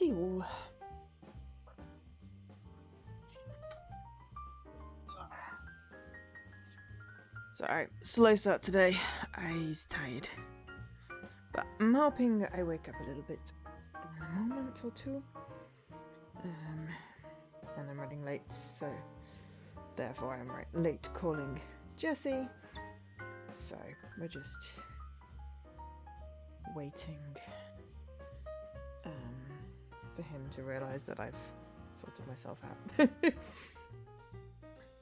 Ew. Sorry, slow start today. I's tired. But I'm hoping I wake up a little bit in a moment or two. And I'm running late, so therefore I'm late calling Jesse. So we're just waiting for him to realise that I've sorted myself out.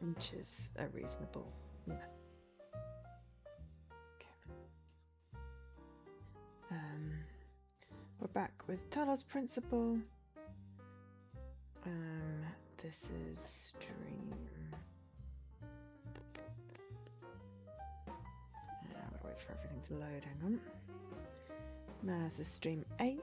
Which is a reasonable, yeah. Okay. We're back with Talos Principal. This is stream. I've got to wait for everything to load, hang on. This is stream 8.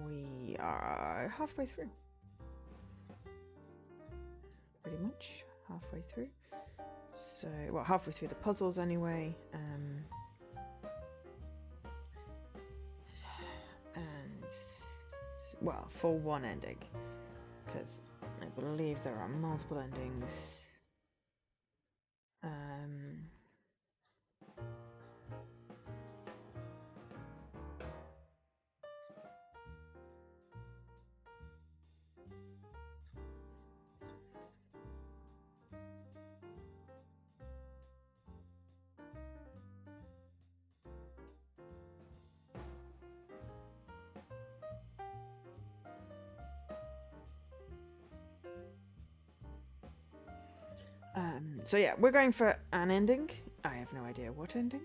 We are halfway through. Pretty much halfway through. So, well, halfway through the puzzles anyway. And, well, for one ending. Because I believe there are multiple endings. So yeah, we're going for an ending. I have no idea what ending.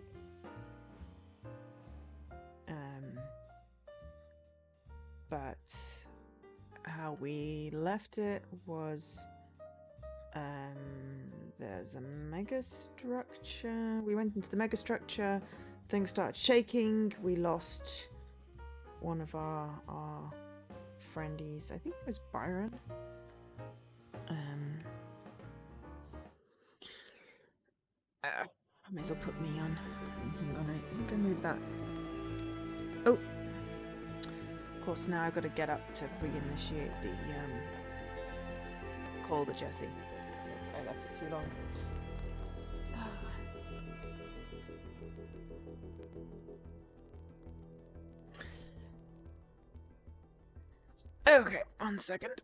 But how we left it was there's a mega structure. We went into the mega structure, things started shaking, we lost one of our friendies. I think it was Byron. I may as well put me on. I'm gonna move that. Oh! Of course, now I've got to get up to reinitiate the call to Jesse. I left it too long. Okay, 1 second.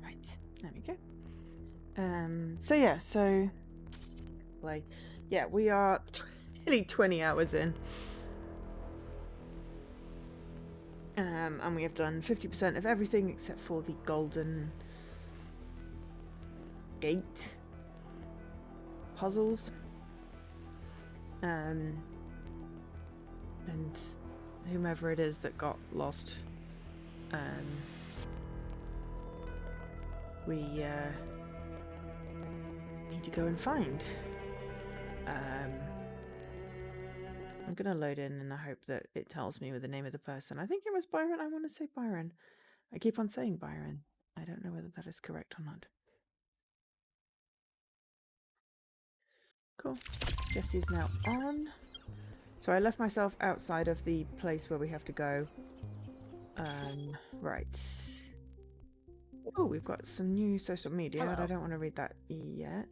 Right, there we go. We are nearly 20 hours in. And we have done 50% of everything except for the golden gate puzzles. And whomever it is that got lost, we need to go and find. I'm gonna load in I hope that it tells me with the name of the person. I think it was Byron. I want to say Byron. I keep on saying Byron. I don't know whether that is correct or not. Cool. Jesse's now on. So I left myself outside of the place where we have to go. Right. Oh, we've got some new social media. Hello. I don't want to read that yet.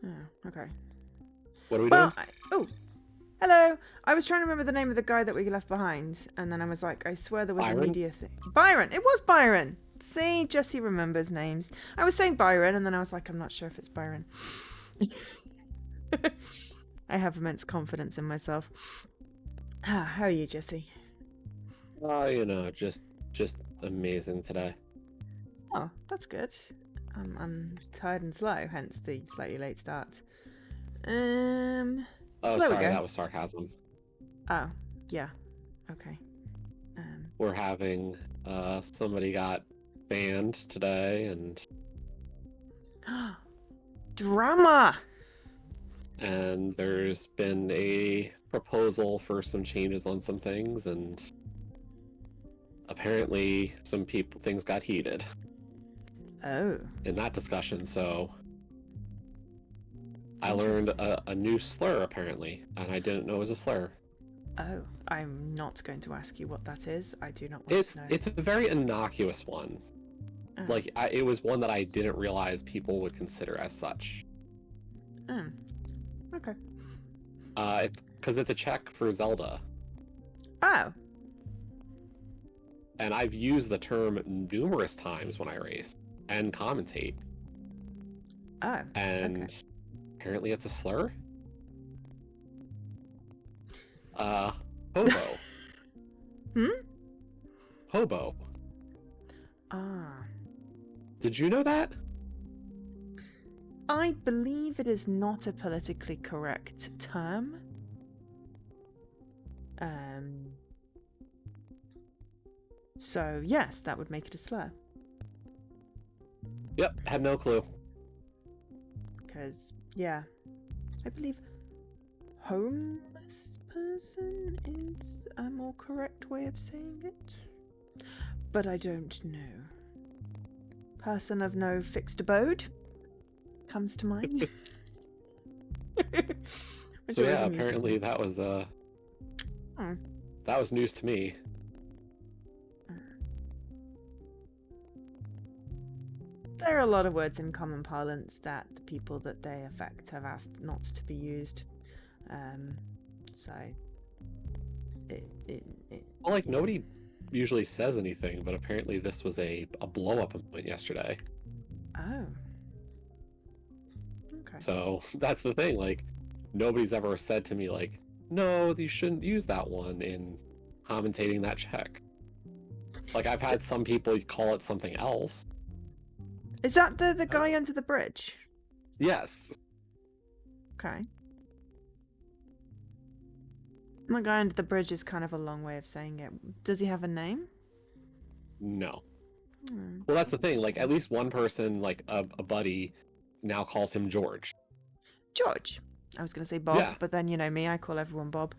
Oh, okay. What are we doing? Oh, hello. I was trying to remember the name of the guy that we left behind, and then I was like, I swear there was a media thing. Byron! It was Byron! See, Jesse remembers names. I was saying Byron, and then I was like, I'm not sure if it's Byron. I have immense confidence in myself. How are you, Jesse? Oh, just amazing today. Oh, that's good. I'm tired and slow, hence the slightly late start. Oh, There we sorry, go. that was sarcasm. Oh, yeah. Okay. We're having somebody got banned today, and Drama! there's been a proposal for some changes on some things, and apparently things got heated Oh. in that discussion. So I learned Interesting. a new slur apparently, and I didn't know it was a slur. Oh, I'm not going to ask you what that is. I do not want to know. It's a very innocuous one. Oh. Like it was one that I didn't realize people would consider as such. Okay. It's because it's a check for Zelda, Oh. and I've used the term numerous times when I race and commentate. Oh. And okay. apparently it's a slur. Hobo. Hobo. Ah. Did you know that? I believe it is not a politically correct term. So yes, that would make it a slur. Yep, had no clue. Because, yeah, I believe homeless person is a more correct way of saying it. But I don't know. Person of no fixed abode comes to mind. So yeah, apparently that was that was news to me. There are a lot of words in common parlance that the people that they affect have asked not to be used. So Well, like nobody usually says anything, but apparently this was a blow up moment yesterday. Oh. Okay. So that's the thing, like nobody's ever said to me like, no, you shouldn't use that one in commentating that check. Like I've had some people call it something else. Is that the guy under the bridge? Yes. Okay. The guy under the bridge is kind of a long way of saying it. Does he have a name? No. Well, that's the thing. Like, at least one person, like a buddy, now calls him George. George. I was going to say Bob, Yeah. but then you know me, I call everyone Bob.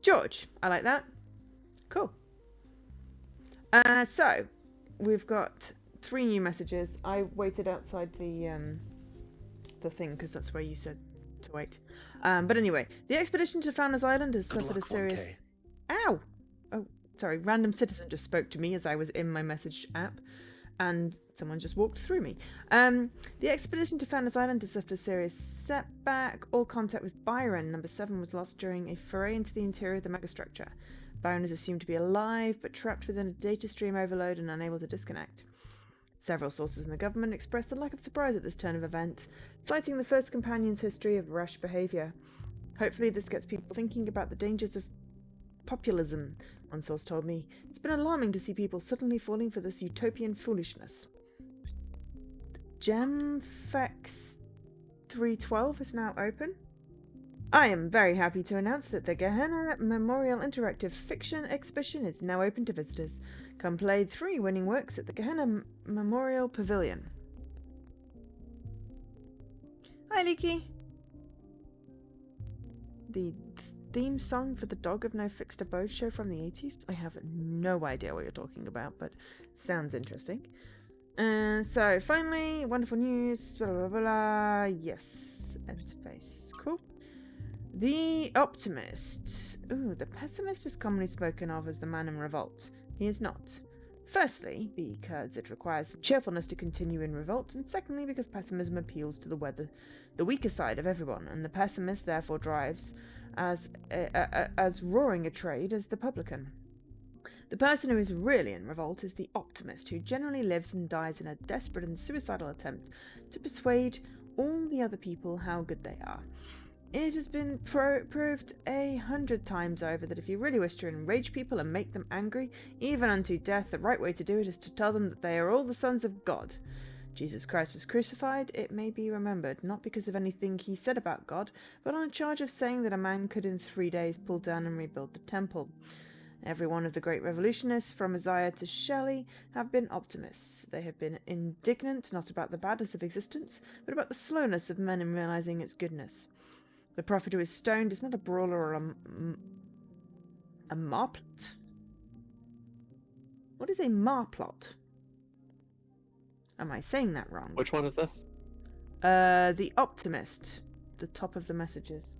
George. I like that. Cool. So we've got 3 new messages. I waited outside the thing because that's where you said to wait. But anyway, the expedition to Founders Island has suffered a serious... 1K. Ow! Oh, sorry. Random citizen just spoke to me as I was in my message app, and someone just walked through me. The expedition to Founders Island has suffered a serious setback. All contact with Byron, number 7, was lost during a foray into the interior of the megastructure. Byron is assumed to be alive, but trapped within a data stream overload and unable to disconnect. Several sources in the government expressed a lack of surprise at this turn of events, citing the first companion's history of rash behaviour. Hopefully this gets people thinking about the dangers of populism, one source told me. It's been alarming to see people suddenly falling for this utopian foolishness. GemFX 312 is now open. I am very happy to announce that the Gehenna Memorial Interactive Fiction Exhibition is now open to visitors. Come play 3 winning works at the Gehenna Memorial Pavilion. Hi, Leaky. The theme song for the Dog of No Fixed Abode show from the 80s? I have no idea what you're talking about, but sounds interesting. So, finally, wonderful news. Blah, blah, blah, blah. Yes. Interface. Cool. The optimist. Ooh, the pessimist is commonly spoken of as the man in revolt. He is not. Firstly, because it requires cheerfulness to continue in revolt, and secondly, because pessimism appeals to the weaker side of everyone, and the pessimist therefore drives as roaring a trade as the publican. The person who is really in revolt is the optimist, who generally lives and dies in a desperate and suicidal attempt to persuade all the other people how good they are. It has been proved 100 times over that if you really wish to enrage people and make them angry, even unto death, the right way to do it is to tell them that they are all the sons of God. Jesus Christ was crucified, it may be remembered, not because of anything he said about God, but on a charge of saying that a man could in 3 days pull down and rebuild the temple. Every one of the great revolutionists, from Isaiah to Shelley, have been optimists. They have been indignant not about the badness of existence, but about the slowness of men in realizing its goodness. The prophet who is stoned is not a brawler or a marplot? What is a marplot? Am I saying that wrong? Which one is this? The optimist. The top of the messages.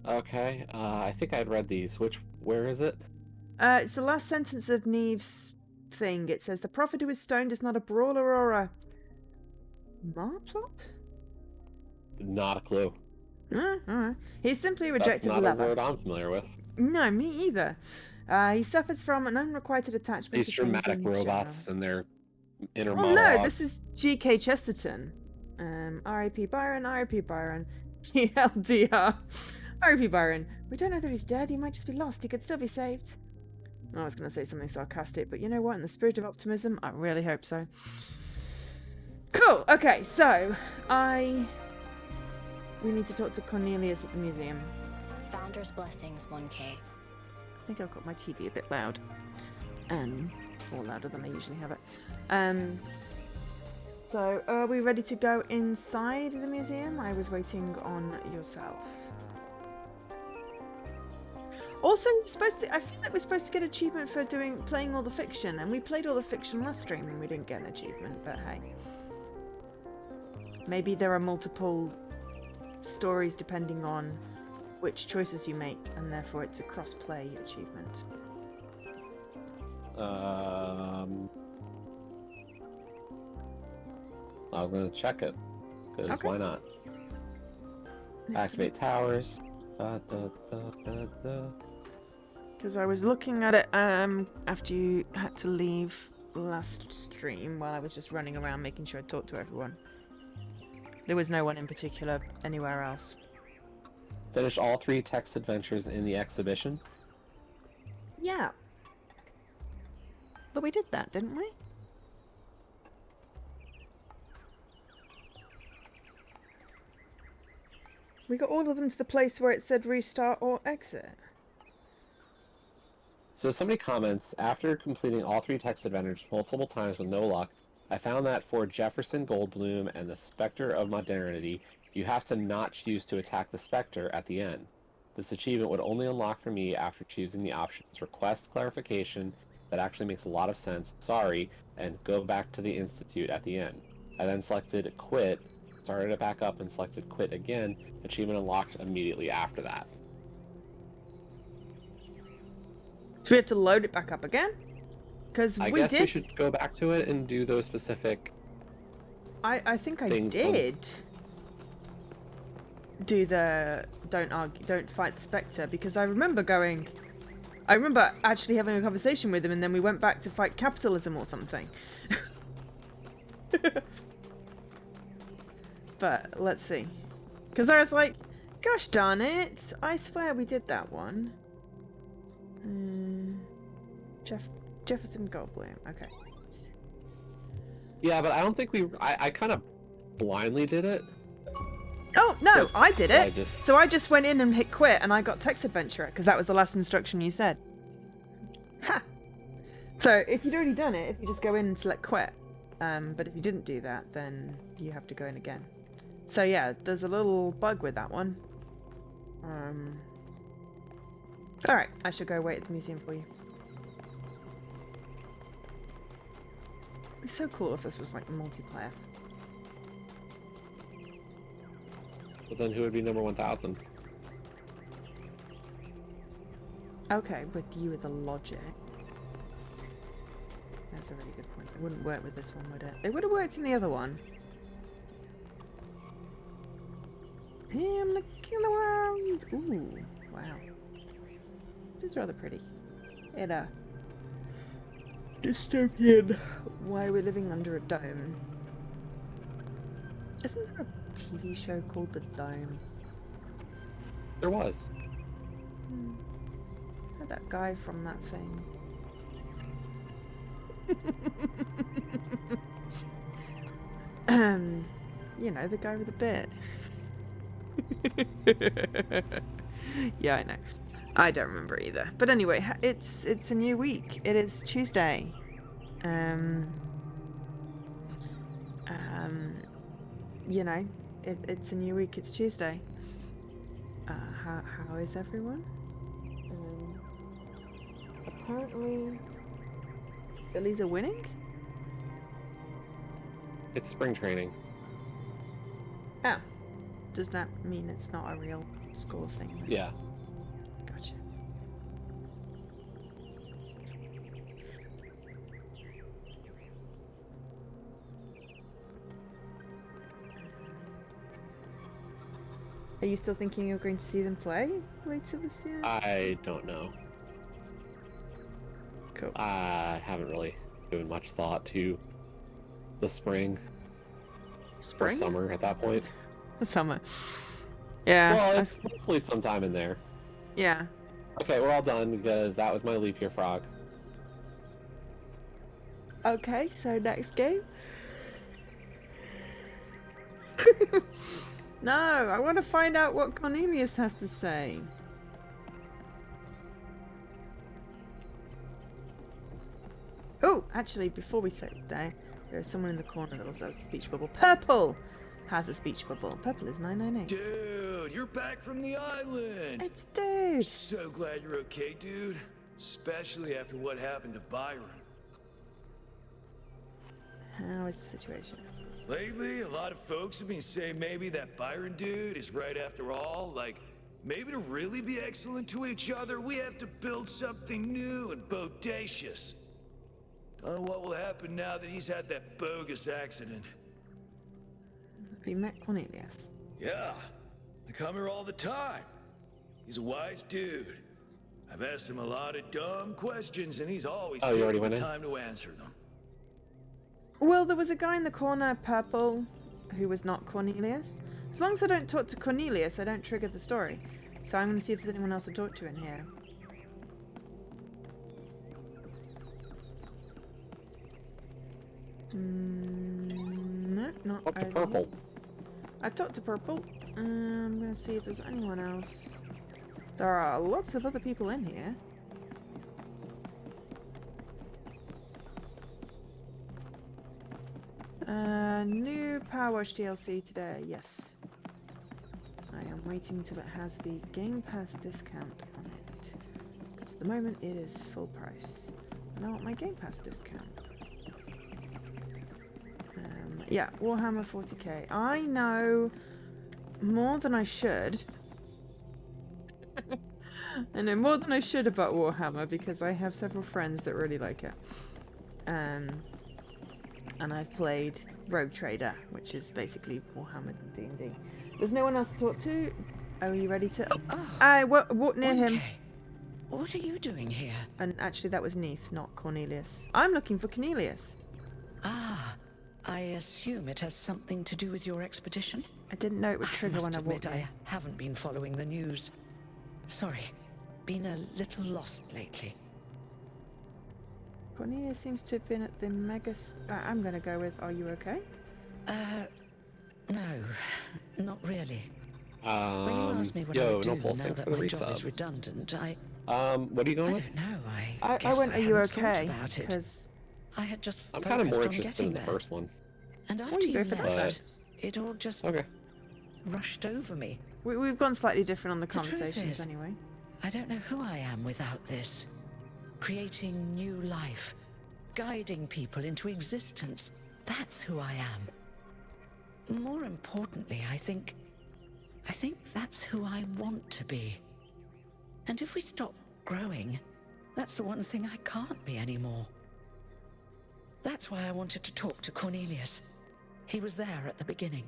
Okay, I think I'd read these. Where is it? It's the last sentence of Neve's thing. It says, the prophet who is stoned is not a brawler or a marplot? Not a clue. Alright. He's simply a That's rejected not lover. a word I'm familiar with. No, me either. He suffers from an unrequited attachment These to dramatic things in robots and their inner Oh monologue. no, this is G.K. Chesterton. R.I.P. Byron, R.I.P. Byron. TLDR. R.I.P. Byron. We don't know that he's dead. He might just be lost. He could still be saved. I was going to say something sarcastic, but you know what? In the spirit of optimism, I really hope so. Cool. Okay, so we need to talk to Cornelius at the museum. Founder's Blessings 1K. I think I've got my TV a bit loud. More louder than I usually have it. So, are we ready to go inside the museum? I was waiting on yourself. Also, I feel like we're supposed to get achievement for playing all the fiction, and we played all the fiction last stream and we didn't get an achievement, but hey. Maybe there are multiple stories depending on which choices you make, and therefore it's a cross-play achievement. I was gonna check it, because Okay. why not? Activate towers. Da, da, da, da. Because I was looking at it after you had to leave last stream while I was just running around making sure I talked to everyone. There was no one in particular anywhere else. Finish all 3 text adventures in the exhibition. Yeah. But we did that, didn't we? We got all of them to the place where it said restart or exit. So somebody comments, after completing all 3 text adventures multiple times with no luck, I found that for Jefferson Goldblum and the Spectre of Modernity, you have to not choose to attack the Spectre at the end. This achievement would only unlock for me after choosing the options request clarification, that actually makes a lot of sense, sorry, and go back to the Institute at the end. I then selected quit, started it back up and selected quit again, achievement unlocked immediately after that. So we have to load it back up again? Because I guess we should go back to it and do those specific I think I things did do the don't fight the Spectre, because I remember actually having a conversation with him, and then we went back to fight capitalism or something. But let's see, because I was like, gosh darn it, I swear we did that one. Jefferson Goldblum. Okay. Yeah, but I don't think I kind of blindly did it. Oh no, So, I did it. I So I just went in and hit quit, and I got text adventurer because that was the last instruction you said. Ha! So if you'd already done it, if you just go in and select quit, but if you didn't do that, then you have to go in again. So yeah, there's a little bug with that one. All right, I shall go wait at the museum for you. It'd be so cool if this was like multiplayer. But then who would be number 1000? Okay, with you with the logic. That's a really good point. It wouldn't work with this one, would it? It would have worked in the other one. Hey, I'm looking the world. Ooh, wow. It is rather pretty. In a dystopian. Why are we living under a dome? Isn't there a TV show called The Dome? There was. That guy from that thing. You know, the guy with the beard. Yeah, I know. I don't remember either. But anyway, it's a new week. It is Tuesday. You know, it's a new week. It's Tuesday. How is everyone? Apparently, Phillies are winning. It's spring training. Oh, does that mean it's not a real score thing? Then? Yeah. Gotcha. Are you still thinking you're going to see them play later this year? I don't know. Cool. I haven't really given much thought to the spring or Spring? summer at that point. Summer. Yeah. Well, it's hopefully sometime in there. Yeah. Okay, we're all done because that was my leap year frog. Okay, so next game. No, I want to find out what Cornelius has to say. Oh, actually, before we sit there, there is someone in the corner that also has a speech bubble. Purple has a speech bubble. Purple is 998. Dude, you're back from the island. It's dude. So glad you're okay, dude. Especially after what happened to Byron. How is the situation? Lately, a lot of folks have been saying maybe that Byron dude is right after all. Like, maybe to really be excellent to each other, we have to build something new and bodacious. Don't know what will happen now that he's had that bogus accident. Have you met Cornelius? Yeah, I come here all the time. He's a wise dude. I've asked him a lot of dumb questions, and he's always Oh, you already taken went the in? time to answer them. Well, there was a guy in the corner, Purple, who was not Cornelius. As long as I don't talk to Cornelius, I don't trigger the story. So I'm going to see if there's anyone else to talk to in here. No, not Up to over purple. here. I've talked to Purple. I'm going to see if there's anyone else. There are lots of other people in here. New Power Wash DLC today, yes. I am waiting till it has the Game Pass discount on it. Because at the moment it is full price. And I want my Game Pass discount. Yeah, Warhammer 40k. I know more than I should. I know more than I should about Warhammer because I have several friends that really like it. And I've played Rogue Trader, which is basically Warhammer D&D. There's no one else to talk to. Are you ready to... I walk near him. Okay. What are you doing here? And actually that was Neith, not Cornelius. I'm looking for Cornelius. Ah, I assume it has something to do with your expedition? I didn't know it would trigger I when must I walked admit, in. I haven't been following the news. Sorry, been a little lost lately. Cornelius seems to have been at the I'm going to go with, are you okay? No, not really. When you asked me what I Yo, would no do pulse, now thanks that for the my job is resub. redundant, What are you going I with? don't know. I guess went, are you hadn't thought okay? about it. Because I had just I'm focused kind of more on interested getting in the there. first one. And Well, after you you go for that left, it all just Okay. rushed over me. we've gone slightly different on the truth conversations is, anyway. I don't know who I am without this. Creating new life, guiding people into existence. That's who I am. More importantly, I think that's who I want to be. And if we stop growing, that's the one thing I can't be anymore. That's why I wanted to talk to Cornelius. He was there at the beginning.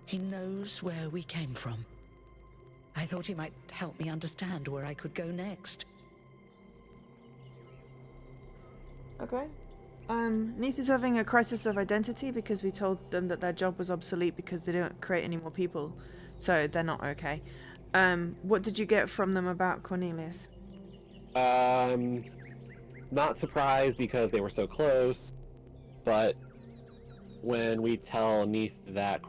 He knows where we came from. I thought he might help me understand where I could go next. Okay. Neith is having a crisis of identity because we told them that their job was obsolete because they don't create any more people. So they're not okay. What did you get from them about Cornelius? Not surprised because they were so close, but when we tell Neith that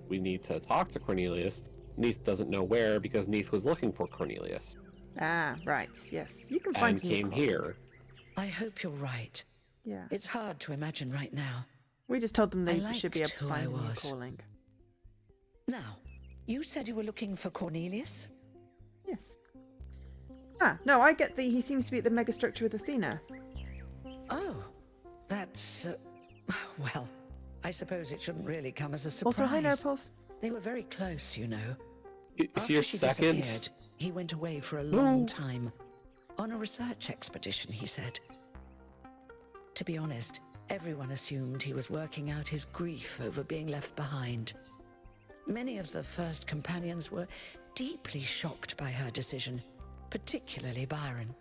we need to talk to Cornelius, Neith doesn't know where because Neith was looking for Cornelius Ah, right. Yes. You can find and a new came calling. here. I hope you're right. Yeah. It's hard to imagine right now. We just told them I they should be able liked to who find I a new was. calling. Now, you said you were looking for Cornelius? Yes. Ah, no, I get he seems to be at the megastructure with Athena. Oh, that's... well, I suppose it shouldn't really come as a surprise. Also, hi, Nopals. They were very close, you know. Your After she second? disappeared, he went away for a long time. On a research expedition, he said. To be honest, everyone assumed he was working out his grief over being left behind. Many of the first companions were deeply shocked by her decision, particularly Byron.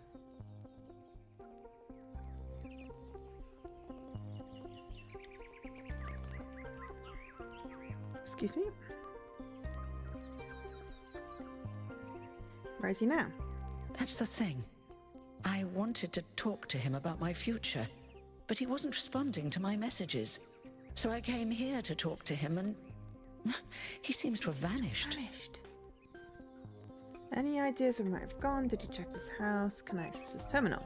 Excuse me? Where is he now? That's the thing. I wanted to talk to him about my future, but he wasn't responding to my messages. So I came here to talk to him and he seems to have vanished. Any ideas where he might have gone? Did he check his house? Can I access his terminal?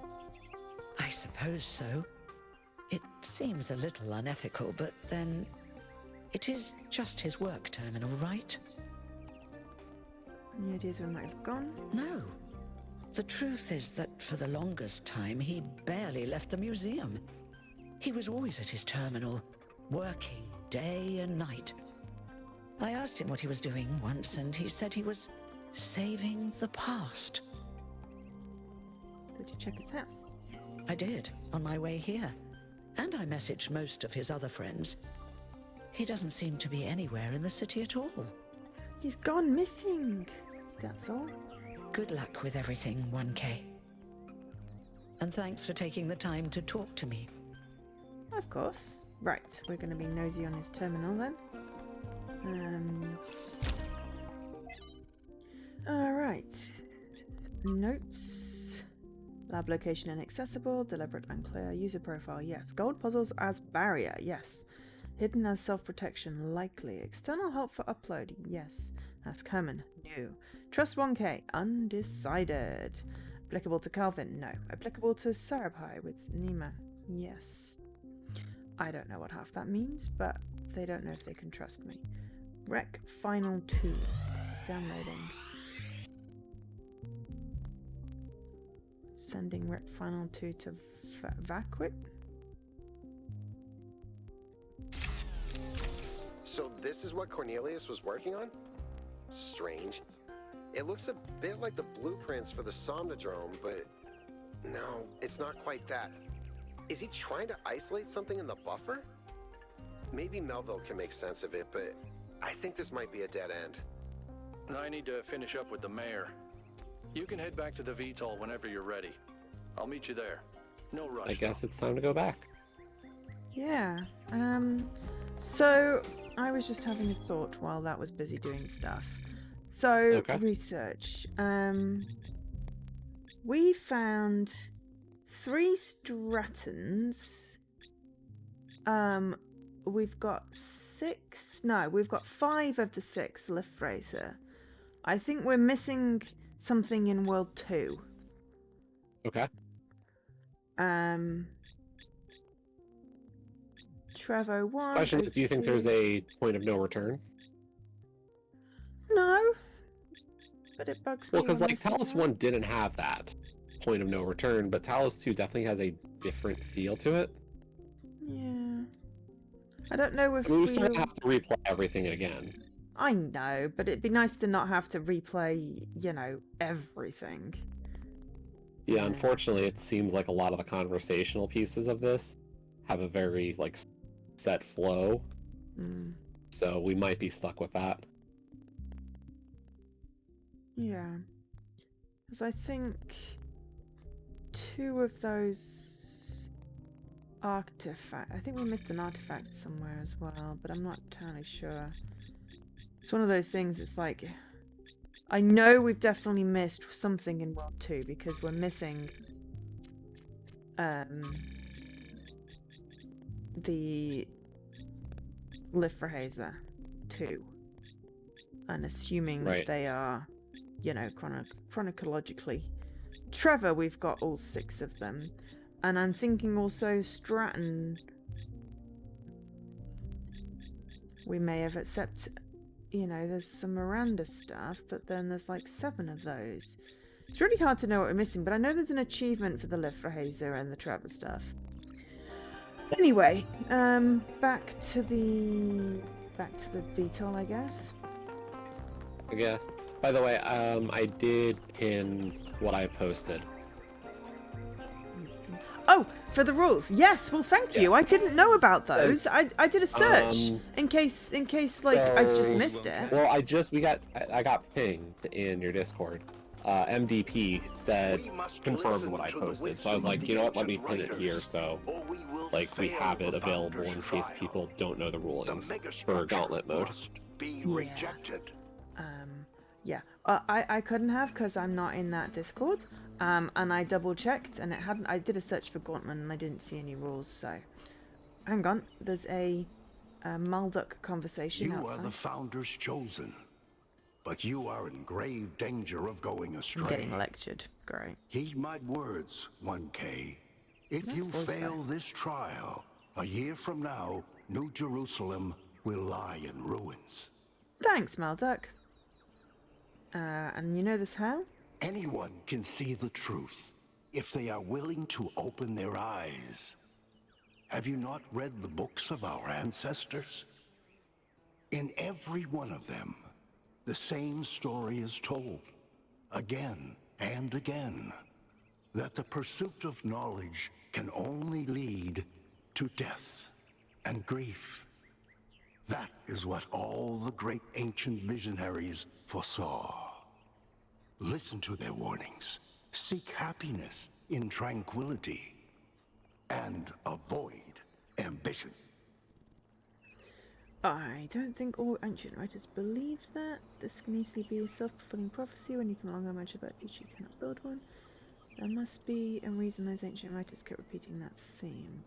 I suppose so. It seems a little unethical, but then it is just his work terminal, right? Any ideas where he might have gone? No. The truth is that for the longest time, he barely left the museum. He was always at his terminal, working day and night. I asked him what he was doing once, and he said he was saving the past. Did you check his house? I did, on my way here. And I messaged most of his other friends. He doesn't seem to be anywhere in the city at all. He's gone missing. That's all. Good luck with everything, 1K. And thanks for taking the time to talk to me. Of course. Right, we're going to be nosy on his terminal then. Alright. Notes. Lab location inaccessible. Deliberate unclear. User profile. Yes. Gold puzzles as barrier. Yes. Hidden as self-protection. Likely. External help for upload. Yes. Ask Herman. No. Trust 1K. Undecided. Applicable to Calvin. No. Applicable to Sarabhai with Nima. Yes. I don't know what half that means, but they don't know if they can trust me. Rec Final 2. Downloading. Sending Rec Final 2 to Vaquit. So this is what Cornelius was working on? Strange. It looks a bit like the blueprints for the Somnodrome, but no, it's not quite that. Is he trying to isolate something in the buffer? Maybe Melville can make sense of it, but I think this might be a dead end. I need to finish up with the mayor. You can head back to the VTOL whenever you're ready. I'll meet you there. No rush. I guess it's time to go back. Yeah. So I was just having a thought while that was busy doing stuff. So Okay. research. We found 3 Stratons. We've got 6. No, we've got 5 of the 6 lift racer. I think we're missing something in World 2. Okay. Trevo 1. Question is, do you think there's a point of no return? No. But it bugs me. Well, because when I like see Talos that. 1 didn't have that point of no return, but Talos 2 definitely has a different feel to it. Yeah. I don't know if I mean, we we... sort of have to replay everything again. I know, but it'd be nice to not have to replay, you know, everything. Yeah, unfortunately, it seems like a lot of the conversational pieces of this have a very, like, set flow. Mm. So we might be stuck with that. Yeah. Because I think 2 of those artifacts... I think we missed an artifact somewhere as well, but I'm not entirely sure. It's one of those things, it's like... I know we've definitely missed something in World 2 because we're missing the Liftverhazer 2. And assuming Right. they are, you know, chronologically. Trevor, we've got all 6 of them. And I'm thinking also Stratton. We may have accepted, you know, there's some Miranda stuff, but then there's like 7 of those. It's really hard to know what we're missing, but I know there's an achievement for the Liftverhazer and the Trevor stuff. Anyway, back to the VTOL, I guess. I guess. By the way, I did pin what I posted. Oh, for the rules. Yes, well, thank you. I didn't know about those. I did a search in case like I just missed it. Well, I got pinged in your Discord. MDP said confirmed what I posted, so I was like, you know what, let me pin it here so like we have it available in case people don't know the rulings for Gauntlet mode. Yeah. I couldn't have because I'm not in that Discord. And I double checked and it hadn't. I did a search for Gauntlet and I didn't see any rules. So, hang on. There's a Malduk conversation outside. You are the Founder's chosen, but you are in grave danger of going astray. I'm getting lectured. Great. Heed my words, 1K. If you fail this trial, a year from now, New Jerusalem will lie in ruins. Thanks, Malduk. And you know this how? Anyone can see the truth if they are willing to open their eyes. Have you not read the books of our ancestors? In every one of them, the same story is told, again and again, that the pursuit of knowledge can only lead to death and grief. That is what all the great ancient visionaries foresaw. Listen to their warnings. Seek happiness in tranquility. And avoid ambition. I don't think all ancient writers believe that. This can easily be a self-fulfilling prophecy. When you can no longer imagine about a future, you cannot build one. There must be a reason those ancient writers kept repeating that theme.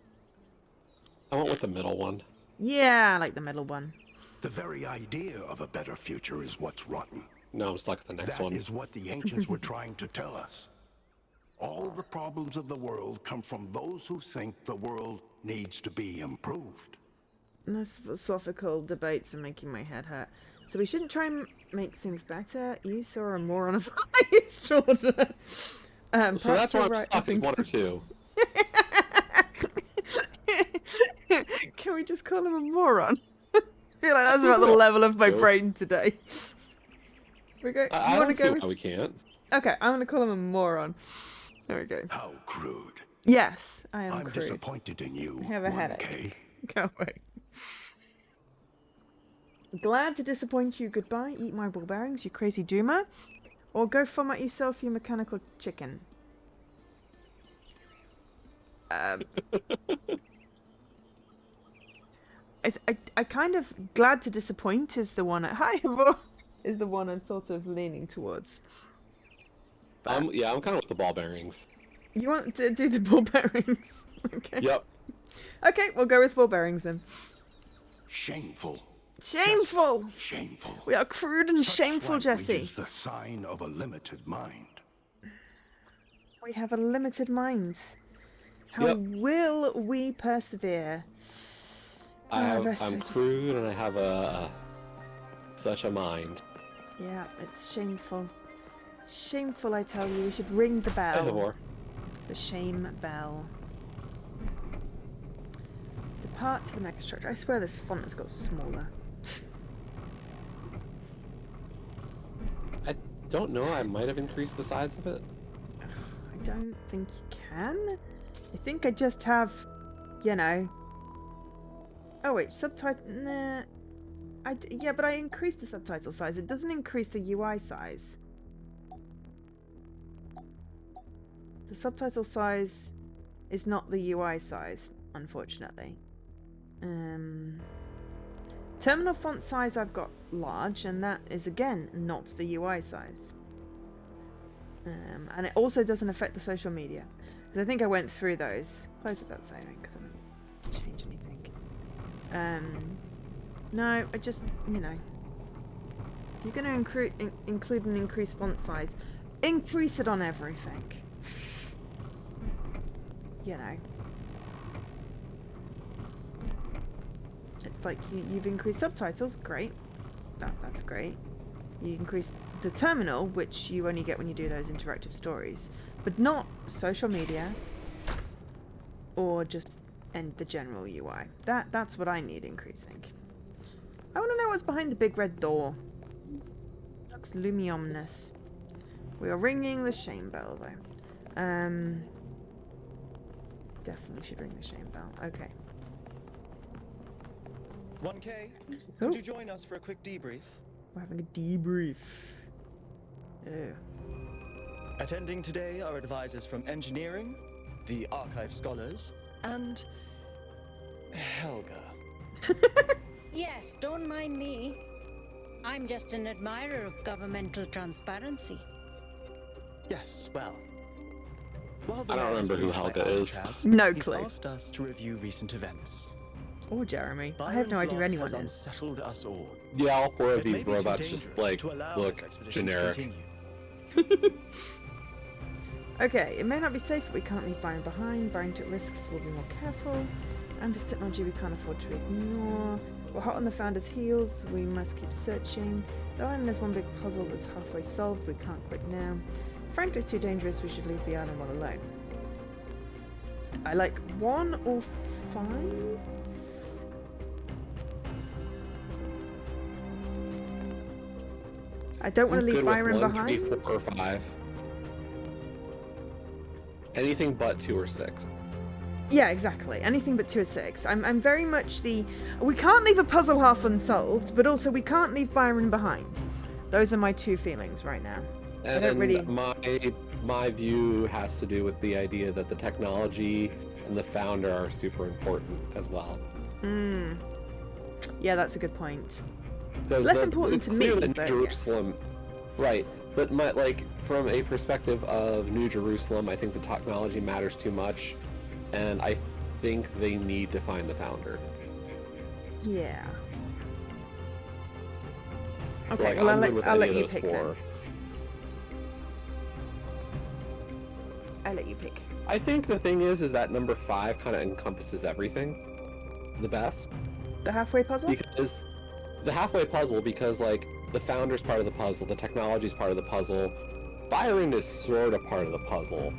I went with the middle one. Yeah, I like the middle one. The very idea of a better future is what's rotten. No, I'm stuck at the next one. That is what the ancients were trying to tell us. All the problems of the world come from those who think the world needs to be improved. Those philosophical debates are making my head hurt. So we shouldn't try and make things better. You saw a moron of highest order. So that's why I'm stuck with 1 or 2. Can we just call him a moron? I feel like that's about the level of my brain today. We go. I don't see why we can't. Okay, I'm gonna call him a moron. There we go. How crude. Yes, I am I'm crude. disappointed in you, I have a 1K. headache. Can't wait. Glad to disappoint you. Goodbye. Eat my ball bearings, you crazy doomer. Or go format yourself, you mechanical chicken. I kind of glad to disappoint is the one. Is the one I'm sort of leaning towards. Yeah, I'm kind of with the ball bearings. You want to do the ball bearings? Okay. Yep. Okay, we'll go with ball bearings then. Shameful. Shameful! Just shameful. We are crude and Such shameful, language Jesse. is the sign of a limited mind. We have a limited mind. How will we persevere? I'm crude and I have such a mind. Yeah, it's shameful. Shameful, I tell you. We should ring the bell. The shame bell. Depart to the next structure. I swear this font has got smaller. I don't know. I might have increased the size of it. I don't think you can. I think I just have, you know. Oh wait, subtitle. Nah. Yeah, but I increased the subtitle size. It doesn't increase the UI size. The subtitle size is not the UI size, unfortunately. Terminal font size I've got large, and that is again not the UI size. And it also doesn't affect the social media. Because I think I went through those. Close without saving, because I didn't change anything. No, I just, you know. If you're going to include an increased font size, increase it on everything. You know. It's like you've increased subtitles, great. That's great. You increase the terminal, which you only get when you do those interactive stories, but not social media or just the general UI. That's what I need increasing. I want to know what's behind the big red door. Looks luminominous. We are ringing the shame bell, though. Definitely should ring the shame bell. Okay. 1K, could you join us for a quick debrief? We're having a debrief. Ew. Attending today are advisors from engineering, the archive scholars, and Helga. Yes, don't mind me. I'm just an admirer of governmental transparency. Yes, well. While I don't remember who Helga is. No he's clue. asked us to review recent events. Or Jeremy. I have no Byron's idea who loss anyone has is. unsettled us all. Yeah, all four of It may these be too robots just dangerous like to allow look this expedition to generic. continue. Okay, it may not be safe, but we can't leave Byron behind. Byron took risks, we'll be more careful. And it's technology we can't afford to ignore. We're hot on the Founder's heels, we must keep searching. The island is one big puzzle that's halfway solved, we can't quit now. Frankly, it's too dangerous, we should leave the island well alone. I like 1 or 5? I don't want to leave Good with Byron 1, behind. 3, 4, or 5. Anything but 2 or 6. Yeah, exactly. Anything but 2 or 6. I'm very much the... We can't leave a puzzle half unsolved, but also we can't leave Byron behind. Those are my 2 feelings right now. And I don't really... my view has to do with the idea that the technology and the founder are super important as well. Yeah, that's a good point. Because Less important to me, clear that but Jerusalem, right? But from a perspective of New Jerusalem, I think the technology matters too much, and I think they need to find the founder. Yeah. So, Okay, like, well, I'm good with I'll any let of you those pick 4. then. I'll let you pick. I think the thing is that number 5 kind of encompasses everything the best. The halfway puzzle? Because the halfway puzzle, because like the founder's part of the puzzle, the technology's part of the puzzle, Byron is sort of part of the puzzle.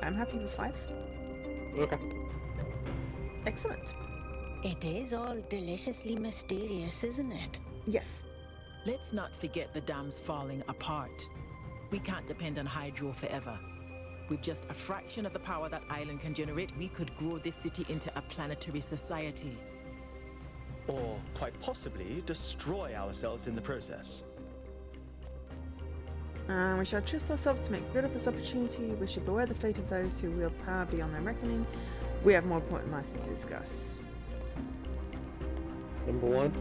I'm happy with 5. Okay. Excellent. It is all deliciously mysterious, isn't it? Yes. Let's not forget the dam's falling apart. We can't depend on hydro forever. With just a fraction of the power that island can generate, we could grow this city into a planetary society. Or, quite possibly, destroy ourselves in the process. We shall trust ourselves to make good of this opportunity. We should beware the fate of those who wield power beyond their reckoning. We have more important matters to discuss. Number 1?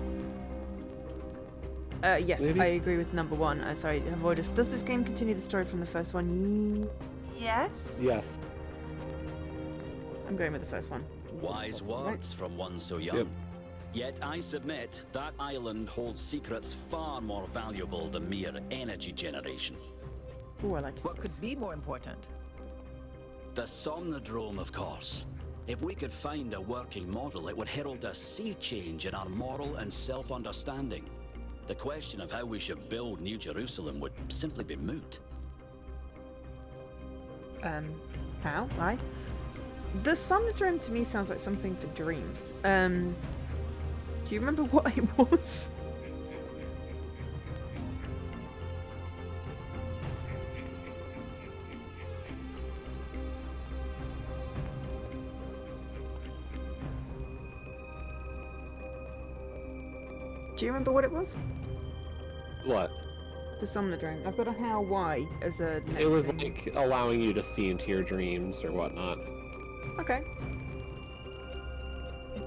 Yes, Maybe? I agree with number 1. Sorry, Avoidus. Does this game continue the story from the first one? Yes? Yes. I'm going with the first one. Wise words from one so young. Yep. Yet I submit that island holds secrets far more valuable than mere energy generation. Ooh, I like it. What could be more important? The Somnodrome, of course. If we could find a working model, it would herald a sea change in our moral and self-understanding. The question of how we should build New Jerusalem would simply be moot. How? Why? The Somnodrome to me sounds like something for dreams. Do you remember what it was? Do you remember what it was? What? The Somnodrome. I've got a how why as a next It was thing. like allowing you to see into your dreams or whatnot. Okay.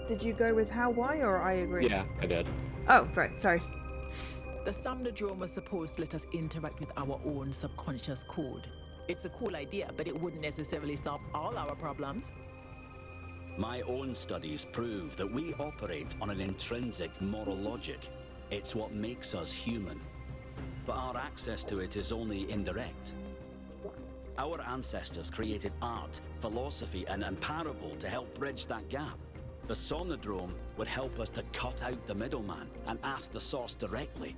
Did you go with how why or I agree? Yeah, I did. Oh, right, sorry. The Somnodrome was supposed to let us interact with our own subconscious code. It's a cool idea, but it wouldn't necessarily solve all our problems. My own studies prove that we operate on an intrinsic moral logic. It's what makes us human. But our access to it is only indirect. Our ancestors created art, philosophy, and parable to help bridge that gap. The Somnodrome would help us to cut out the middleman and ask the source directly.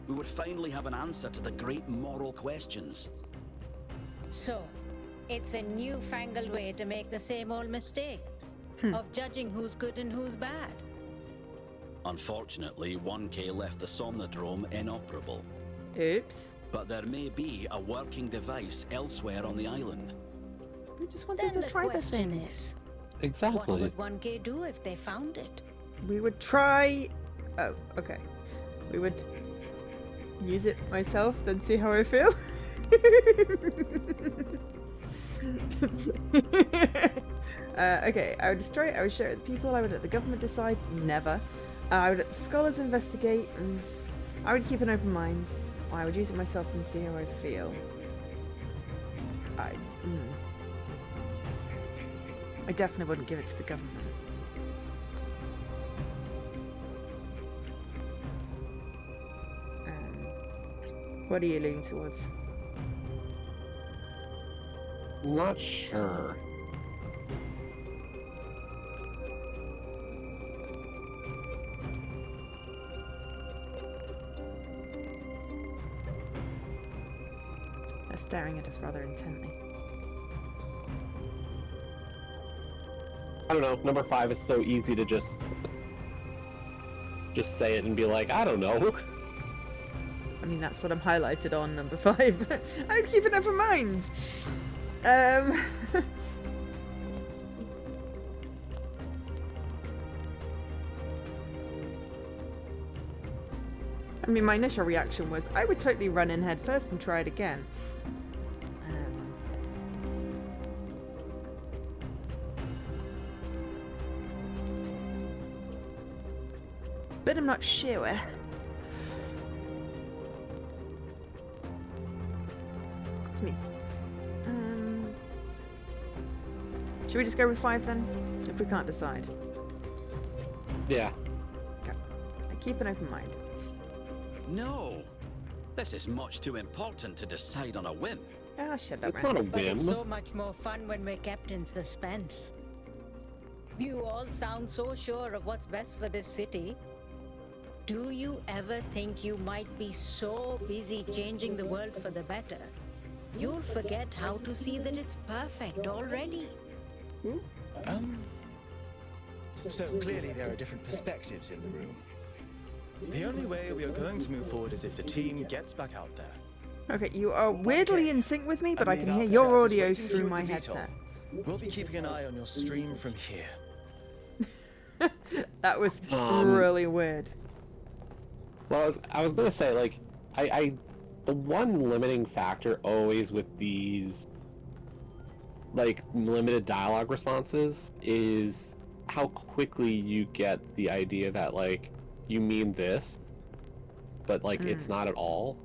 We would finally have an answer to the great moral questions. So, it's a newfangled way to make the same old mistake of judging who's good and who's bad. Unfortunately, 1K left the Somnodrome inoperable. Oops. But there may be a working device elsewhere on the island. We just wanted Then to the try the question thing. is, Exactly. what would 1K do if they found it? We would try... Oh, okay. We would use it myself, then see how I feel. Okay, I would destroy it, I would share it with people, I would let the government decide. Never. I would let the scholars investigate. I would keep an open mind. I would use it myself and see how I feel. I definitely wouldn't give it to the government. What are you leaning towards? Not sure. They're staring at us rather intently. I don't know. Number 5 is so easy to just say it and be like, I don't know. I mean, that's what I'm highlighted on, number 5. I would keep an open mind. I mean, my initial reaction was I would totally run in head first and try it again. But I'm not sure. Excuse me. Should we just go with 5 then? If we can't decide. Yeah. Okay. I keep an open mind. No! This is much too important to decide on a whim. Ah, shut up, It's not a But whim. it's so much more fun when we're kept in suspense. You all sound so sure of what's best for this city. Do you ever think you might be so busy changing the world for the better, you'll forget how to see that it's perfect already? So clearly there are different perspectives in the room. The only way we are going to move forward is if the team gets back out there. Okay, you are weirdly in sync with me, but I mean, can our hear your players is audio waiting for through you at my the VTOL. headset. We'll be keeping an eye on your stream from here. That was really weird. Well, I was gonna say, like, the one limiting factor always with these, like, limited dialogue responses is how quickly you get the idea that, like, you mean this, but, like, it's not at all.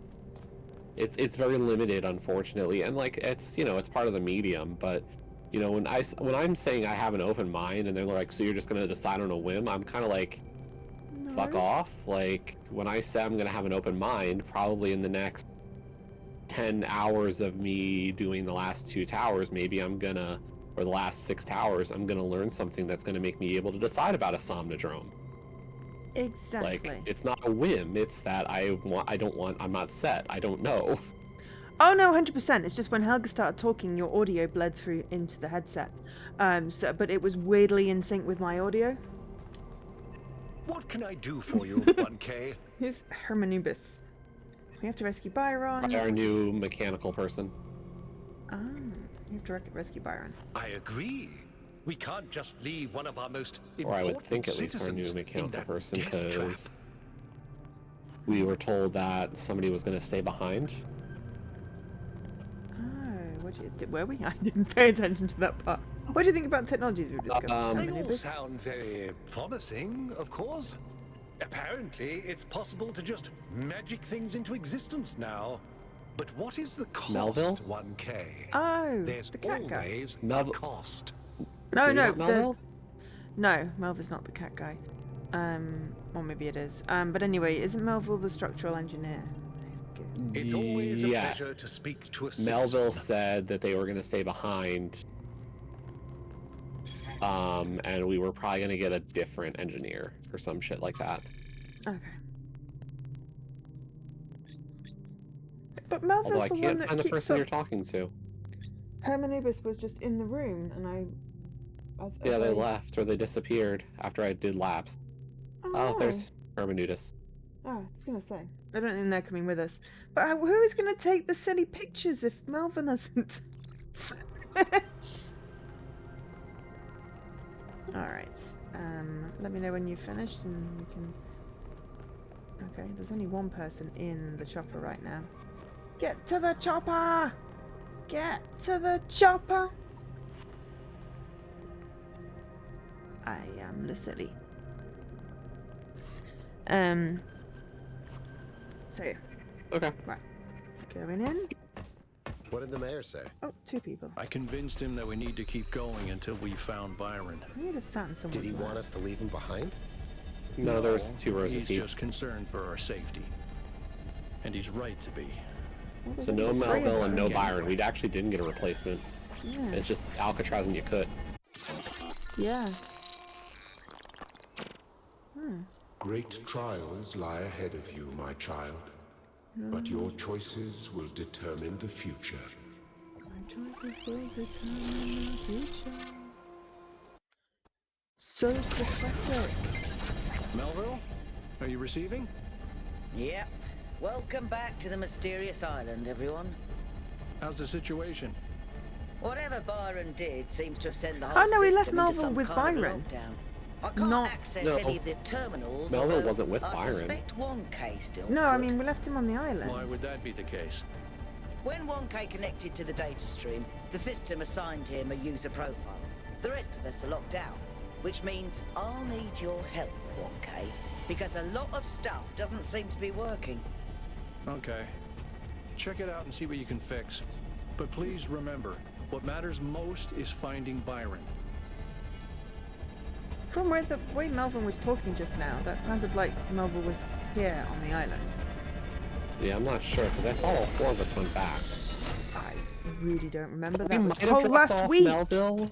It's very limited, unfortunately, and, like, it's, you know, it's part of the medium, but, you know, when I'm saying I have an open mind and they're like, so you're just gonna decide on a whim, I'm kind of like, fuck off. Like, when I say I'm gonna have an open mind, probably in the next 10 hours of me doing the last 2 towers, maybe I'm gonna, or the last 6 towers, I'm gonna learn something that's gonna make me able to decide about a Somnodrome. Exactly. Like, it's not a whim, it's that I'm not set, I don't know. Oh no, 100%. It's just when Helga started talking, your audio bled through into the headset. But it was weirdly in sync with my audio. What can I do for you, 1K? Here's Hermanubis. We have to rescue Byron. Our new mechanical person. You have to rescue Byron. I agree. We can't just leave one of our most Or I important would think at least our new citizens in mechanical that person, death trap. because we were told that somebody was gonna stay behind. Were we? I didn't pay attention to that part. What do you think about technologies we've discovered? They all Hermanubis? sound very promising, of course. Apparently, it's possible to just magic things into existence now. But what is the cost, Melville? 1K? Oh, There's the cat guy. always a Melville- cost. No, Were you no, not Melville? No, Melva's not the cat guy. Or maybe it is. But anyway, isn't Melville the structural engineer? It's always a Yes. pleasure to speak to a citizen. Melville said that they were going to stay behind. And we were probably going to get a different engineer or some shit like that. Okay. But Melville's Although I the one can't that find the keeps person up... you're talking to. Hermanubis was just in the room, and I... Yeah, they left, or they disappeared after I did laps. Oh, there's Hermanudis. Oh, I was going to say. I don't think they're coming with us. But who is going to take the silly pictures if Melvin isn't? Alright. Let me know when you've finished and we can... Okay, there's only one person in the chopper right now. Get to the chopper! Get to the chopper! I am the silly. So, Okay. right. Going in. What did the mayor say? Oh, 2 people. I convinced him that we need to keep going until we found Byron. We just sat in someone's Did he want lap. us to leave him behind? No, there's 2 rows of He's seats. just concerned for our safety. And he's right to be. Well, there's So no only 3 of Melville us. and no Byron. We actually didn't get a replacement. Yeah. It's just Alcatraz and Yakut. Yeah. Great trials lie ahead of you, my child. But your choices will determine the future. My choices will determine the future. So pathetic. Melville? Are you receiving? Yep. Welcome back to the mysterious island, everyone. How's the situation? Whatever Byron did seems to have sent the whole Oh no, he left system into Melville some with kind of Byron. lockdown. I can't Not- access No. any of the terminals. Melville although wasn't with I Byron. suspect 1K still No, I could. mean, we left him on the island. Why would that be the case? When 1K connected to the data stream, the system assigned him a user profile. The rest of us are locked out, which means I'll need your help, 1K, because a lot of stuff doesn't seem to be working. Okay. Check it out and see what you can fix. But please remember, what matters most is finding Byron. From where the way Melvin was talking just now, that sounded like Melvin was here on the island. Yeah, I'm not sure, because I thought all 4 of us went back. I really don't remember. We That was might have whole dropped last off week. Melville.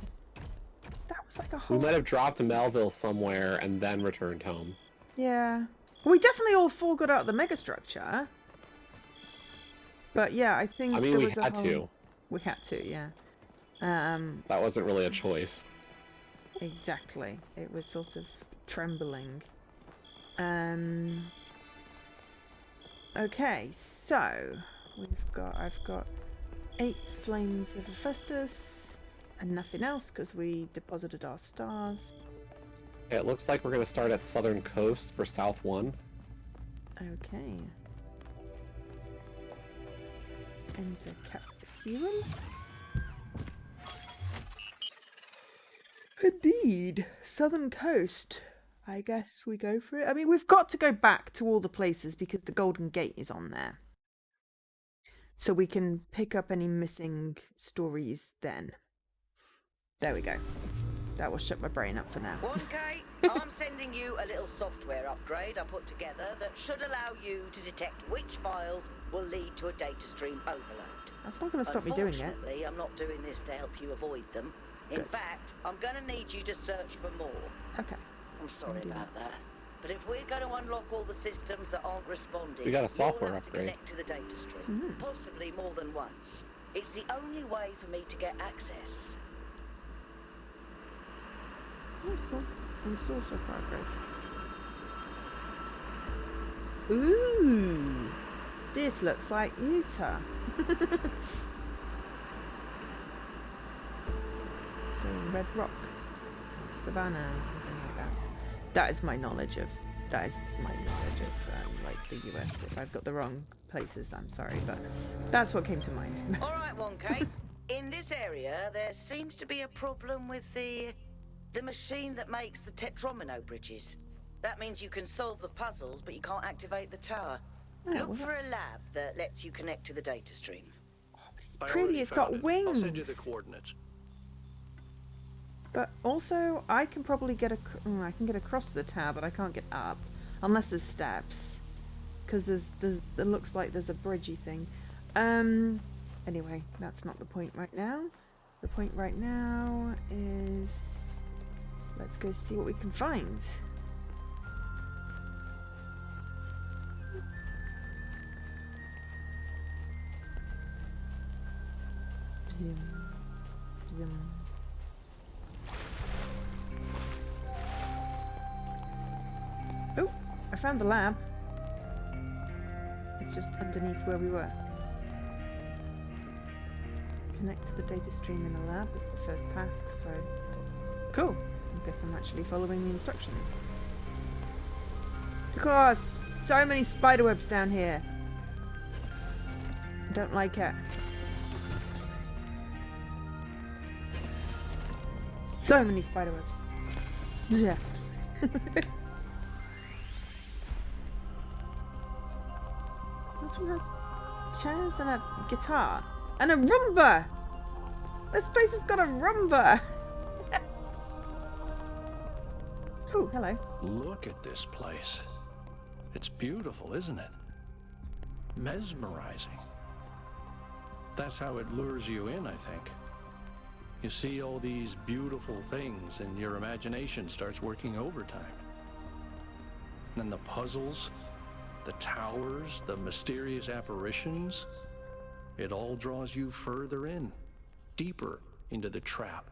That was like a We whole... might have dropped Melville somewhere and then returned home. Yeah. We definitely all 4 got out of the megastructure. But yeah, I think I mean, there we was a had whole... to. We had to, yeah. That wasn't really a choice. Exactly. It was sort of trembling. Okay, so I've got 8 flames of Hephaestus and nothing else because we deposited our stars. It looks like we're going to start at Southern Coast for South 1. Okay. Enter capsule. Indeed, Southern Coast. I guess we go for it. I mean, we've got to go back to all the places because the Golden Gate is on there. So we can pick up any missing stories then. There we go. That will shut my brain up for now. 1K, I'm sending you a little software upgrade I put together that should allow you to detect which files will lead to a data stream overload. That's not going to stop me doing it. Unfortunately, I'm not doing this to help you avoid them. In Good. fact, I'm going to need you to search for more. Okay. I'm sorry do about that. But if we're going to unlock all the systems that aren't responding, We got a software you'll have upgrade. to connect to the data stream, possibly more than once. It's the only way for me to get access. That's cool. Install software upgrade. Ooh! This looks like Utah. So Red Rock, Savannah, something like that. That is my knowledge of. That is my knowledge of like the US. If I've got the wrong places, I'm sorry, but that's what came to mind. All right, 1K. In this area, there seems to be a problem with the machine that makes the tetromino bridges. That means you can solve the puzzles, but you can't activate the tower. Oh, Look well, for a that's- lab that lets you connect to the data stream. It's I pretty. already It's found got it. wings. I'll send you the coordinates. But also, I can probably get I can get across the tower, but I can't get up. Unless there's steps. Because it looks like there's a bridgey thing. Anyway, that's not the point right now. The point right now is... let's go see what we can find. Zoom. Zoom. Oh, I found the lab. It's just underneath where we were. Connect to the data stream in the lab was the first task, so... cool. I guess I'm actually following the instructions. Of course! So many spiderwebs down here. I don't like it. So many spiderwebs. Yeah. This one has chairs and a guitar. And a Roomba! This place has got a Roomba! Oh, hello. Look at this place. It's beautiful, isn't it? Mesmerizing. That's how it lures you in, I think. You see all these beautiful things and your imagination starts working overtime. And the puzzles, the towers, the mysterious apparitions, it all draws you further in, deeper into the trap.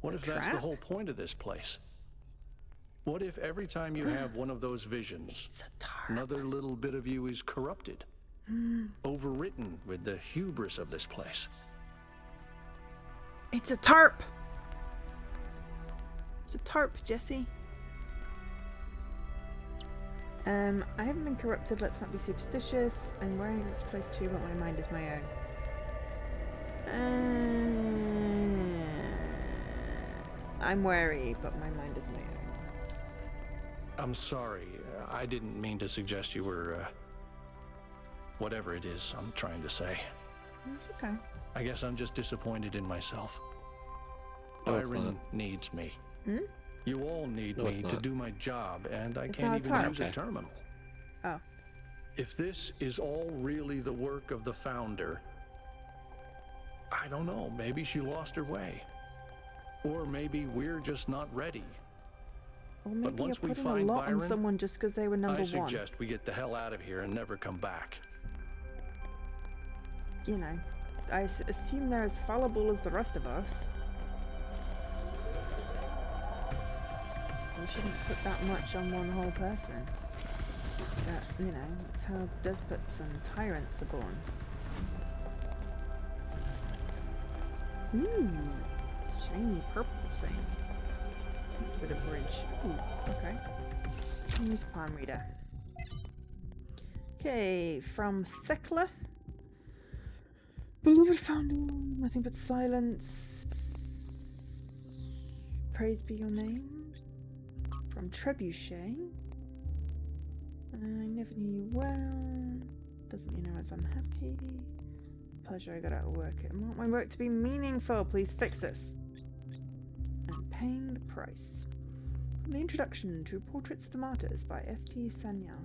What if that's the whole point of this place? What if every time you have one of those visions, another little bit of you is corrupted, overwritten with the hubris of this place? It's a tarp! It's a tarp, Jesse. I haven't been corrupted, let's not be superstitious. I'm wearing this place too, but my mind is my own. I'm wary, but my mind is my own. I'm sorry, I didn't mean to suggest you were, whatever it is I'm trying to say. It's okay. I guess I'm just disappointed in myself. No, it's Byron not. needs me. Hmm? You all need No, me it's to not. do my job, and I It's can't not a even tarp. use a Okay. terminal. Oh. If this is all really the work of the founder, I don't know, maybe she lost her way. Or maybe we're just not ready. Or maybe you're once we putting a find lot on Byron, someone just because they were number I one. suggest we get the hell out of here and never come back. You know, I assume they're as fallible as the rest of us. We shouldn't put that much on one whole person. That, you know, that's how despots and tyrants are born. Ooh, shiny purple thing. That's a bit of bridge. Ooh, okay. Use palm reader. Okay, from Thekla. Beloved founder, nothing but silence. Praise be your name. From Trebuchet. I never knew you well. Doesn't mean I was unhappy. Pleasure I got out of work. I want my work to be meaningful. Please fix this. And paying the price. From the introduction to Portraits of the Martyrs by S.T. Sanyal.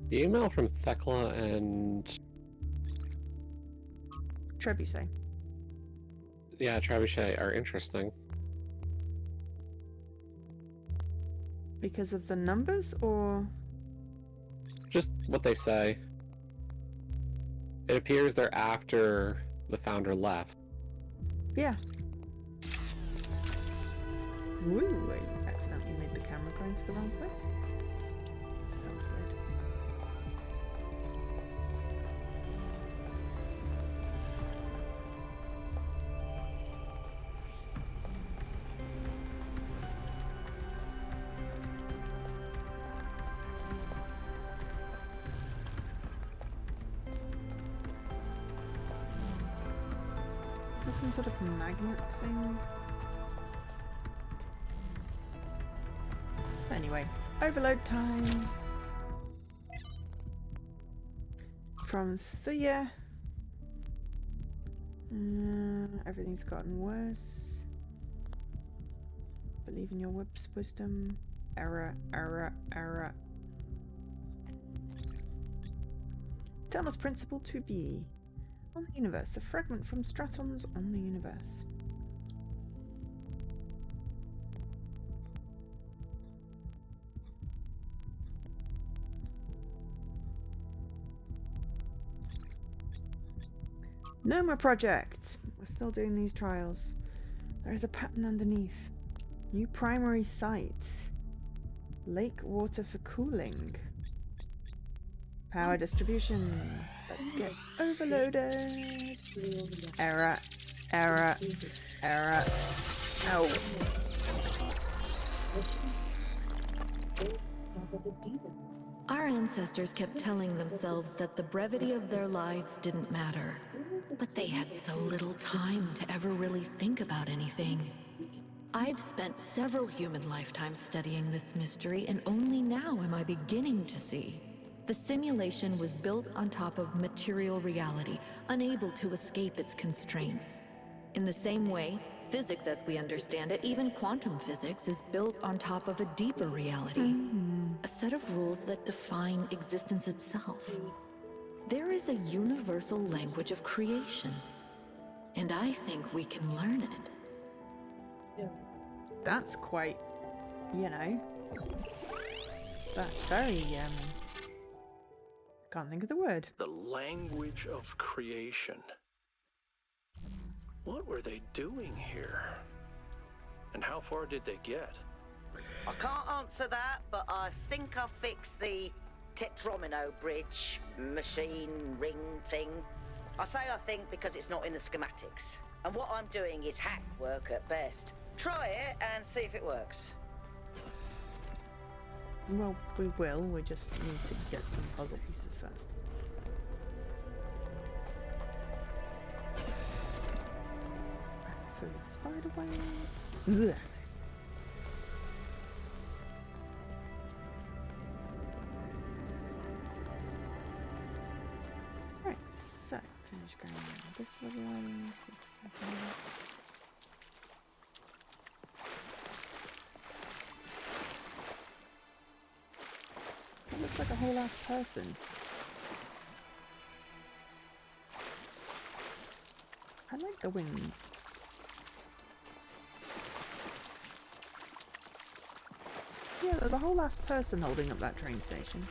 The email from Thekla and Trebuchet. yeah, Trebuchet are interesting. Because of the numbers, or Just what they say. It appears they're after the founder left. yeah. Woo! I accidentally made the camera go into the wrong place. That was weird. Is this some sort of magnet thing? Anyway, overload time. From Thuya. Everything's gotten worse. Believe in your whip's wisdom. Error, error, error. Talos principle to be. On the universe. A fragment from Stratons on the universe. Noma project. We're still doing these trials. There is a pattern underneath. New primary site. Lake water for cooling. Power distribution. Let's get overloaded. Error. Error. Error. Oh. Our ancestors kept telling themselves that the brevity of their lives didn't matter. But they had so little time to ever really think about anything. I've spent several human lifetimes studying this mystery, and only now am I beginning to see. The simulation was built on top of material reality, unable to escape its constraints. In the same way, physics as we understand it, even quantum physics, is built on top of a deeper reality. A set of rules that define existence itself. There is a universal language of creation, and I think we can learn it. That's quite, you know, that's very, can't think of the word. The language of creation. What were they doing here? And how far did they get? I can't answer that, but I think I'll fix the Tetromino bridge, machine, ring thing. I say I think because it's not in the schematics. And what I'm doing is hack work at best. Try it and see if it works. Well, we will. We just need to get some puzzle pieces first. Through the spider web. Right, so finish going around this little area. That looks like a whole ass person. I like the wings. Yeah, there's a whole last person holding up that train station.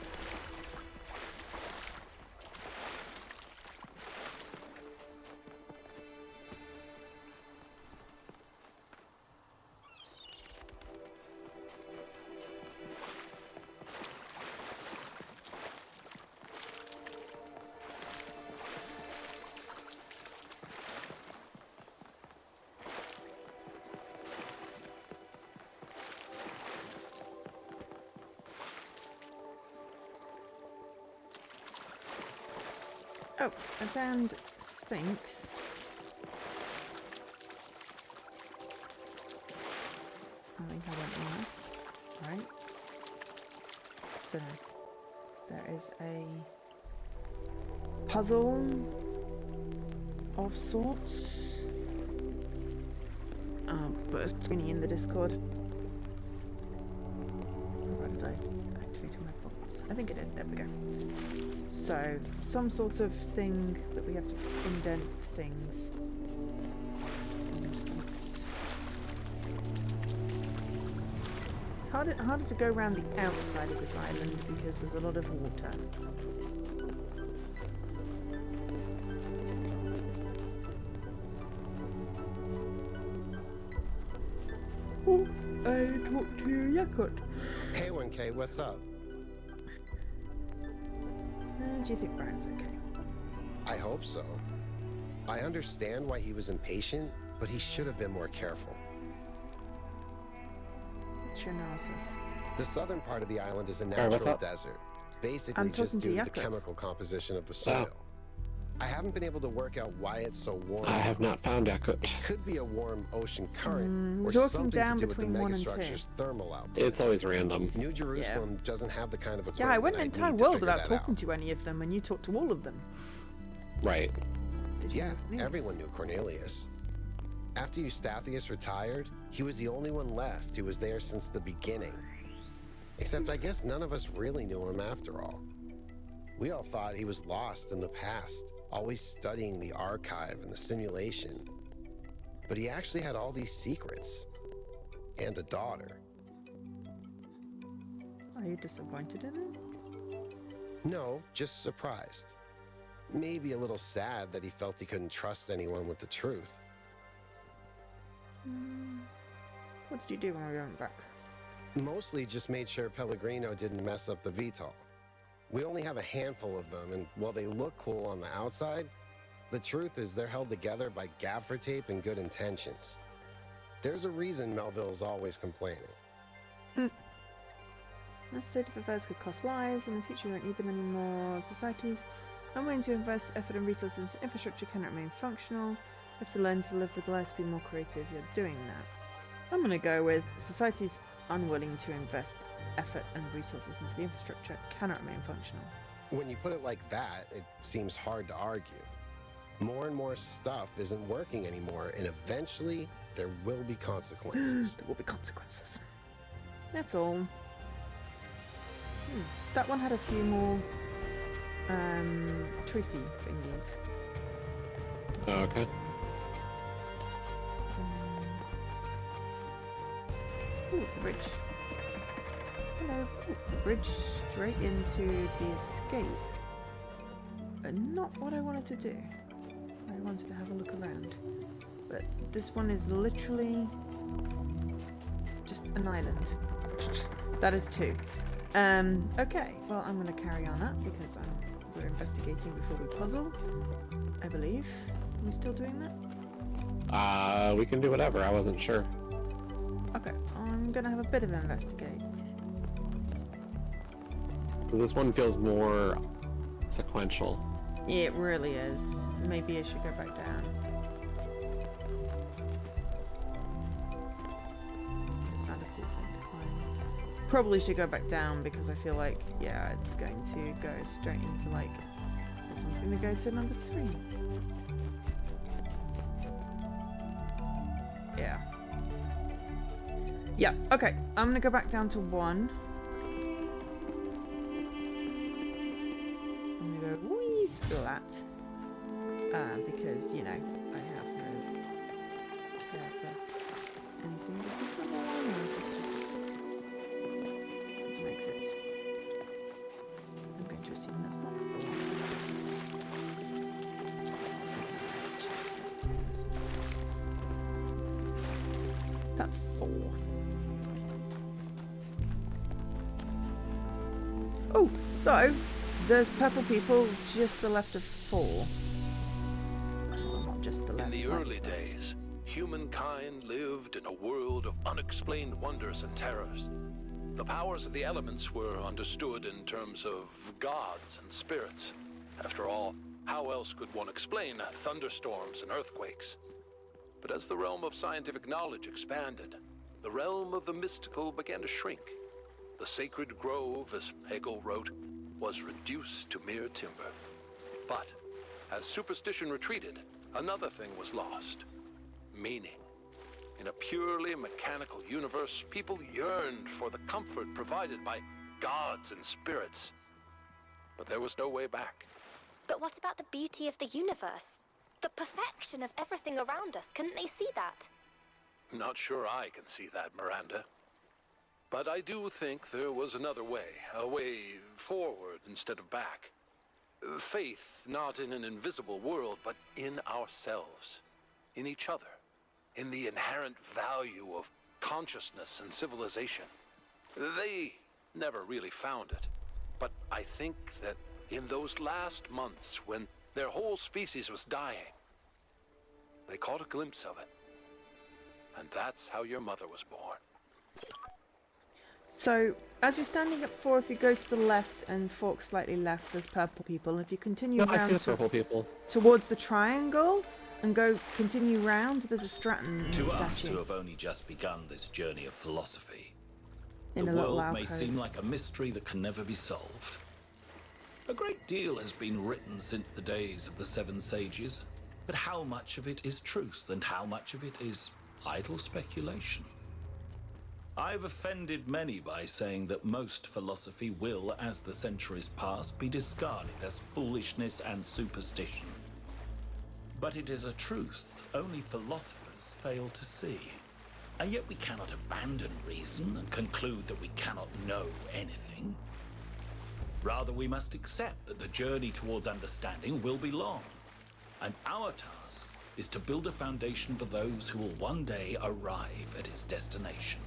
Oh, I found Sphinx. I think I went left, right? Don't know. There is a puzzle of sorts. Put a screening in the Discord. Where did I activate my box? I think I did. There we go. So, some sort of thing that we have to indent things. It's harder to go around the outside of this island because there's a lot of water. Oh, I talked to Yakut. Hey, 1K, what's up? Do you think Brian's okay? I hope so. I understand why he was impatient, but he should have been more careful. What's your analysis? The southern part of the island is a what's natural up? desert, basically I'm just talking to due to the Yakut. chemical composition of the soil. I haven't been able to work out why it's so warm. I have not found Yakut. It could be a warm ocean current, or talking something down to do with the between 1 and 2. megastructure's thermal output. It's always random. New Jerusalem doesn't have the kind of equipment Yeah, I went an I'd entire need to world figure without that talking out. to any of them, and you talked to all of them. Right. Did you Yeah, know Cornelius? everyone knew Cornelius. After Eustathius retired, he was the only one left who was there since the beginning. Except I guess none of us really knew him after all. We all thought he was lost in the past, always studying the archive and the simulation. But he actually had all these secrets. And a daughter. Are you disappointed in him? No, just surprised. Maybe a little sad that he felt he couldn't trust anyone with the truth. What did you do when we went back? Mostly just made sure Pellegrino didn't mess up the VTOL. We only have a handful of them, and while they look cool on the outside, the truth is they're held together by gaffer tape and good intentions. There's a reason Melville's always complaining. This state of affairs could cost lives. In the future, we won't need them anymore. Societies unwilling to invest effort and resources into infrastructure cannot remain functional. You have to learn to live with less, be more creative. You're doing that. I'm going to go with societies unwilling to invest effort and resources into the infrastructure cannot remain functional. When you put it like that, it seems hard to argue. More and more stuff isn't working anymore, and eventually there will be consequences. There will be consequences. That's all. That one had a few more choicey thingies. Oh, okay. Oh, it's a bridge. Hello. Ooh, bridge straight into the escape. Not what I wanted to do. I wanted to have a look around. But this one is literally just an island. That is 2. Okay, well, I'm going to carry on up because we're investigating before we puzzle, I believe. Are we still doing that? We can do whatever. I wasn't sure. Okay, I'm going to have a bit of investigate. This one feels more sequential. It really is. Maybe I should go back down. Just found a cool thing to climb. Probably should go back down because I feel like, yeah, it's going to go straight into like, this one's going to go to number 3. Yeah. Yeah, okay. I'm going to go back down to 1. I'm going to go wee splat. Because, you know, I have no care for anything. Is this number 1 or is this just... It's an exit. I'm going to assume that's not number 1. That's 4. Oh, though, there's purple people just the left of 4. Well, not just the left. In the early days, humankind lived in a world of unexplained wonders and terrors. The powers of the elements were understood in terms of gods and spirits. After all, how else could one explain thunderstorms and earthquakes? But as the realm of scientific knowledge expanded, the realm of the mystical began to shrink. The sacred grove, as Hegel wrote, was reduced to mere timber. But as superstition retreated, another thing was lost: meaning. In a purely mechanical universe, people yearned for the comfort provided by gods and spirits. But there was no way back. But what about the beauty of the universe? The perfection of everything around us. Couldn't they see that? Not sure I can see that, Miranda. But I do think there was another way, a way forward instead of back. Faith not in an invisible world, but in ourselves, in each other, in the inherent value of consciousness and civilization. They never really found it, but I think that in those last months when their whole species was dying, they caught a glimpse of it. And that's how your mother was born. So, as you're standing at 4, if you go to the left and fork slightly left, there's purple people. If you continue I see round the purple people. towards the triangle and continue round, there's a Stratton To us statue. who have only just begun this journey of philosophy, In the a little world may alcove. seem like a mystery that can never be solved. A great deal has been written since the days of the Seven Sages. But how much of it is truth and how much of it is idle speculation? I've offended many by saying that most philosophy will, as the centuries pass, be discarded as foolishness and superstition. But it is a truth only philosophers fail to see. And yet we cannot abandon reason and conclude that we cannot know anything. Rather, we must accept that the journey towards understanding will be long, and our task is to build a foundation for those who will one day arrive at its destination.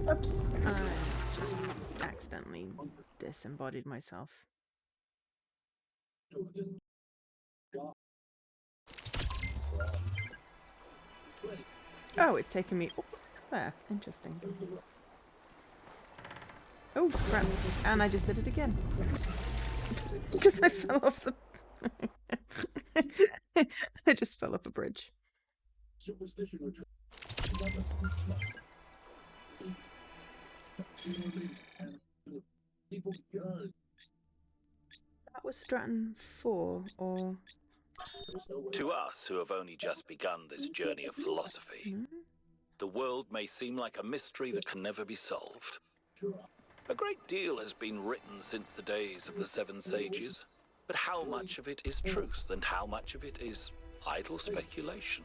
Oops, I just accidentally disembodied myself. Oh, it's taking me there. Interesting. Oh, crap. And I just did it again. Because I fell off the... I just fell off a bridge. That was Stratton 4, or... To us, who have only just begun this journey of philosophy, the world may seem like a mystery that can never be solved. A great deal has been written since the days of the Seven Sages, but how much of it is truth and how much of it is idle speculation?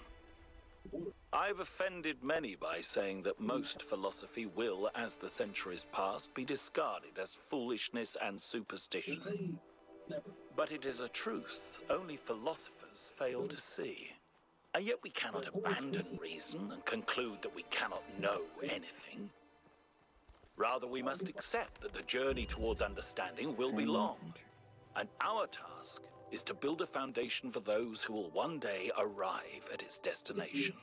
I've offended many by saying that most philosophy will, as the centuries pass, be discarded as foolishness and superstition. But it is a truth only philosophers fail to see. And yet we cannot abandon reason and conclude that we cannot know anything. Rather, we must accept that the journey towards understanding will be long, and our task is to build a foundation for those who will one day arrive at its destination.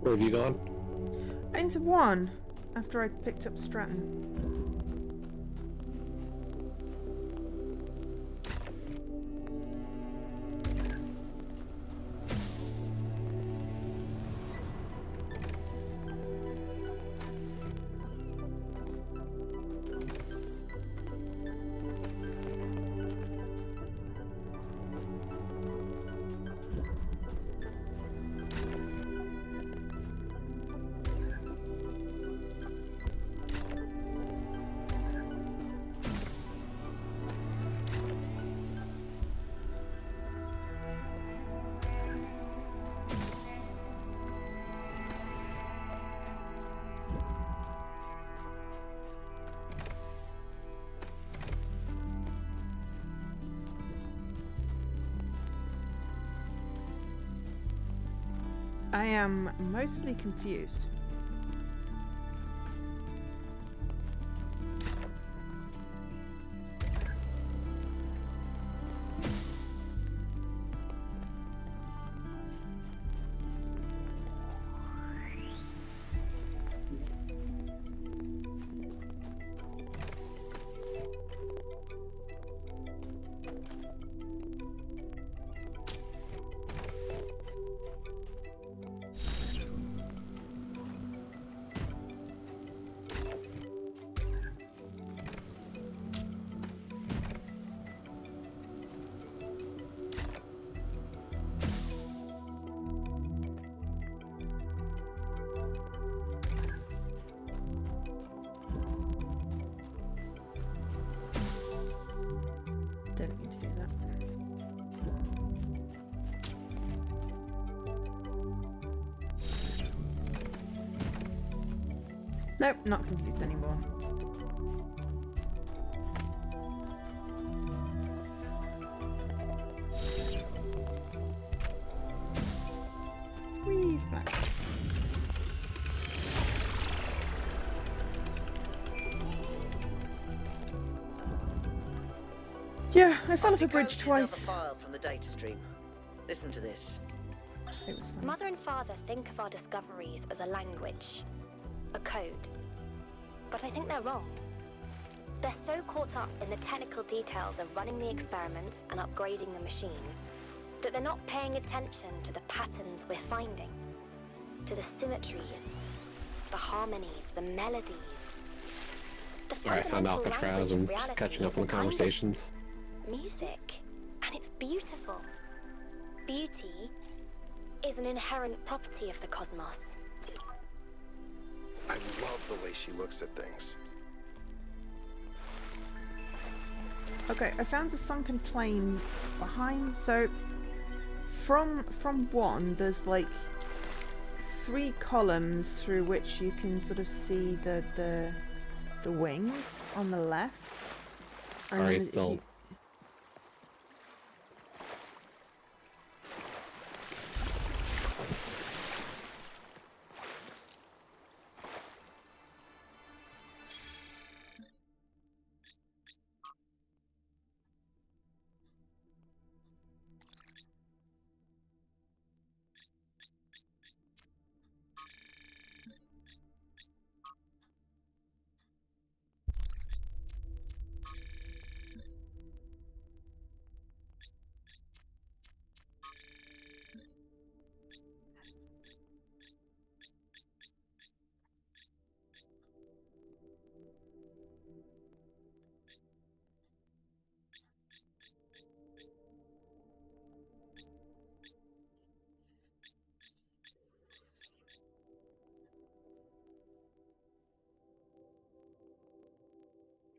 Where have you gone? Into 1, after I picked up Stratton. I am mostly confused. Didn't need to do that. Nope, not confused anymore. Wheeze back. Yeah, I fell off a I've bridge decoded another twice. file from the data stream. Listen to this. It was fun. Mother and Father think of our discoveries as a language, a code. But I think they're wrong. They're so caught up in the technical details of running the experiments and upgrading the machine that they're not paying attention to the patterns we're finding, to the symmetries, the harmonies, the melodies. The Sorry, I found fundamental Alcatraz language of and just reality catching up is on a the kind of conversations. music, and it's beautiful. Beauty is an inherent property of the cosmos. I love the way she looks at things. Okay, I found a sunken plane behind. So from one, there's like 3 columns through which you can sort of see the wing on the left. And Are then you if still?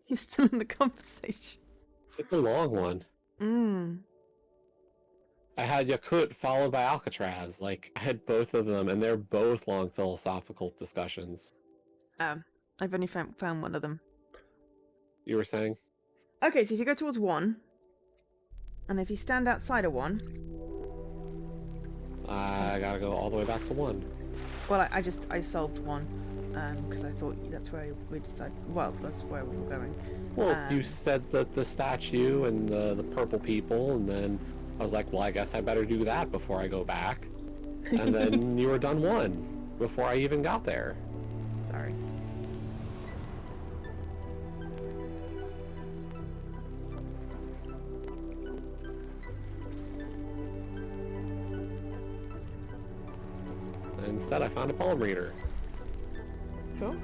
you're still in the conversation. It's a long one. I had Yakut followed by Alcatraz. Like, I had both of them, and they're both long philosophical discussions. I've only found one of them. You were saying? Okay, so if you go towards 1, and if you stand outside of 1, I gotta go all the way back to 1. well, I solved 1, because I thought that's where we decided. Well, that's where we were going. Well, you said the statue and the purple people, and then I was like, well, I guess I better do that before I go back. And then you were done 1 before I even got there. Sorry. And instead, I found a palm reader. Cool.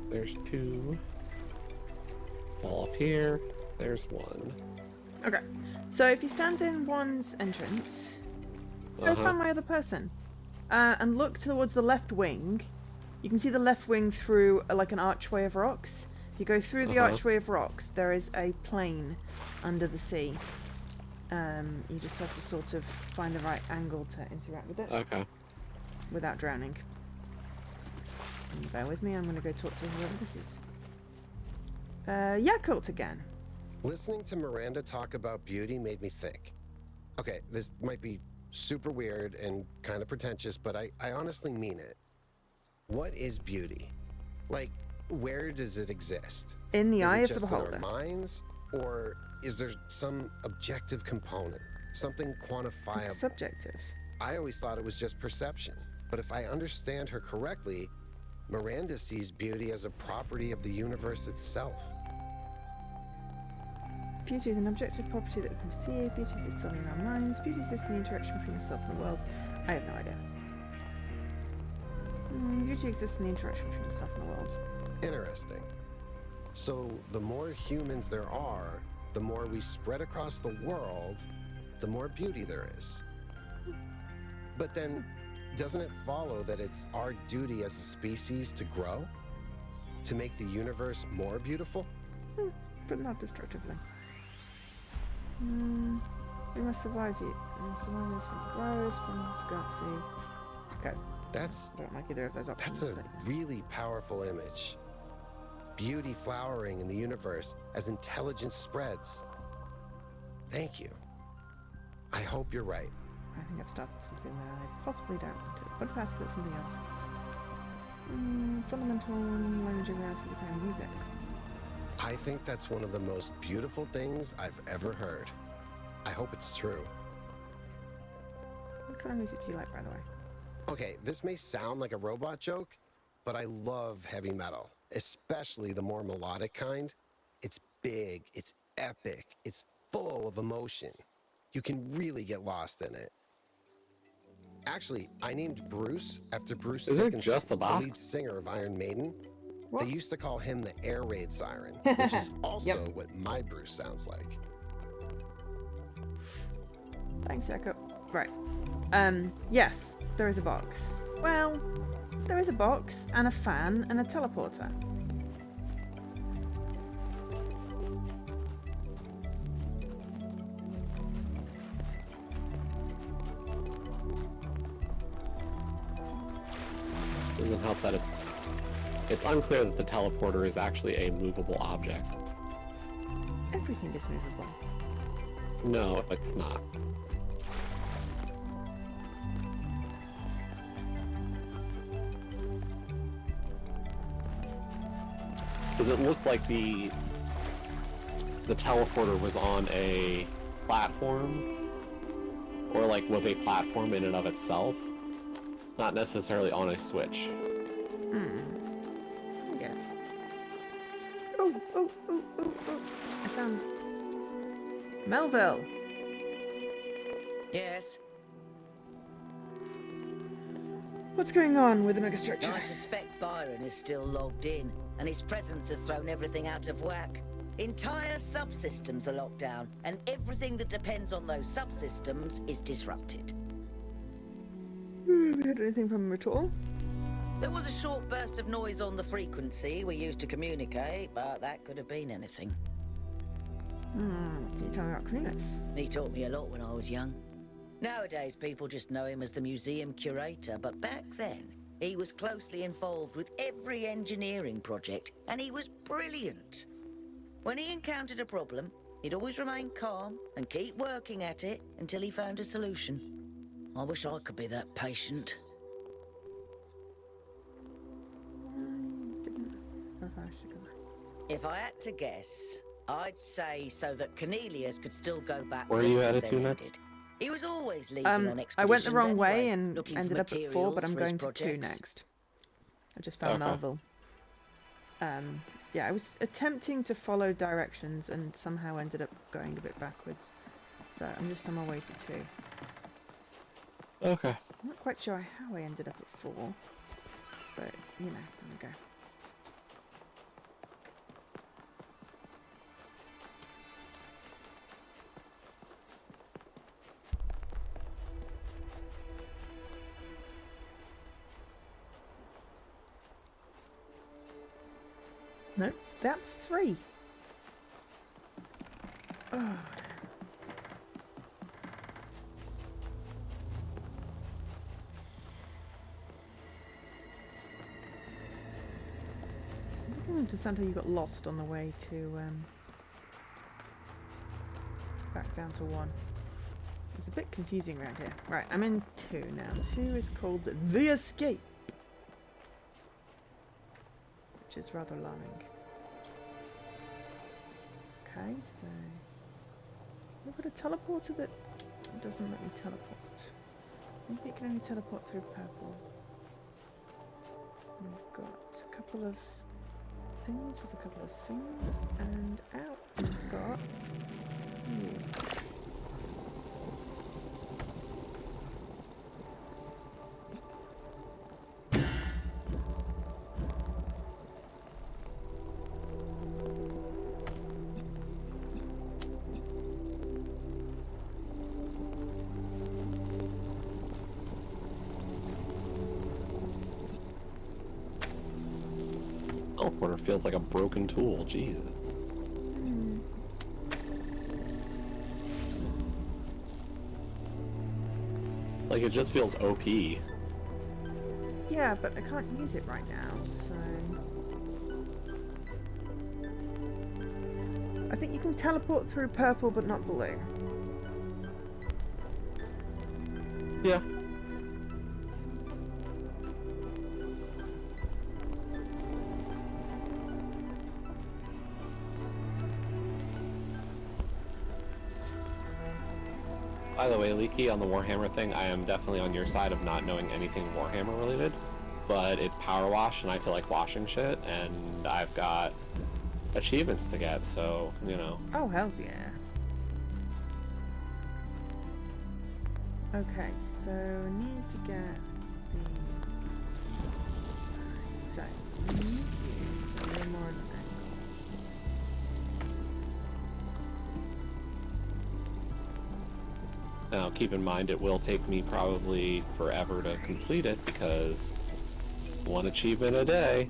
There's 2. Fall off here. There's 1. Okay. So if you stand in 1's entrance, go find my other person, and look towards the left wing. You can see the left wing through like an archway of rocks. If you go through the archway of rocks, there is a plane under the sea. You just have to sort of find the right angle to interact with it. Okay. Without drowning. And bear with me, I'm going to go talk to whoever this is. Yakult again. Listening to Miranda talk about beauty made me think. Okay, this might be super weird and kind of pretentious, but I honestly mean it. What is beauty? Like, where does it exist? In the eye of the Is it just beholder. in our minds? Or is there some objective component? Something quantifiable? It's subjective. I always thought it was just perception. But if I understand her correctly, Miranda sees beauty as a property of the universe itself. Beauty is an objective property that we can perceive. Beauty exists only in our minds. Beauty exists in the interaction between the self and the world. I have no idea. Beauty exists in the interaction between stuff in the world. Interesting. So the more humans there are, the more we spread across the world, the more beauty there is. But then, doesn't it follow that it's our duty as a species to grow? To make the universe more beautiful? But not destructively. We must survive it. Survive this from grows, from see. Okay. I don't like either of those options. That's a really powerful image. Beauty flowering in the universe as intelligence spreads. Thank you. I hope you're right. I think I've started something that I possibly don't want to. What if I ask about something else? Fundamental language around to the kind of music. I think that's one of the most beautiful things I've ever heard. I hope it's true. What kind of music do you like, by the way? Okay, this may sound like a robot joke, but I love heavy metal, especially the more melodic kind. It's big, it's epic, it's full of emotion. You can really get lost in it. Actually, I named Bruce after Bruce Dickinson, the lead singer of Iron Maiden. What? They used to call him the air raid siren, which is also what my Bruce sounds like. Thanks, Echo. Right. Yes, there is a box. Well, there is a box and a fan and a teleporter. Doesn't help that it's unclear that the teleporter is actually a movable object. Everything is movable. No, it's not. Does it look like the teleporter was on a platform? Or like was a platform in and of itself? Not necessarily on a switch. I guess. Oh. I found Melville. Yes. What's going on with the megastructure? I suspect Byron is still logged in, and his presence has thrown everything out of whack. Entire subsystems are locked down, and everything that depends on those subsystems is disrupted. Have you heard anything from him at all? There was a short burst of noise on the frequency we used to communicate, but that could have been anything. Can you tell me about Cornelius? He taught me a lot when I was young. Nowadays, people just know him as the museum curator, but back then, he was closely involved with every engineering project, and he was brilliant. When he encountered a problem, he'd always remain calm and keep working at it until he found a solution. I wish I could be that patient. If I had to guess, I'd say so that Cornelius could still go back. Where are you headed to next? He was always leaving on expeditions. I went the wrong way anyway, and ended up at 4, but I'm going to 2 next. I just found Melville. Yeah, I was attempting to follow directions and somehow ended up going a bit backwards. So I'm just on my way to 2. Okay. I'm not quite sure how I ended up at 4, but you know, there we go. No, that's 3. Oh. I don't understand how you got lost on the way to back down to 1. It's a bit confusing around here. Right, I'm in 2 now. 2 is called The Escape, which is rather alarming. Okay, so we've got a teleporter that doesn't let me teleport. Maybe it can only teleport through purple. We've got a couple of things with a couple of things, and out we've got you. teleporter feels like a broken tool. Jesus. Like, it just feels OP. Yeah, but I can't use it right now, so... I think you can teleport through purple, but not blue. Yeah. By the way, Leaky, on the Warhammer thing, I am definitely on your side of not knowing anything Warhammer related, but it's power wash and I feel like washing shit, and I've got achievements to get, so, you know. Oh, hells yeah. Okay, so I need to get the... So, we need you, so we're more than that. Now, keep in mind, it will take me probably forever to complete it, because one achievement a day.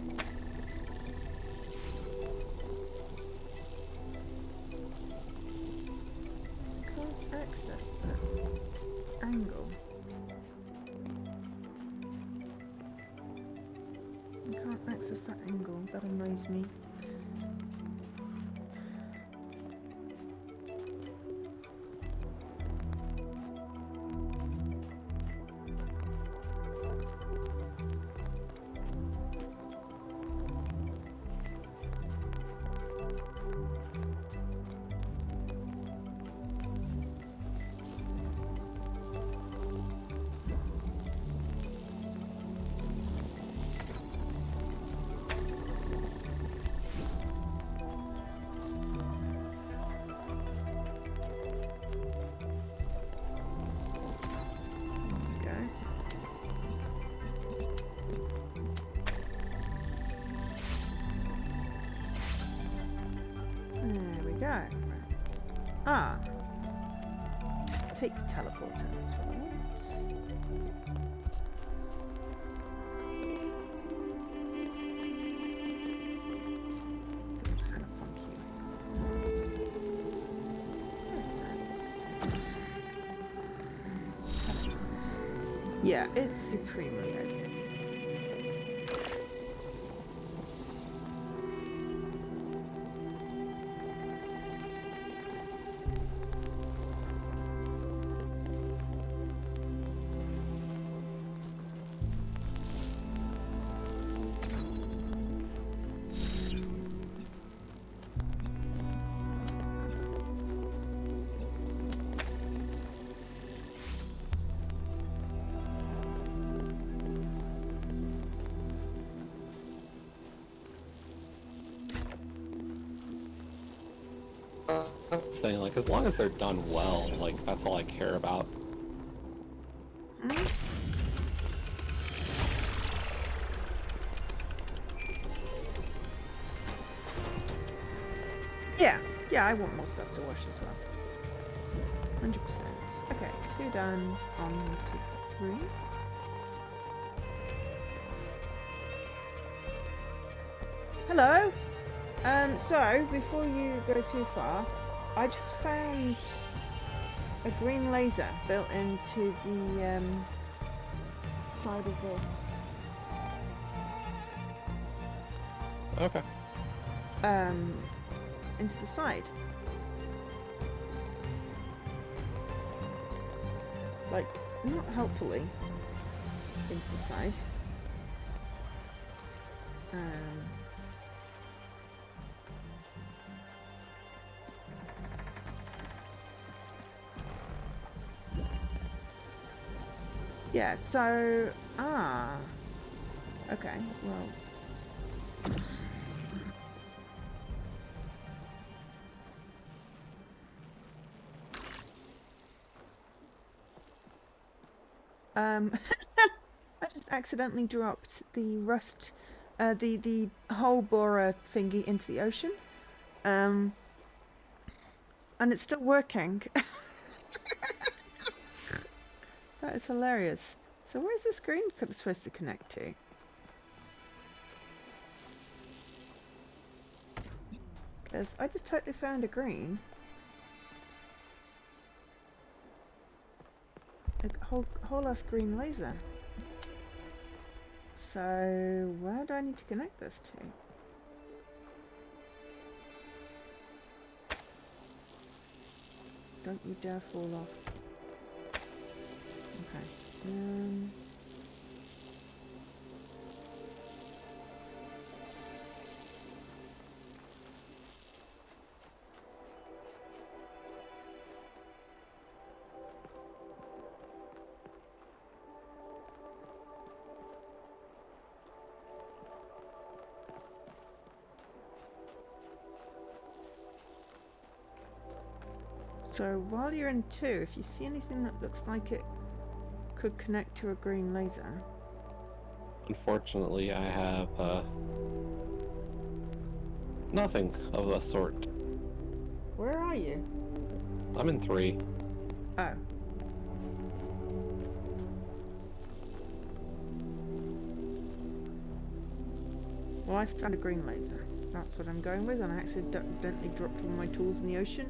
Can't access that angle. I can't access that angle. That annoys me. There we go. Right. Ah. Take the teleporter as well. So I'm just gonna plonk you. Where's that? Yeah, it's supremely open. Thing, like, as long as they're done well, like, that's all I care about. Yeah, I want more stuff to wash as well. 100%. Okay, 2 done. On to 3. Hello. So before you go too far, I just found a green laser built into the side of the. Okay. Into the side. Like, not helpfully. Into the side. Yeah, so... Okay, well... I just accidentally dropped the rust, the hole borer thingy into the ocean. And it's still working. That is hilarious. So where's this green supposed to connect to? Because I just totally found a green. A whole ass green laser. So, where do I need to connect this to? Don't you dare fall off. Okay. So while you're in 2, if you see anything that looks like it could connect to a green laser. Unfortunately, I have nothing of the sort. Where are you? I'm in 3. Oh. Well, I found a green laser. That's what I'm going with, and I accidentally dropped all my tools in the ocean,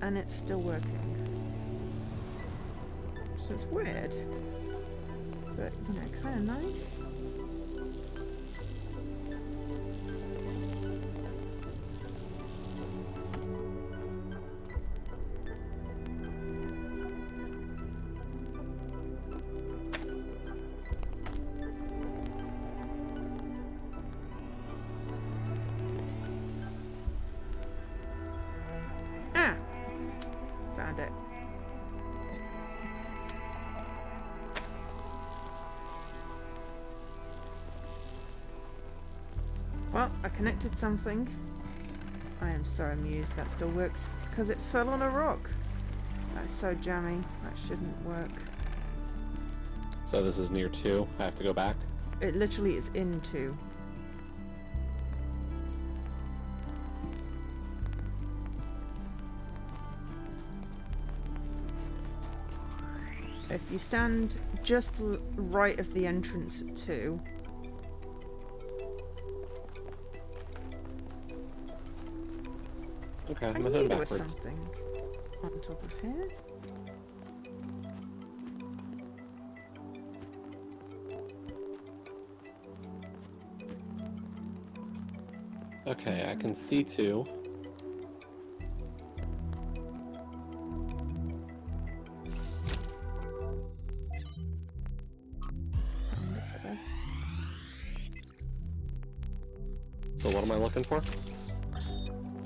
and it's still working. So it's weird, but, you know, kind of nice. Ah! Found it. Well, I connected something. I am so amused that still works because it fell on a rock. That's so jammy. That shouldn't work. So this is near 2. I have to go back. It literally is in 2. If you stand just right of the entrance at 2. Okay, I I'm knew heading there was backwards. something on top of here. Okay, I can see 2. So what am I looking for?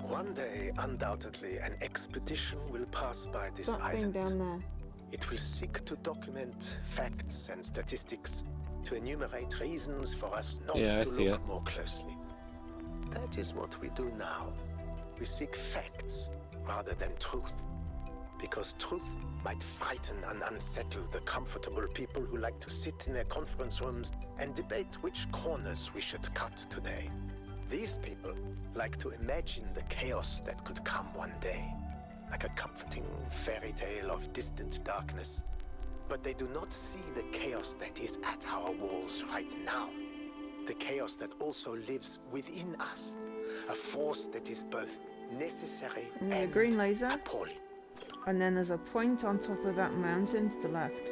One day, undoubtedly, an expedition will pass by this That thing island. down there. It will seek to document facts and statistics, to enumerate reasons for us not Yeah, I to see look it. more closely. That is what we do now. We seek facts rather than truth. Because truth might frighten and unsettle the comfortable people who like to sit in their conference rooms and debate which corners we should cut today. These people like to imagine the chaos that could come one day, like a comforting fairy tale of distant darkness. But they do not see the chaos that is at our walls right now. The chaos that also lives within us. A force that is both necessary And then a and green laser. appalling. And then there's a point on top of that mountain to the left.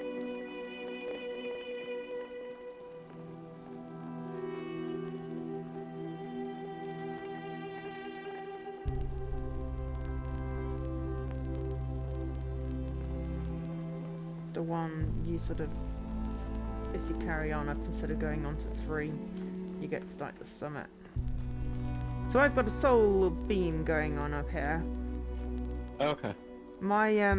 The one you sort of, if you carry on up instead of going on to 3, you get to like the summit. So I've got a solar beam going on up here. Okay. My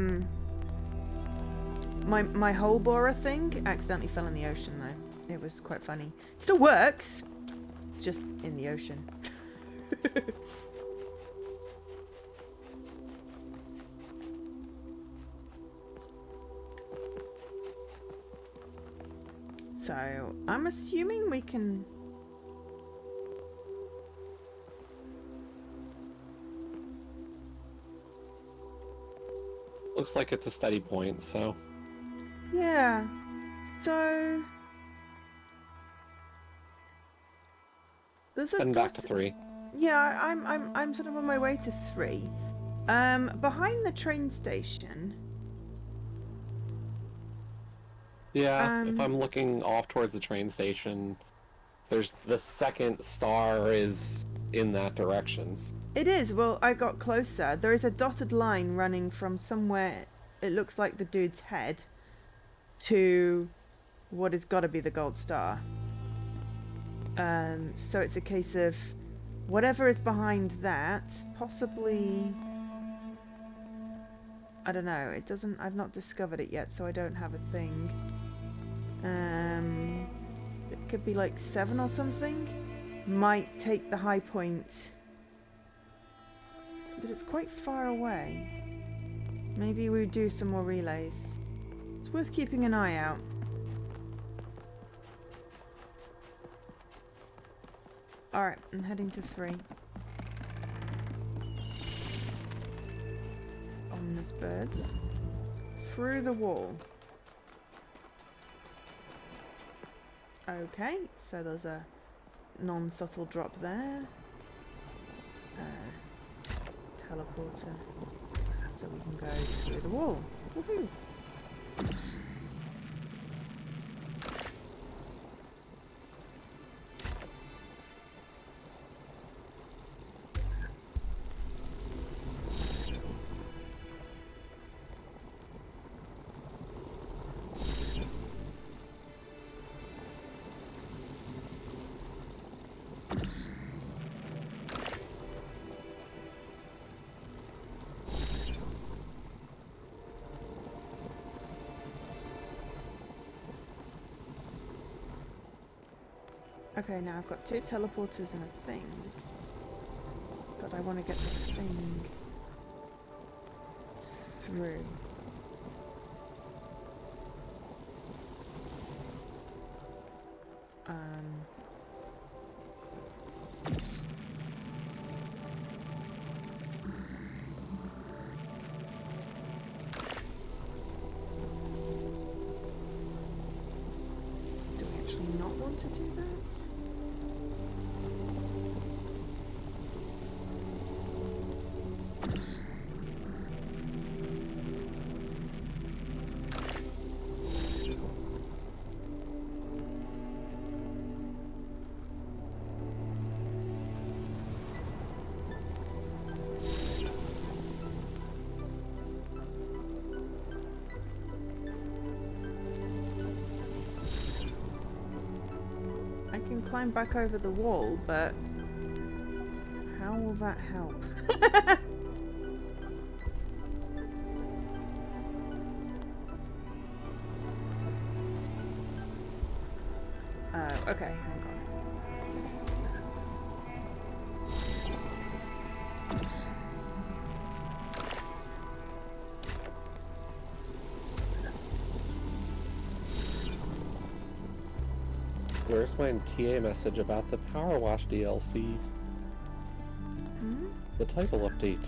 my hole borer thing accidentally fell in the ocean though. It was quite funny. It still works, just in the ocean. So I'm assuming we can. Looks like it's a steady point, so... Yeah. So there's a Heading back to dot. 3. Yeah, I'm sort of on my way to 3. Behind the train station. Yeah, if I'm looking off towards the train station, there's the second star is in that direction. It is. Well, I got closer. There is a dotted line running from somewhere, it looks like the dude's head, to what has got to be the gold star. So it's a case of whatever is behind that, possibly... I don't know. It doesn't... I've not discovered it yet, so I don't have a thing. It could be like 7 or something. Might take the high point... But it's quite far away. Maybe we do some more relays. It's worth keeping an eye out. Alright, I'm heading to 3. Ominous birds. Through the wall. Okay, so there's a non-subtle drop there. Teleporter, so we can go through the wall. Woohoo! Okay, now I've got 2 teleporters and a thing. But I want to get the thing through. Do we actually not want to do that? Climb back over the wall, but how will that help? Oh, okay, hang on. Where's my TA message about the Power Wash DLC? The title update.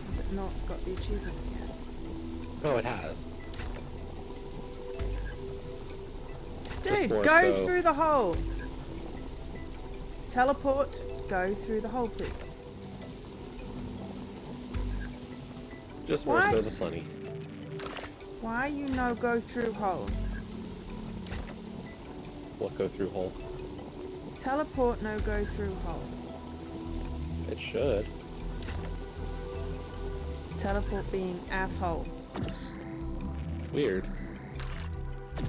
Has it not got the achievements yet? Oh, it has. Dude, go through the hole! Teleport, go through the hole, please. Just more so the funny. Why you no go through hole? What go through hole? Teleport, no go through hole. It should. Teleport being asshole. Weird.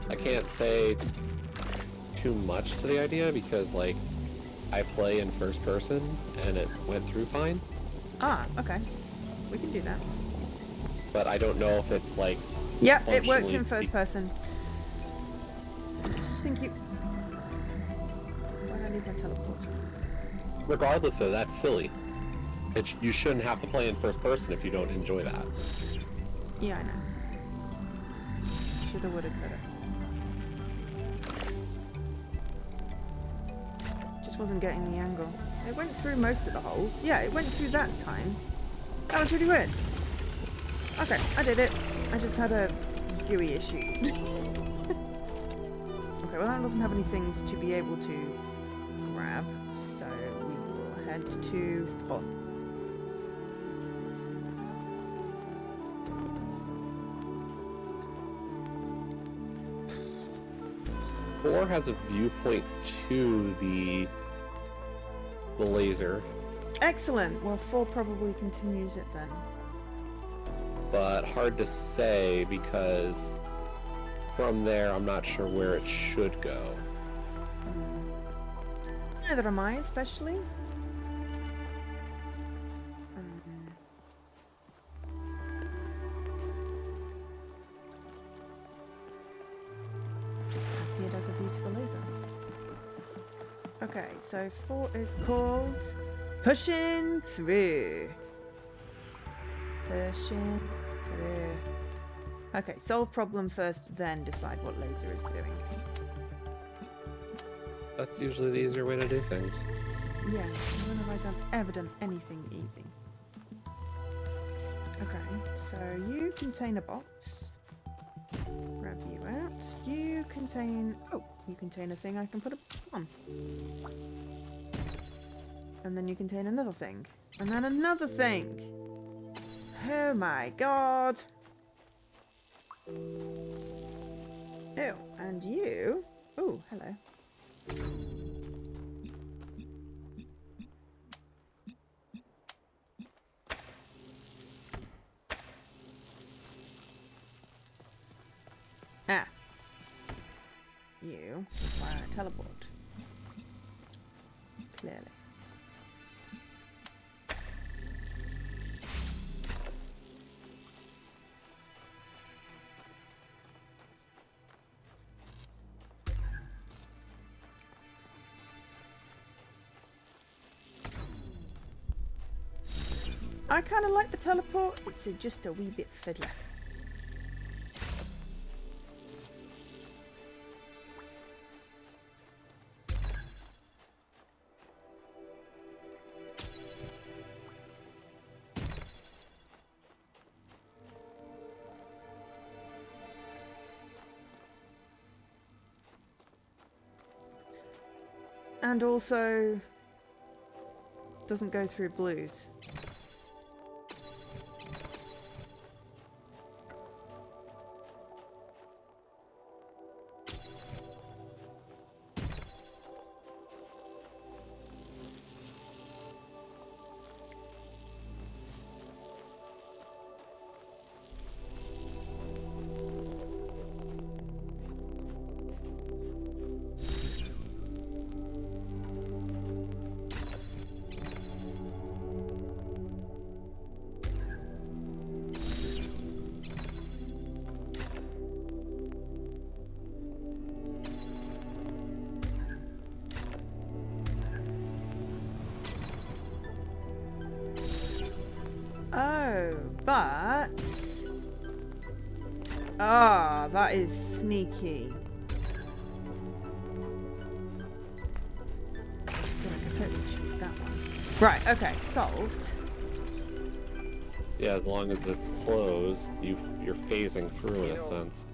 I can't say too much to the idea because, like, I play in first person and it went through fine. Ah, okay. We can do that. But I don't know if it's like... Yep, it worked in first person. Thank you. Why don't I leave my teleporter? Regardless of that's silly. You shouldn't have to play in first person if you don't enjoy that. Yeah, I know. Shoulda, woulda, coulda. Just wasn't getting the angle. It went through most of the holes. Yeah, it went through that time. That was really weird. Okay, I did it. I just had a GUI issue. Okay, well that doesn't have any things to be able to grab, so we will head to 4. 4 has a viewpoint to the laser. Excellent. Well, 4 probably continues it then. But hard to say because from there I'm not sure where it should go. Neither am I, especially. Just happy it has a view to the laser. Okay, so 4 is called Pushing Through. Pushing through. Okay, solve problem first, then decide what laser is doing. That's usually the easier way to do things. Yeah, when have I ever done anything easy? Okay, so you contain a box. Grab you out. You contain... Oh, you contain a thing I can put a box on. And then you contain another thing. And then another thing. Oh my god. Oh, and you... Oh, hello. Ah. You require a teleport. Clearly. I kind of like the teleport. It's just a wee bit fiddler. And also doesn't go through blues. Oh, but... Ah, that is sneaky. I feel like I totally choose that one. Right, okay, solved. Yeah, as long as it's closed, you're phasing through in a sense.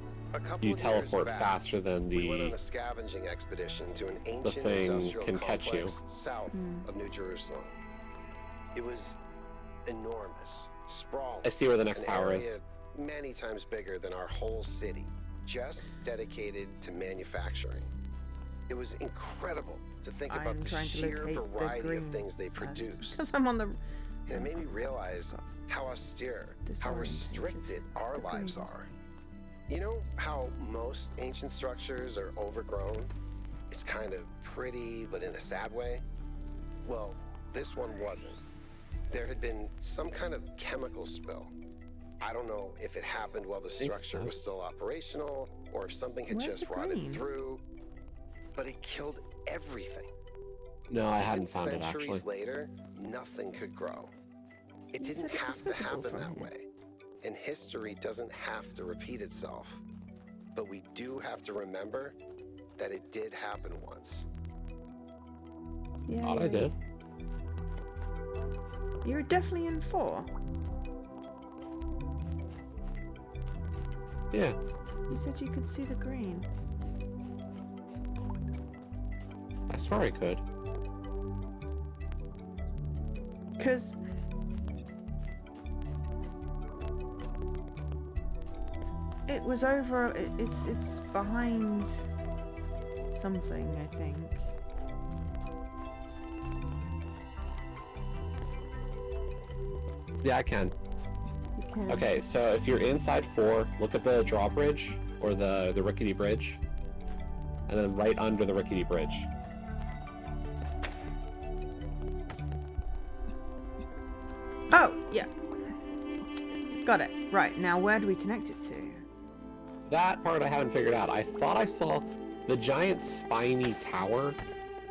You teleport faster than We went on a scavenging expedition to an ancient thing industrial can catch you. complex south of New Jerusalem. It was enormous, sprawling. I see where the next an tower area is. many times bigger than our whole city, just dedicated to manufacturing. It was incredible to think about the sheer variety of things they produced. Because I'm on the... And it made me realize how austere, how restricted our lives are. You know how most ancient structures are overgrown? It's kind of pretty, but in a sad way. Well, this one wasn't. There had been some kind of chemical spill. I don't know if it happened while the structure was still operational, or if something had just rotted through, but it killed everything. No, I hadn't found it Centuries actually. later, nothing could grow. It didn't have to happen that way. And history doesn't have to repeat itself. But we do have to remember that it did happen once. Thought I did. You're definitely in 4. Yeah. You said you could see the green. I swear I could. Because it was over. It's behind something, I think. Yeah, I can. You can. Okay, so if you're inside 4, look at the drawbridge or the rickety bridge, and then right under the rickety bridge. Oh, yeah. Got it. Right, now where do we connect it to? That part I haven't figured out. I thought I saw the giant spiny tower.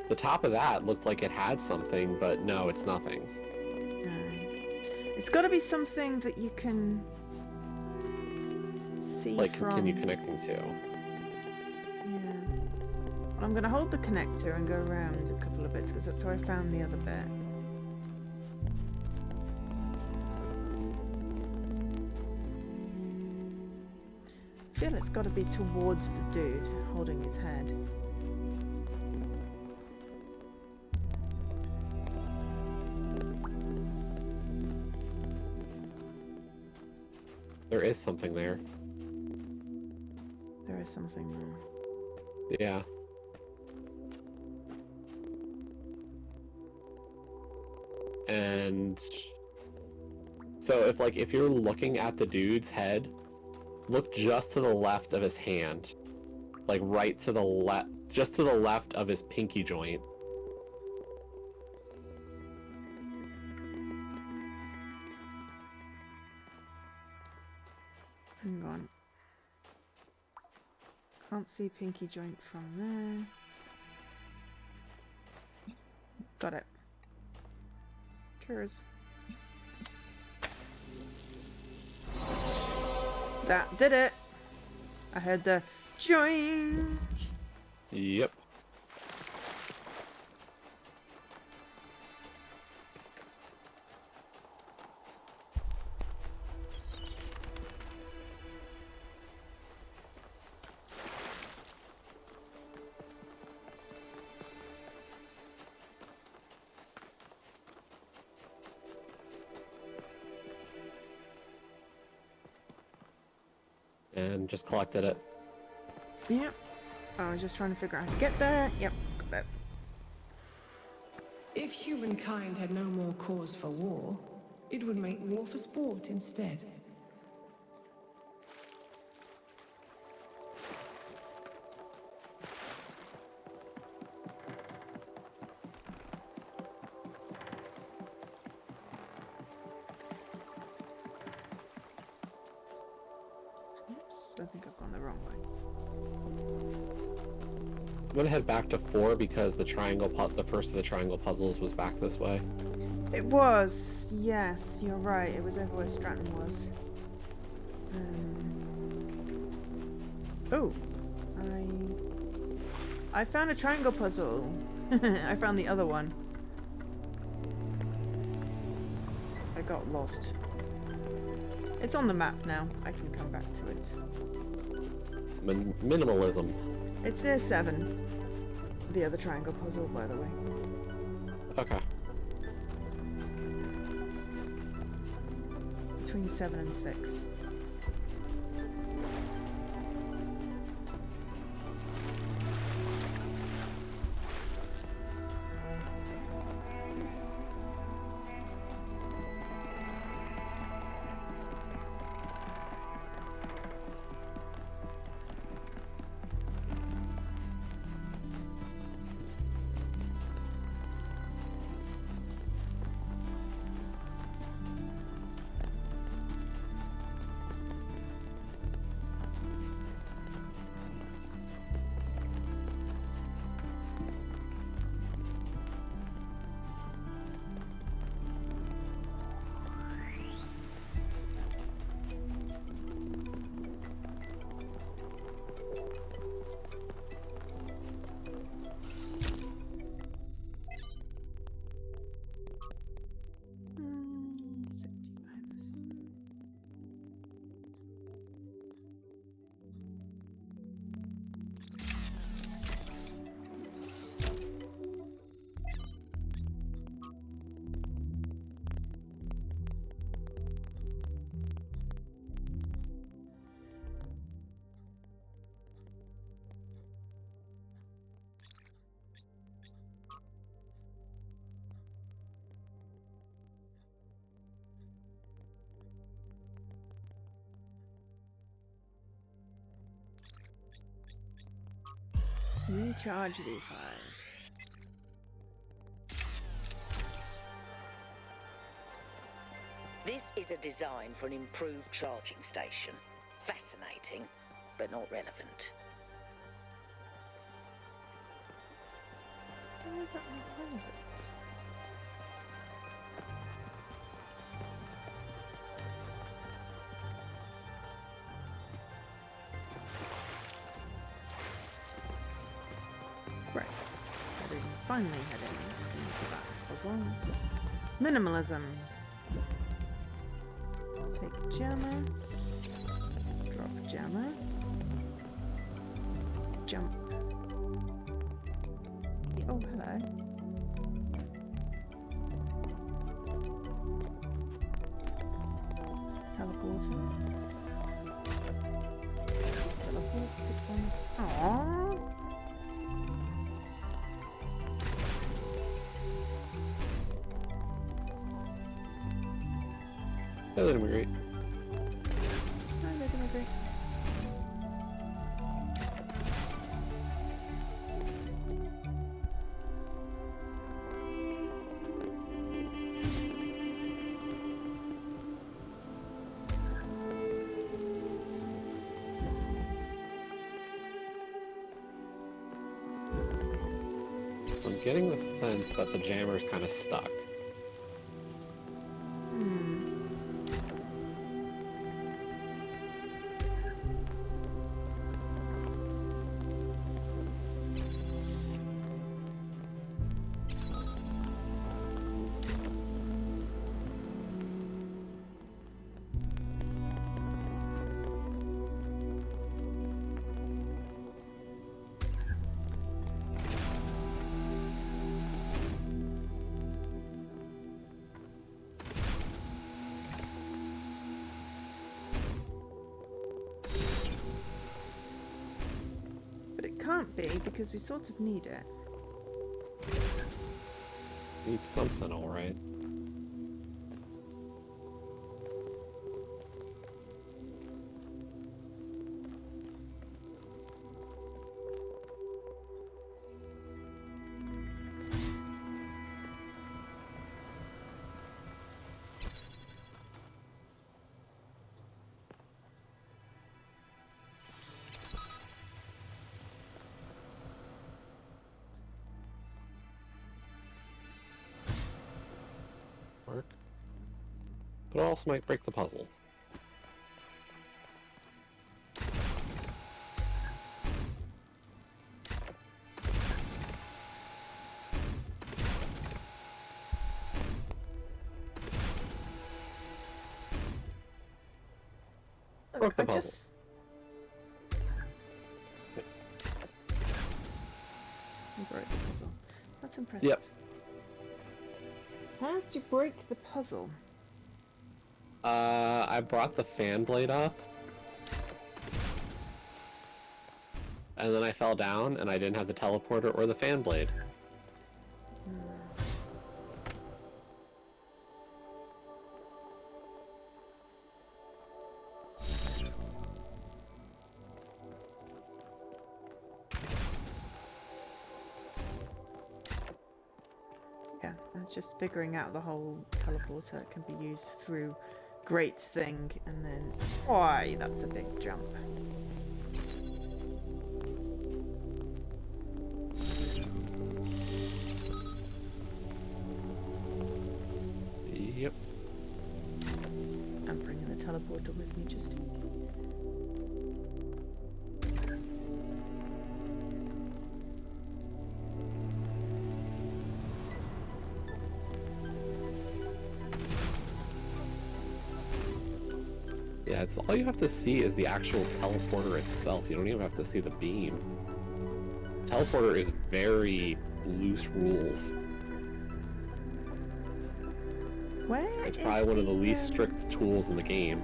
The top of that looked like it had something, but no, it's nothing. It's got to be something that you can see Like, from... continue connecting to. Yeah. Well, I'm going to hold the connector and go around a couple of bits, because that's how I found the other bit. I feel it's got to be towards the dude holding his head. There is something there. There is something there. Yeah. And so if you're looking at the dude's head, look just to the left of his hand. Like right to the left, just to the left of his pinky joint. Hang on. Can't see pinky joint from there. Got it. Cheers. That did it. I heard the joint. Yep. And just collected it. Yep. I was just trying to figure out how to get there. Yep, got it. If humankind had no more cause for war, it would make war for sport instead. Oops, I think I've gone the wrong way. I'm gonna head back to 4 because the first of the triangle puzzles was back this way. It was. Yes, you're right. It was over where Stratton was. Oh, I found a triangle puzzle. I found the other one. I got lost. It's on the map now. I can come back to it. Minimalism. It's near 7. The other triangle puzzle, by the way. Okay. Between 7 and 6. Recharge V5. This is a design for an improved charging station. Fascinating, but not relevant. How is that not relevant? Right. Finally heading into that puzzle. Minimalism. Take jammer. Drop jammer. Jump. Oh, hello. Teleporter. Teleport. Pick one. Aww. That didn't be great. No, they're gonna agree. I'm getting the sense that the jammer's kind of stuck. Can't be because we sort of need it. Need something, alright. Work. But it also might break the puzzle. Broke the puzzle. You broke the puzzle. That's impressive. Yep. How did you break the puzzle? I brought the fan blade up. And then I fell down and I didn't have the teleporter or the fan blade. Yeah, I was just figuring out the whole teleporter can be used through Great Thing, and then why that's a big jump. Yep. I'm bringing the teleporter with me just in case. Yeah, it's all you have to see is the actual teleporter itself. You don't even have to see the beam. Teleporter is very loose rules. Where It's probably one of the least strict tools in the game.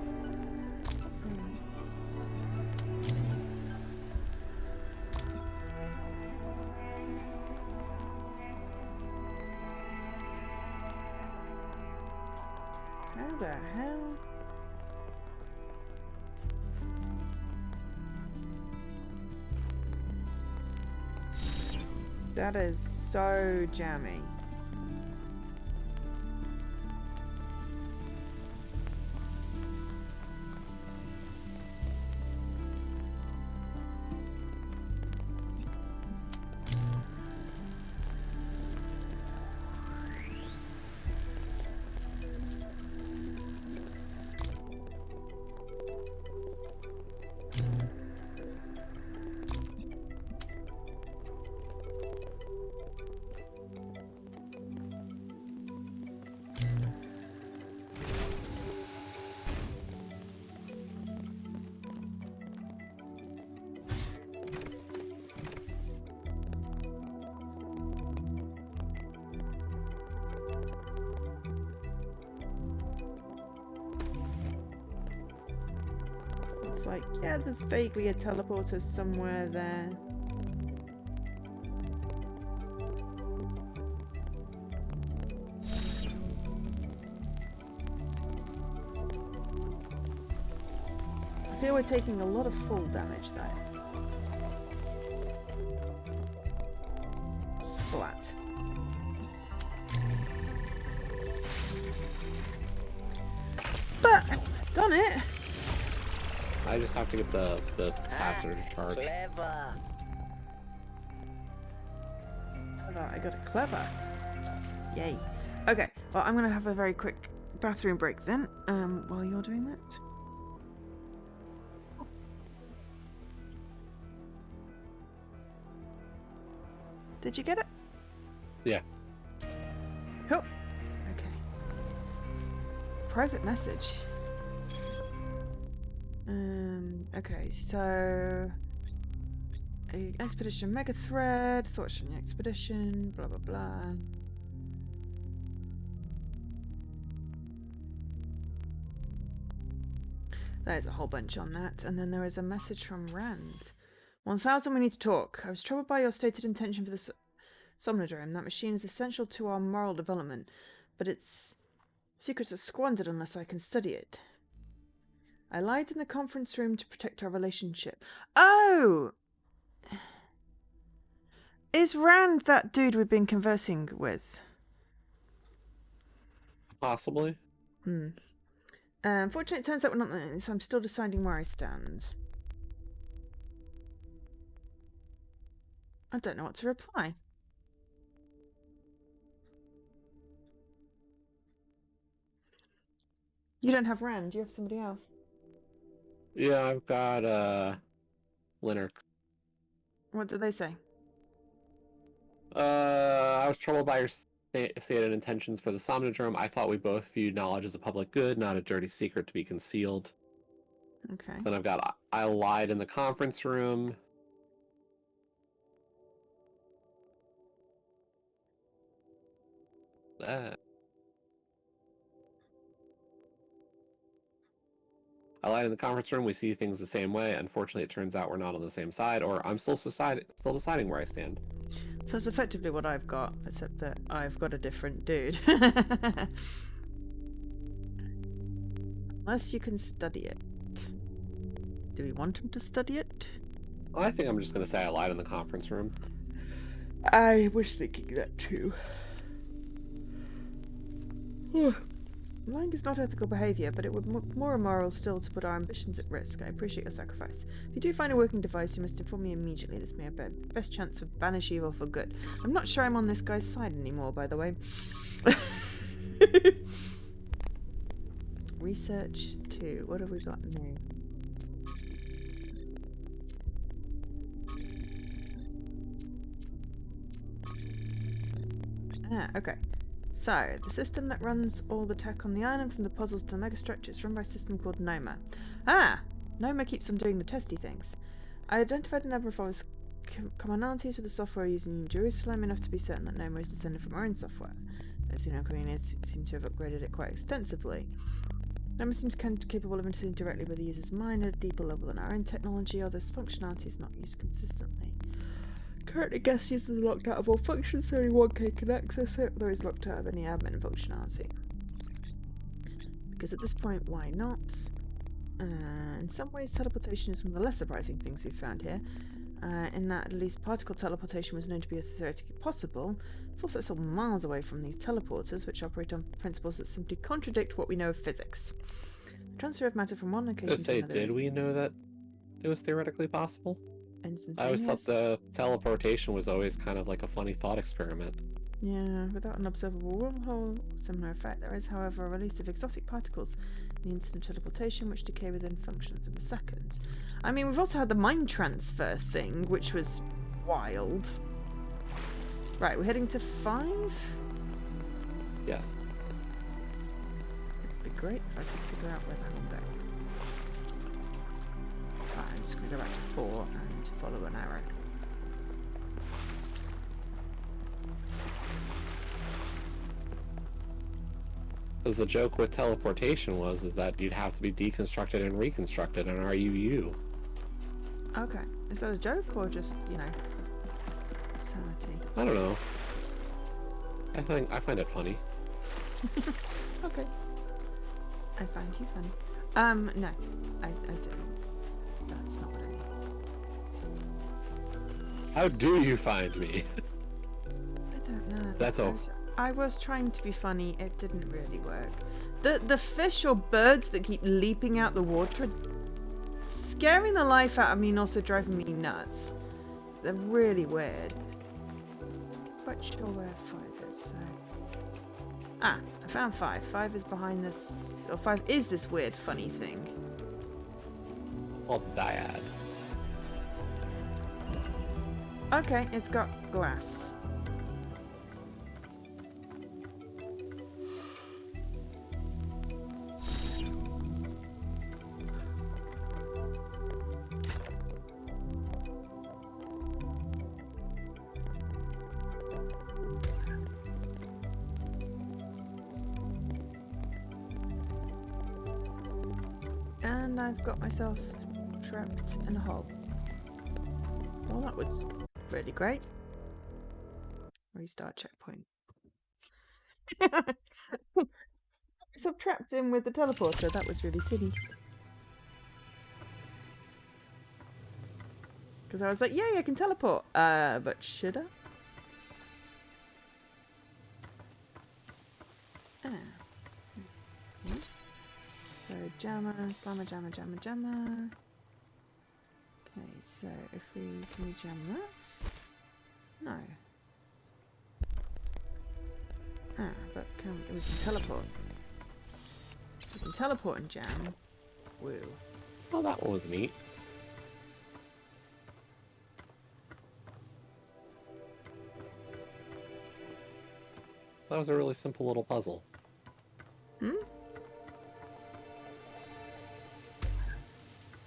How the hell? That is so jammy. It's like, yeah, there's vaguely a teleporter somewhere there. I feel we're taking a lot of fall damage though. Splat. But done it. I just have to get the capacitor to charge. Clever. Oh, I got a clever. Yay. Okay, well, I'm going to have a very quick bathroom break then, while you're doing that. Did you get it? Yeah. Cool. Okay. Private message. Okay, so expedition mega thread, thoughts on your expedition, blah blah blah. There's a whole bunch on that, and then there is a message from Rand. 1000, we need to talk. I was troubled by your stated intention for the Somnodrome. That machine is essential to our moral development, but its secrets are squandered unless I can study it. I lied in the conference room to protect our relationship. Oh! Is Rand that dude we've been conversing with? Possibly. Unfortunately, it turns out we're not there, so I'm still deciding where I stand. I don't know what to reply. You don't have Rand, you have somebody else. Yeah, I've got Linux. What did they say? I was troubled by your stated intentions for the Somnodrome. I thought we both viewed knowledge as a public good, not a dirty secret to be concealed. Okay. Then I've got I lied in the conference room. I lied in the conference room. We see things the same way. Unfortunately, it turns out we're not on the same side, or I'm still deciding where I stand. So that's effectively what I've got, except that I've got a different dude. Unless you can study it. Do we want him to study it? I think I'm just going to say I lied in the conference room. I was thinking that too. Lying is not ethical behaviour, but it would be more immoral still to put our ambitions at risk. I appreciate your sacrifice. If you do find a working device, you must inform me immediately. This may have the best chance to banish evil for good. I'm not sure I'm on this guy's side anymore, by the way. Research 2. What have we got new? Okay. So, the system that runs all the tech on the island, from the puzzles to the megastructure, is run by a system called Noma. Noma keeps on doing the testy things. I identified a number of our commonalities with the software using in Jerusalem, enough to be certain that Noma is descended from our own software. Those in our community seem to have upgraded it quite extensively. Noma seems capable of interfering directly with the user's mind at a deeper level than our own technology, although this functionality is not used consistently. Currently, guest users are locked out of all functions, so only 1K can access it, although it's locked out of any admin functionality. Because at this point, why not? In some ways, teleportation is one of the less surprising things we've found here. in that at least particle teleportation was known to be theoretically possible. It's also still miles away from these teleporters, which operate on principles that simply contradict what we know of physics. The transfer of matter from one location to another Did is we know that it was theoretically possible? instantaneous. I always thought the teleportation was always kind of like a funny thought experiment. Yeah, without an observable wormhole similar effect, there is, however, a release of exotic particles in the instant teleportation, which decay within functions of a second. I mean, we've also had the mind transfer thing, which was wild. Right, we're heading to 5? Yes. It'd be great if I could figure out where the hell I'm going. Right, I'm just going to go back to 4 and follow an arrow. Because the joke with teleportation is that you'd have to be deconstructed and reconstructed, and are you? Okay. Is that a joke or just, you know, sanity? I don't know. I find it funny. Okay. I find you funny. No. I didn't. That's not what I mean. How do you find me? I don't know. That's all. I was trying to be funny. It didn't really work. The fish or birds that keep leaping out the water are scaring the life out of me and also driving me nuts. They're really weird. Quite sure where 5 is, so... Ah, I found 5. 5 is behind this... Or 5 is this weird, funny thing. Well, dyad. Okay, it's got glass. And I've got myself trapped in a hole. Well, that was really great. Restart checkpoint. So I'm trapped in with the teleporter. That was really silly. Because I was like, yay, I can teleport. But should I? So jammer, slammer, jammer, jammer, jammer. Okay, so if can we jam that? No. But we can teleport. We can teleport and jam. Woo. Well, that one was neat. That was a really simple little puzzle.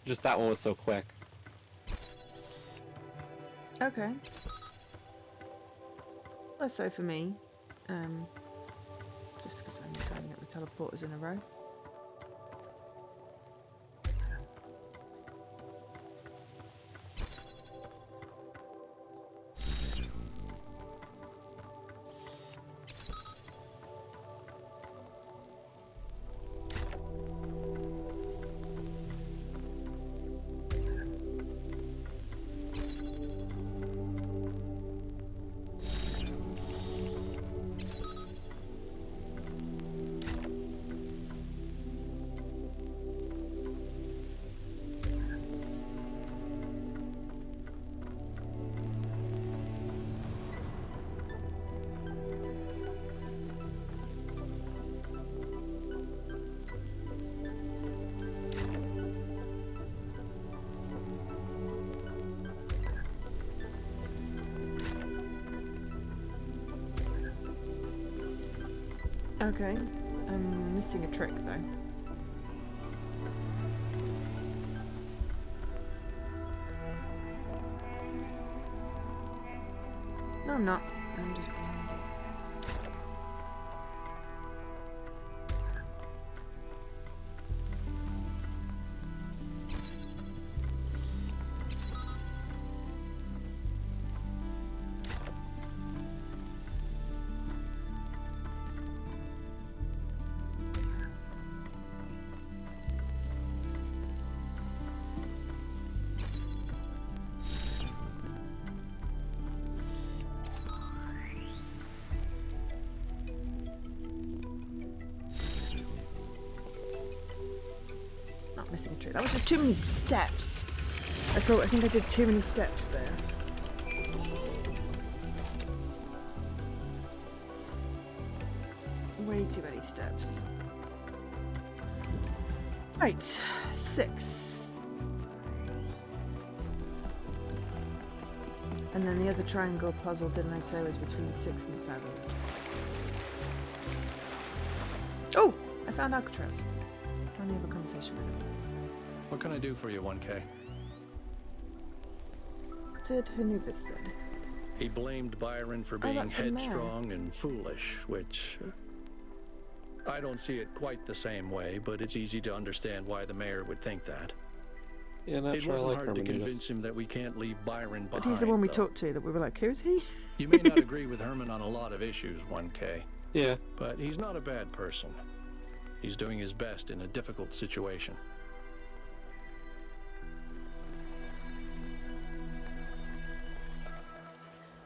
Just that one was so quick. Okay. Less so for me. Just because I'm turning up the teleporters in a row. Okay, I'm missing a trick though. No, I'm not. I'm just being an idiot. missing a tree. That was just too many steps. I think I did too many steps there. Way too many steps. Right, 6. And then the other triangle puzzle, didn't I say, was between 6 and 7? Oh! I found Alcatraz. Finally have a conversation with him. What can I do for you, 1K? Did Hanubis said. He blamed Byron for being headstrong and foolish, which I don't see it quite the same way, but it's easy to understand why the mayor would think that. Yeah, it wasn't hard to convince him that we can't leave Byron behind. But he's the one we talked to that we were like, who's he? You may not agree with Herman on a lot of issues, 1K. Yeah. But he's not a bad person. He's doing his best in a difficult situation.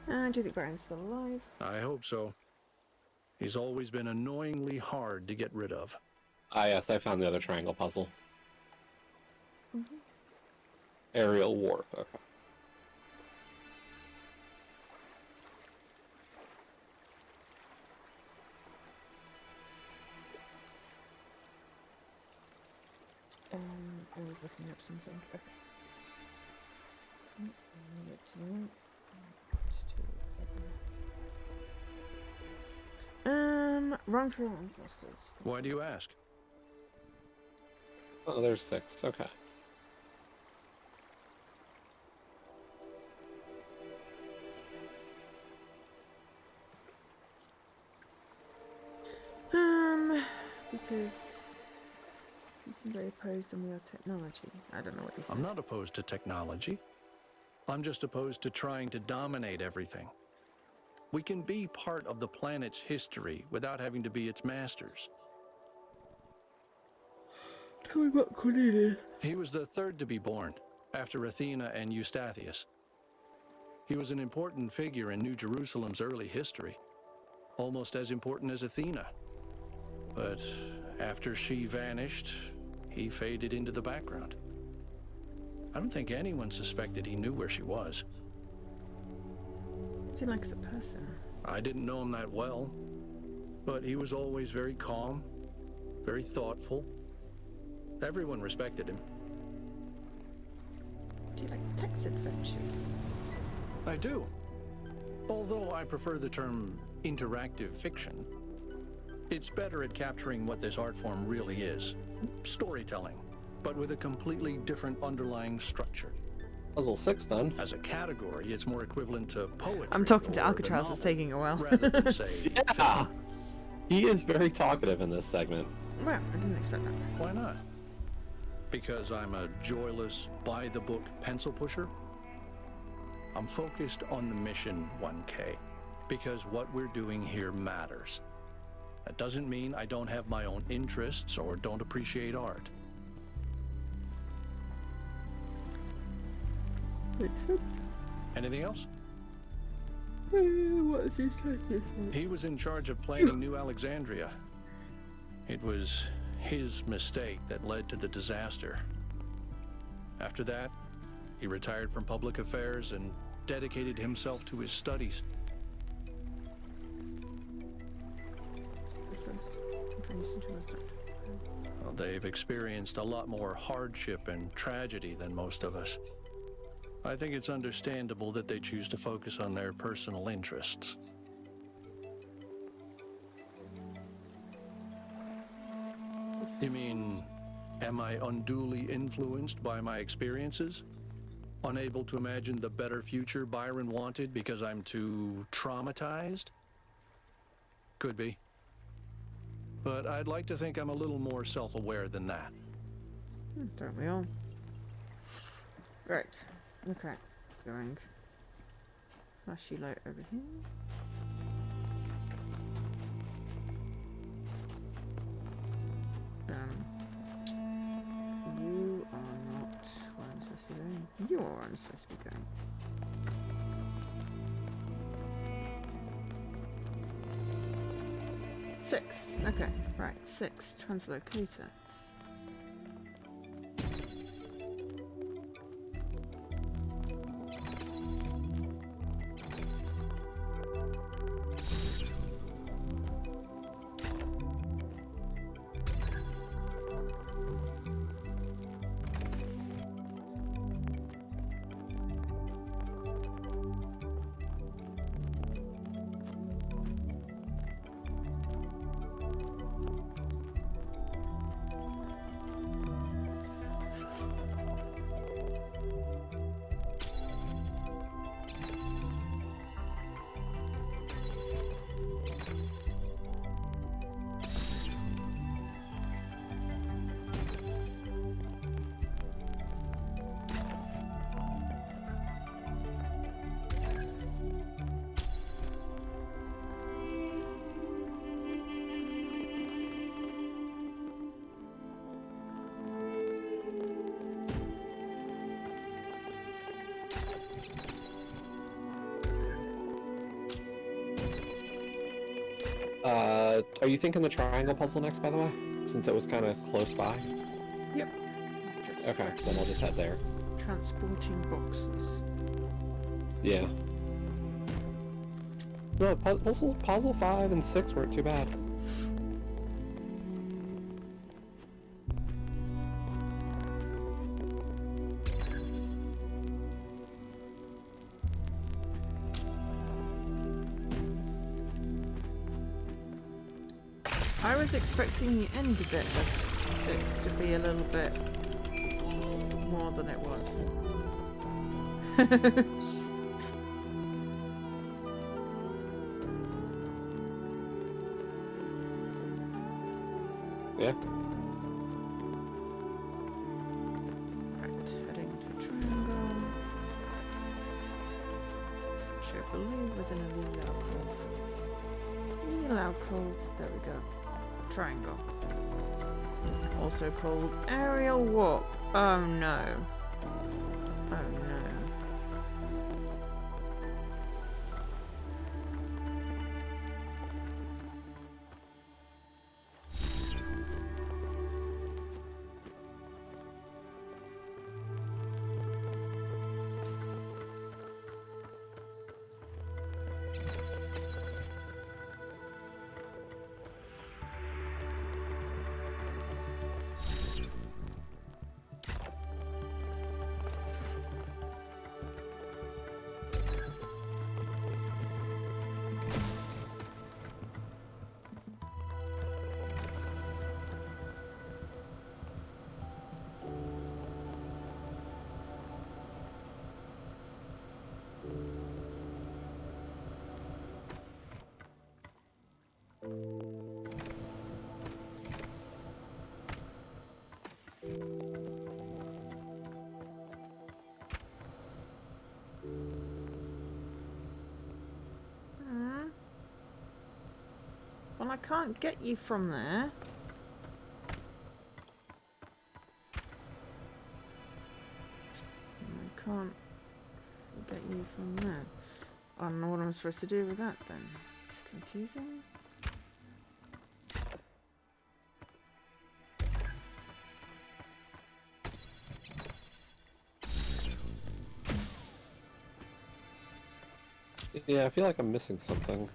Do you think Byron's still alive? I hope so. He's always been annoyingly hard to get rid of. Ah, yes, I found the other triangle puzzle. Aerial warp. Okay. I was looking up something. Okay. Run for our ancestors. Why do you ask? Oh, there's 6. Okay. Because you seem very opposed and we are technology. I don't know what they said. I'm not opposed to technology. I'm just opposed to trying to dominate everything. We can be part of the planet's history without having to be its masters. Tell me about Cornelius. He was the third to be born, after Athena and Eustathius. He was an important figure in New Jerusalem's early history, almost as important as Athena. But after she vanished, he faded into the background. I don't think anyone suspected he knew where she was. What's he like as a person? I didn't know him that well, but he was always very calm, very thoughtful. Everyone respected him. Do you like text adventures? I do. Although I prefer the term interactive fiction. It's better at capturing what this art form really is. Storytelling, but with a completely different underlying structure. Puzzle 6, then. As a category, it's more equivalent to poetry. I'm talking to Alcatraz, it's taking a while. Rather than, say, yeah! He is very talkative in this segment. Well, I didn't expect that. Why not? Because I'm a joyless, by-the-book pencil pusher? I'm focused on the mission, 1K, because what we're doing here matters. That doesn't mean I don't have my own interests or don't appreciate art. Makes sense. Anything else? What is he saying? He was in charge of planning New Alexandria. It was his mistake that led to the disaster. After that, he retired from public affairs and dedicated himself to his studies. Well, they've experienced a lot more hardship and tragedy than most of us. I think it's understandable that they choose to focus on their personal interests. You mean, am I unduly influenced by my experiences? Unable to imagine the better future Byron wanted because I'm too traumatized? Could be. But I'd like to think I'm a little more self-aware than that. Don't we all? Right. Okay. Going. Flashy light over here. You are not where I'm supposed to be going. You are where I'm supposed to be going. Six. Okay, right. 6. Translocator. Are you thinking the triangle puzzle next, by the way? Since it was kind of close by? Yep. Okay, then I'll just head there. Transporting boxes. Yeah. No, puzzle 5 and 6 weren't too bad. I was expecting the end bit of 6 to be a little bit more than it was. Yeah. Right, heading to triangle. Which I believe was in a little alcove. Little alcove, there we go. Triangle. Also called aerial warp. Oh no. Oh no. Well, I can't get you from there. I can't get you from there. I don't know what I'm supposed to do with that then. It's confusing. Yeah, I feel like I'm missing something.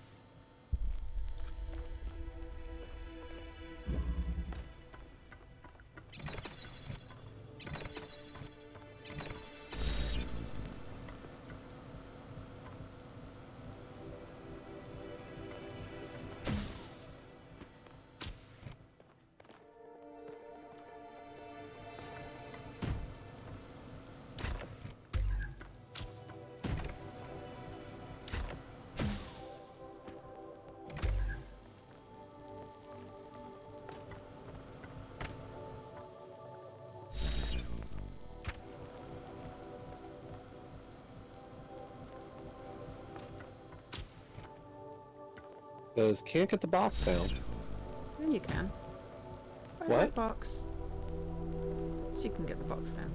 Because can't get the box down. Yeah, you can. What? Box. So you can get the box down.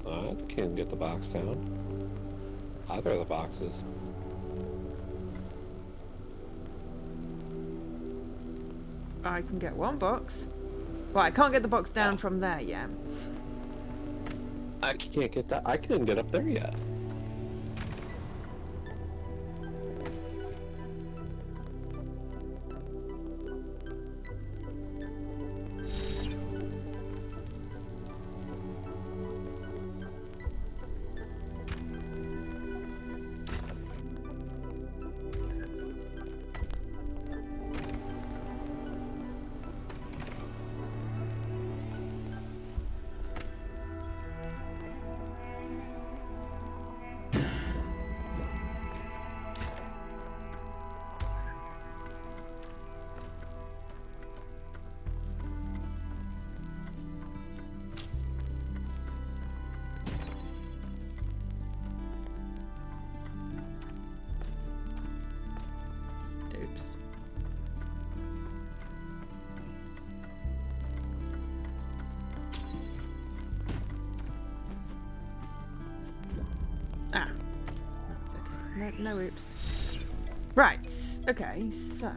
I can't get the box down. Either of the boxes. I can get one box. Well, I can't get the box down from there yet. I can't get that. I couldn't get up there yet. no oops. Right, okay, so...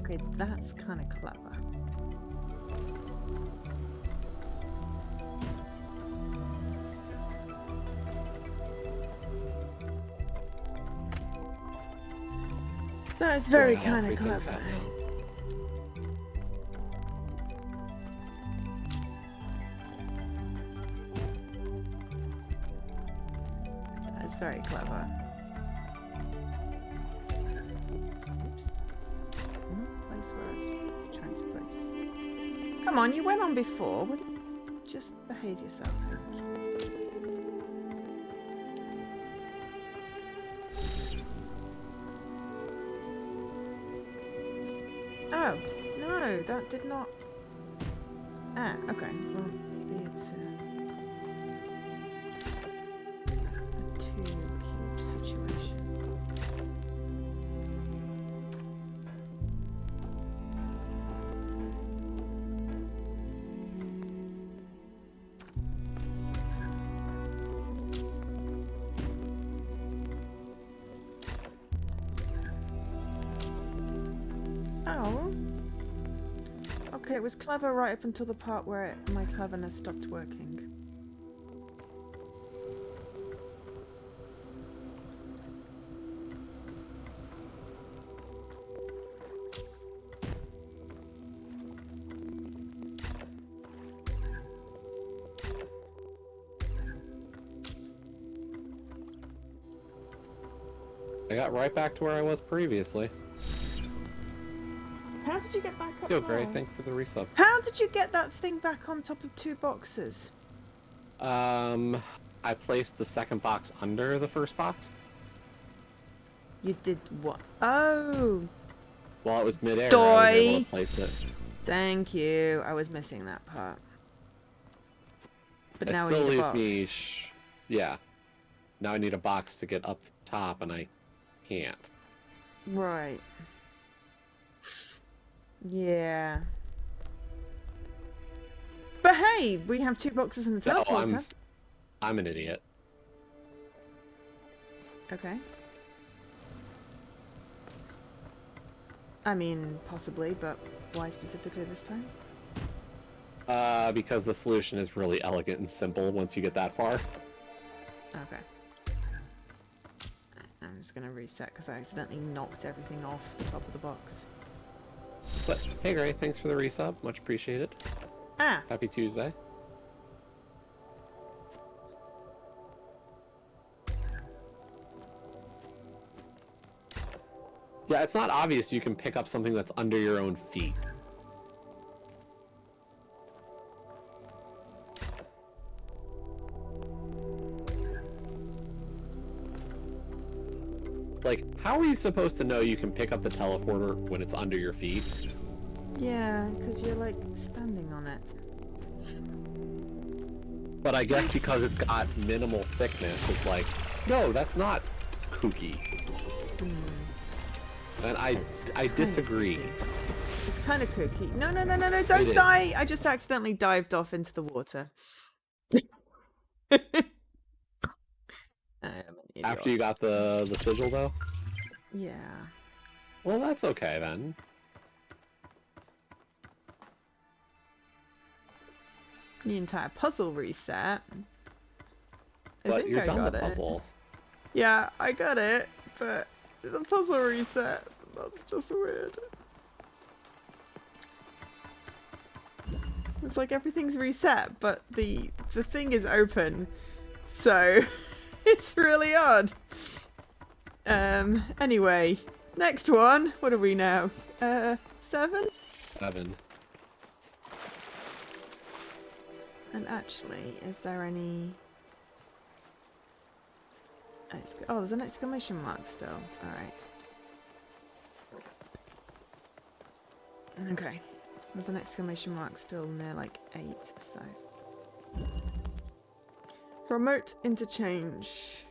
Okay, that's kind of clever. That is very kind of clever. That is very clever. Oops. Place where I was trying to place. Come on, you went on before. Would you just behave yourself? Oh, no, that did not... Ah, okay. Well, maybe it's a two-cube situation. Oh. Okay, it was clever right up until the part where my cleverness stopped working. I got right back to where I was previously. How did you get back up Yo, there? Gray, thanks for the resub. How did you get that thing back on top of two boxes? I placed the second box under the first box. You did what? Oh! While it was midair, I was able to place it. Thank you. I was missing that part. But It now we still need a leaves box. me... yeah. Now I need a box to get up to the top, and I can't. Right. Yeah. But hey, we have two boxes in the teleporter. I'm an idiot. Okay. I mean, possibly, but why specifically this time? Because the solution is really elegant and simple once you get that far. Okay. I'm just gonna reset because I accidentally knocked everything off the top of the box. But hey, Gray, thanks for the resub. Much appreciated. Ah. Happy Tuesday. Yeah, it's not obvious you can pick up something that's under your own feet. Like, how are you supposed to know you can pick up the teleporter when it's under your feet? Yeah, because you're like standing on it. But I guess because it's got minimal thickness, it's like, no, that's not kooky. And I disagree. It's kind of kooky. No, no, no, no, no, don't die! I just accidentally dived off into the water. After you got the sigil, though? Yeah. Well, that's okay, then. The entire puzzle reset. But you're done the puzzle. Yeah, I got it, but the puzzle reset, that's just weird. It's like everything's reset, but the thing is open, so it's really odd. Anyway, Next one. What are we now? 7? 7. And actually, is there any... Oh, there's an exclamation mark still. Alright. Okay. There's an exclamation mark still near like 8, so... Remote interchange.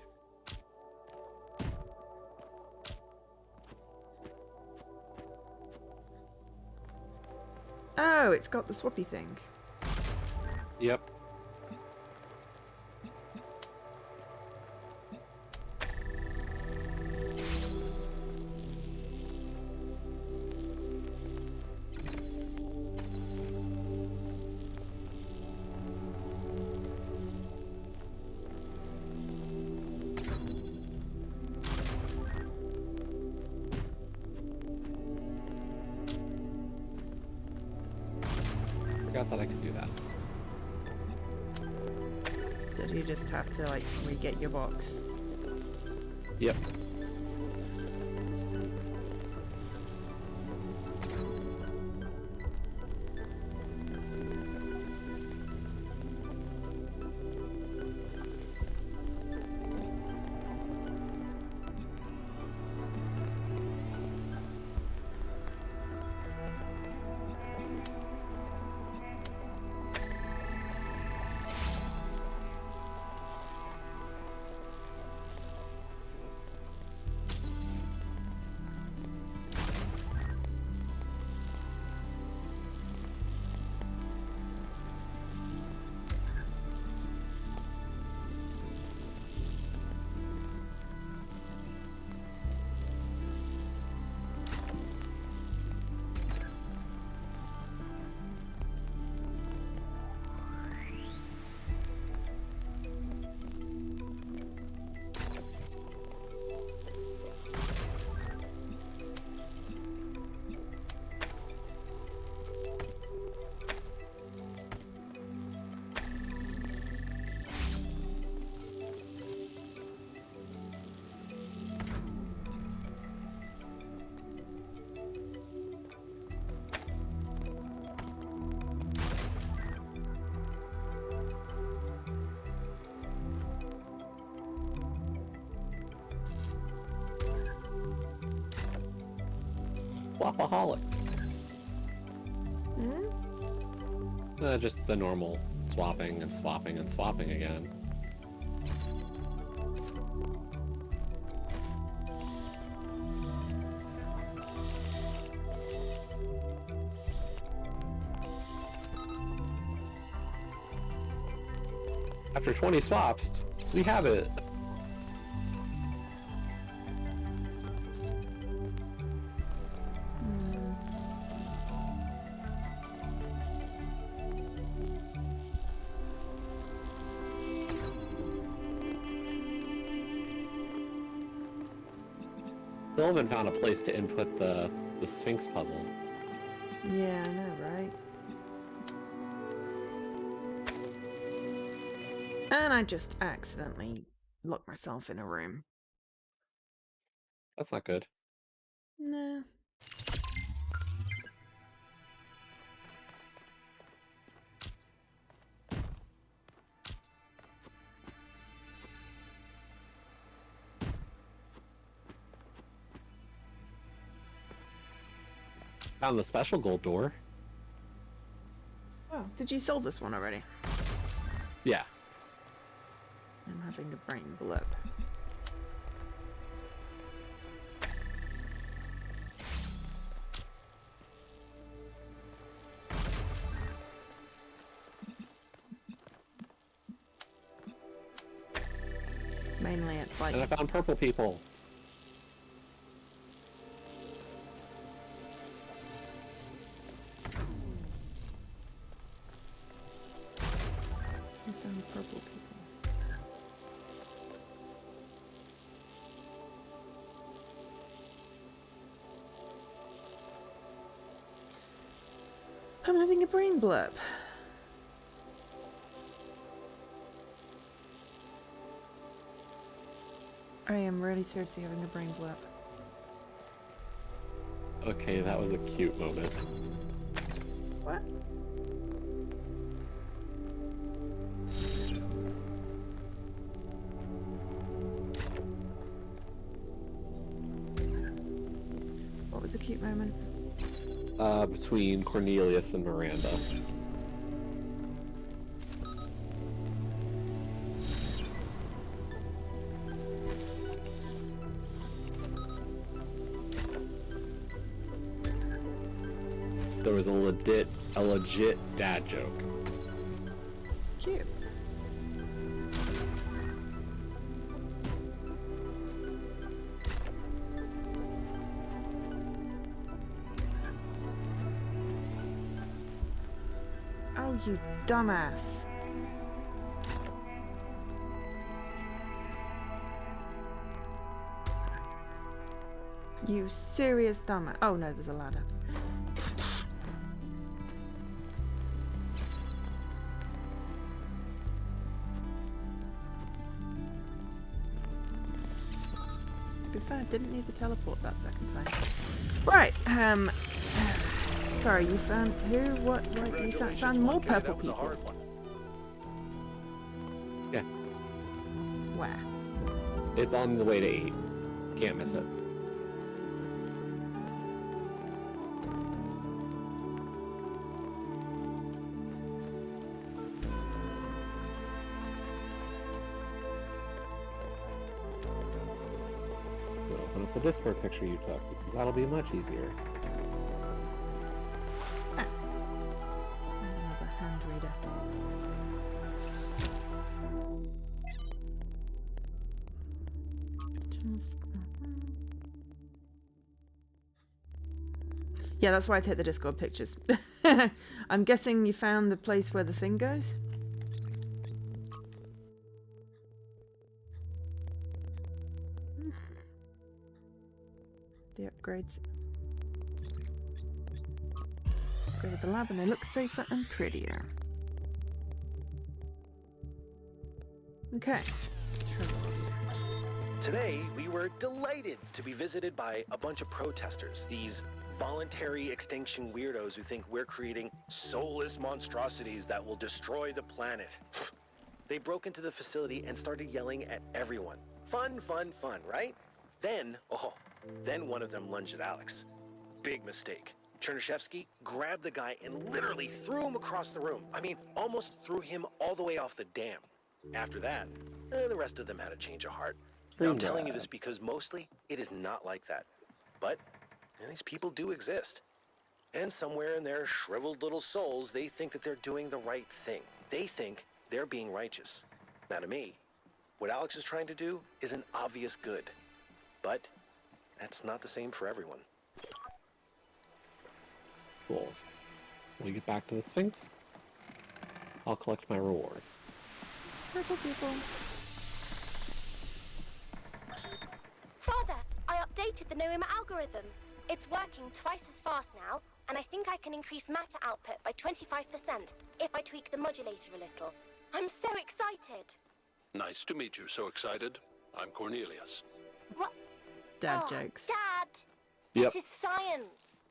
Oh, it's got the swappy thing. Yep. Forgot that I could do that. Did you just have to like re-get your box? Yep. Flopaholic. Just the normal swapping and swapping and swapping again. After 20 swaps, we have it. Sylvan found a place to input the Sphinx puzzle. Yeah, I know, right? And I just accidentally locked myself in a room. That's not good. Nah. Found the special gold door. Oh, did you solve this one already? Yeah. I'm having a brain blip. Mainly it's like... And I found purple people. I found purple people. I'm having a brain blip. I am really seriously having a brain blip. Okay, that was a cute moment. What? What was a cute moment? Between Cornelius and Miranda. There was a legit dad joke. Cute. Oh, you dumbass. You serious dumbass. Oh no, there's a ladder. To be fair, didn't need the teleport that second time. Right, sorry, you found who? What? You found more purple people. Yeah. Where? It's on the way to 8. Can't miss it. We'll open up the Discord picture you took, because that'll be much easier. Another hand reader. Yeah, that's why I take the Discord pictures. I'm guessing you found the place where the thing goes? The upgrades. Upgraded the lab and they look safer and prettier. Okay. Today, we were delighted to be visited by a bunch of protesters, these voluntary extinction weirdos who think we're creating soulless monstrosities that will destroy the planet. They broke into the facility and started yelling at everyone. Fun, fun, fun, right? Then one of them lunged at Alex. Big mistake. Chernyshevsky grabbed the guy and literally threw him across the room. I mean, almost threw him all the way off the dam. After that, the rest of them had a change of heart. Now, I'm telling you this because mostly it is not like that. But these people do exist. And somewhere in their shriveled little souls, they think that they're doing the right thing. They think they're being righteous. Now, to me, what Alex is trying to do is an obvious good. But that's not the same for everyone. Cool. When we get back to the Sphinx, I'll collect my reward. Purple people. Father, I updated the Noema algorithm. It's working twice as fast now, and I think I can increase matter output by 25% if I tweak the modulator a little. I'm so excited. Nice to meet you. So excited. I'm Cornelius. What? Dad jokes. Dad! Yep. This is science.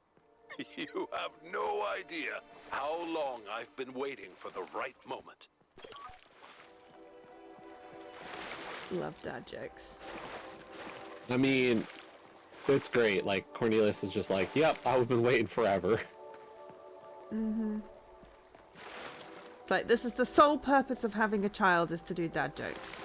You have no idea how long I've been waiting for the right moment. Love dad jokes. I mean, it's great. Like, Cornelius is just like, yep, I've been waiting forever. Mm-hmm. It's like, this is the sole purpose of having a child, is to do dad jokes.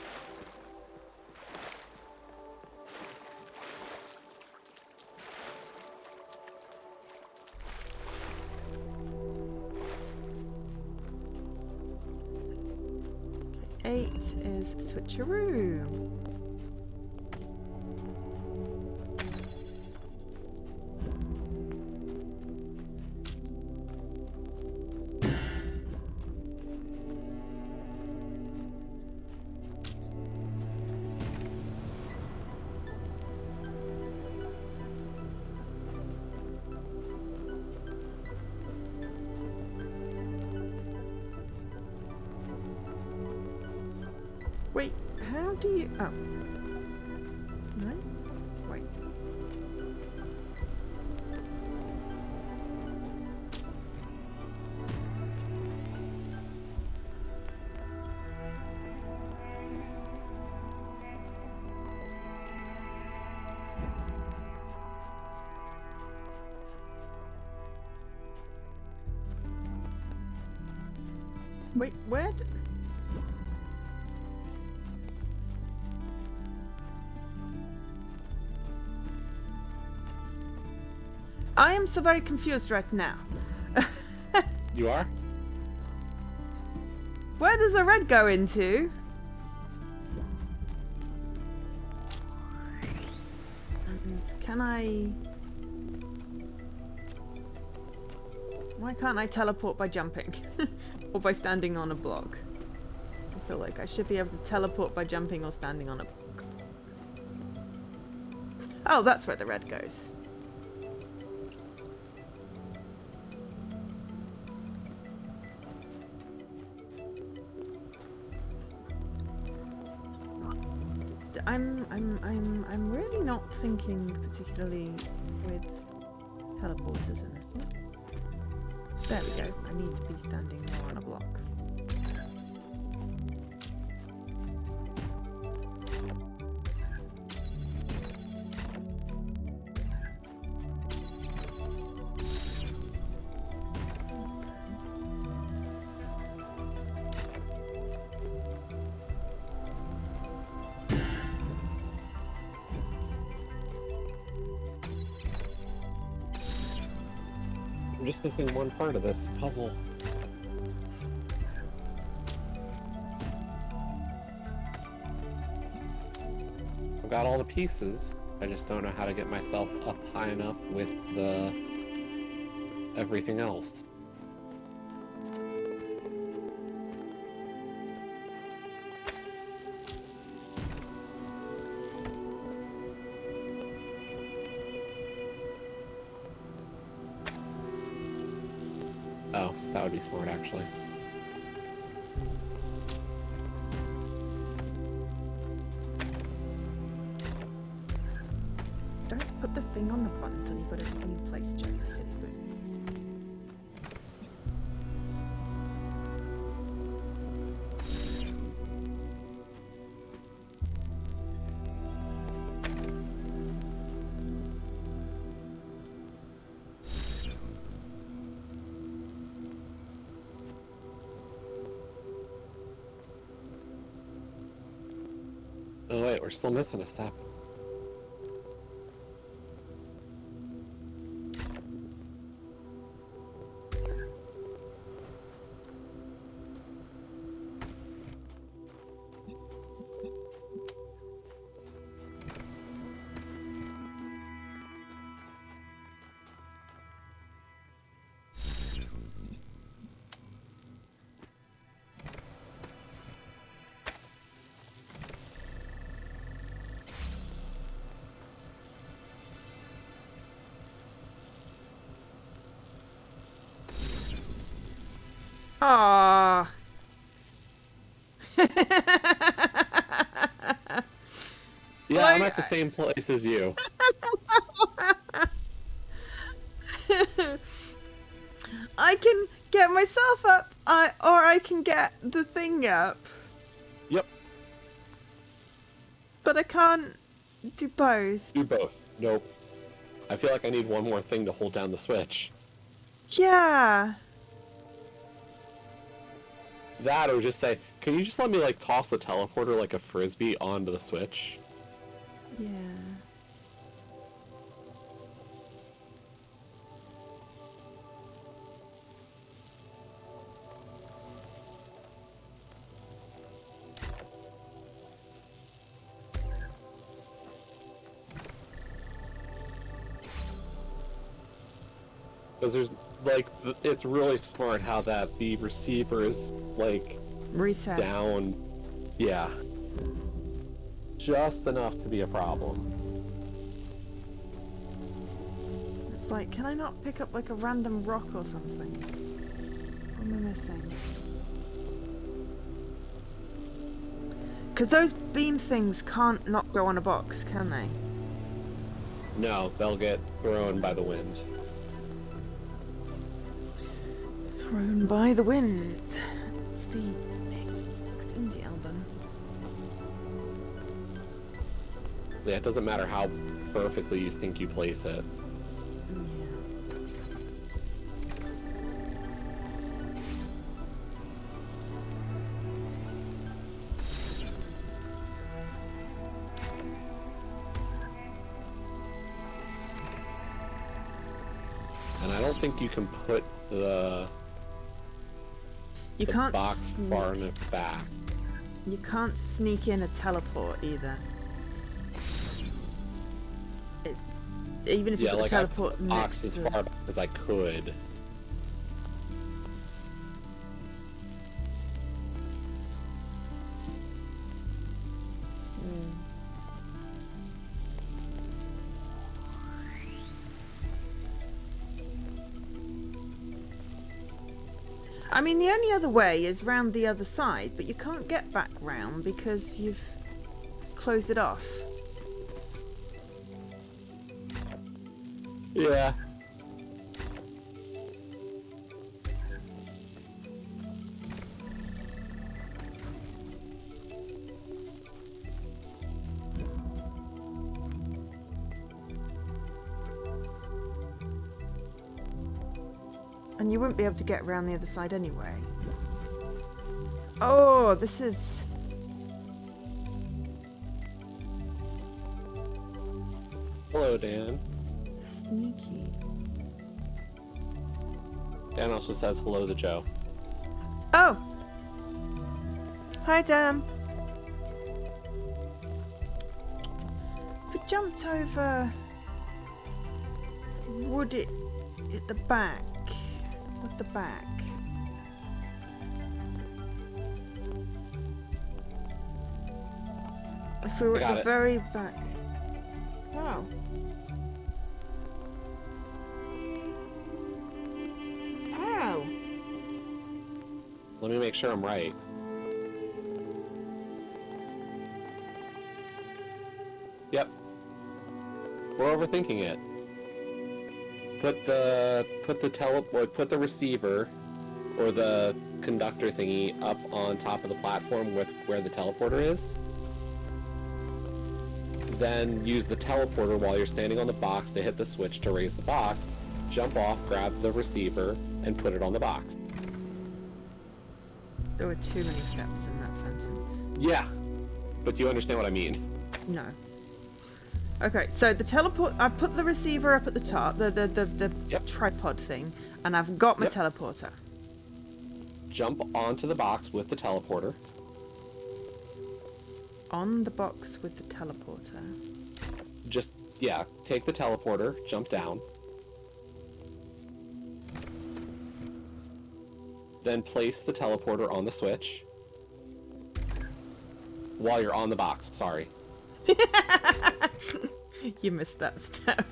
Okay, 8 is switcheroo. Wait, how do you... Oh. No? Wait. Wait, where? I am so very confused right now. You are? Where does the red go into? And can I... Why can't I teleport by jumping? Or by standing on a block? I feel like I should be able to teleport by jumping or standing on a block. Oh, that's where the red goes. I'm really not thinking particularly with teleporters in this one. There we go. I need to be standing more on a block. I'm just missing one part of this puzzle. I've got all the pieces. I just don't know how to get myself up high enough with the everything else. Oh, that would be smart, actually. Don't put the thing on the button until you've got everything in place, Joe, you silly boot. Oh wait, we're still missing a step. Aww. Yeah, I'm at the same place as you. I can get myself up, or I can get the thing up. Yep. But I can't do both. Do both. Nope. I feel like I need one more thing to hold down the switch. Yeah. That, or just say, can you just let me, like, toss the teleporter like a frisbee onto the switch? Yeah. Because there's, like, it's really smart how that the receiver is, like, recessed down. Yeah. Just enough to be a problem. It's like, can I not pick up like a random rock or something? What am I missing? Because those beam things can't not go on a box, can they? No, they'll get thrown by the wind. Thrown by the wind. It's the next indie album. Yeah, it doesn't matter how perfectly you think you place it. think you can put the can't box far enough back. You can't sneak in a teleport either. Even if you put the teleport I put the next box as to far back as I could. I mean, the only other way is round the other side, but you can't get back round because you've closed it off. Yeah. And you wouldn't be able to get around the other side anyway. Oh, this is... Hello, Dan. Sneaky. Dan also says hello to Joe. Oh! Hi, Dan. If we jumped over... Would it hit the back? At the back. If we were at the very back. Wow. Ow. Let me make sure I'm right. Yep. We're overthinking it. Put the receiver or the conductor thingy up on top of the platform with where the teleporter is. Then use the teleporter while you're standing on the box to hit the switch to raise the box. Jump off, grab the receiver, and put it on the box. There were too many steps in that sentence. Yeah, but do you understand what I mean? No. Okay, so the teleport. I put the receiver up at the top, the tripod thing, and I've got my teleporter. Jump onto the box with the teleporter. On the box with the teleporter. Just, yeah, take the teleporter, jump down. Then place the teleporter on the switch. While you're on the box, sorry. You missed that step.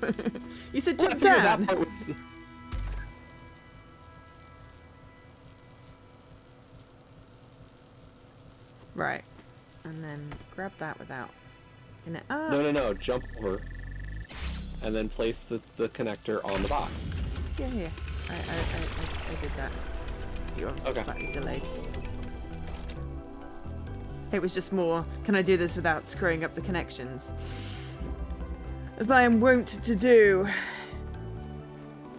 You said jump down. That part was... Right. And then grab that without... No. Jump over. And then place the connector on the box. Yeah. I did that. You obviously slightly delayed. It was just more, can I do this without screwing up the connections? As I am wont to do.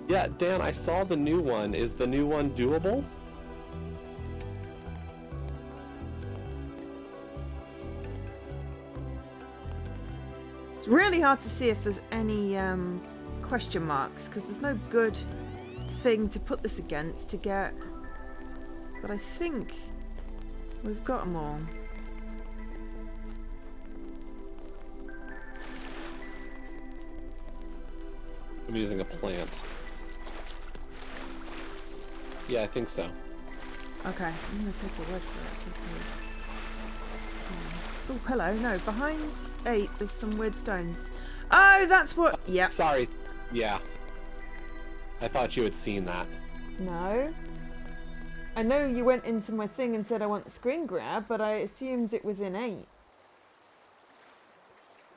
Yeah, Dan, I saw the new one. Is the new one doable? It's really hard to see if there's any question marks, because there's no good thing to put this against to get... But I think we've got them all. I'm using a plant. Yeah, I think so. Okay, I'm going to take your word for it. Oh, hello. No, behind 8 there's some weird stones. Oh, that's what... Yep. Sorry. Yeah. I thought you had seen that. No. I know you went into my thing and said I want the screen grab, but I assumed it was in 8.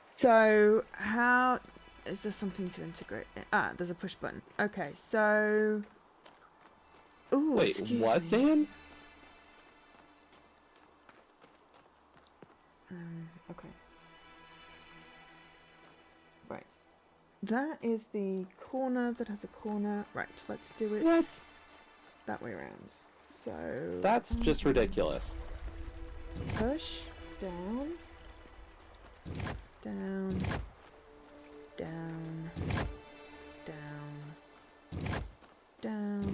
So, how... Is there something to integrate? Ah, there's a push button. Okay, so... Ooh, wait, excuse what, me. Dan? Okay. Right. That is the corner that has a corner. Right, let's do it that way around. So... That's just ridiculous. Push, down, down, down, down. down.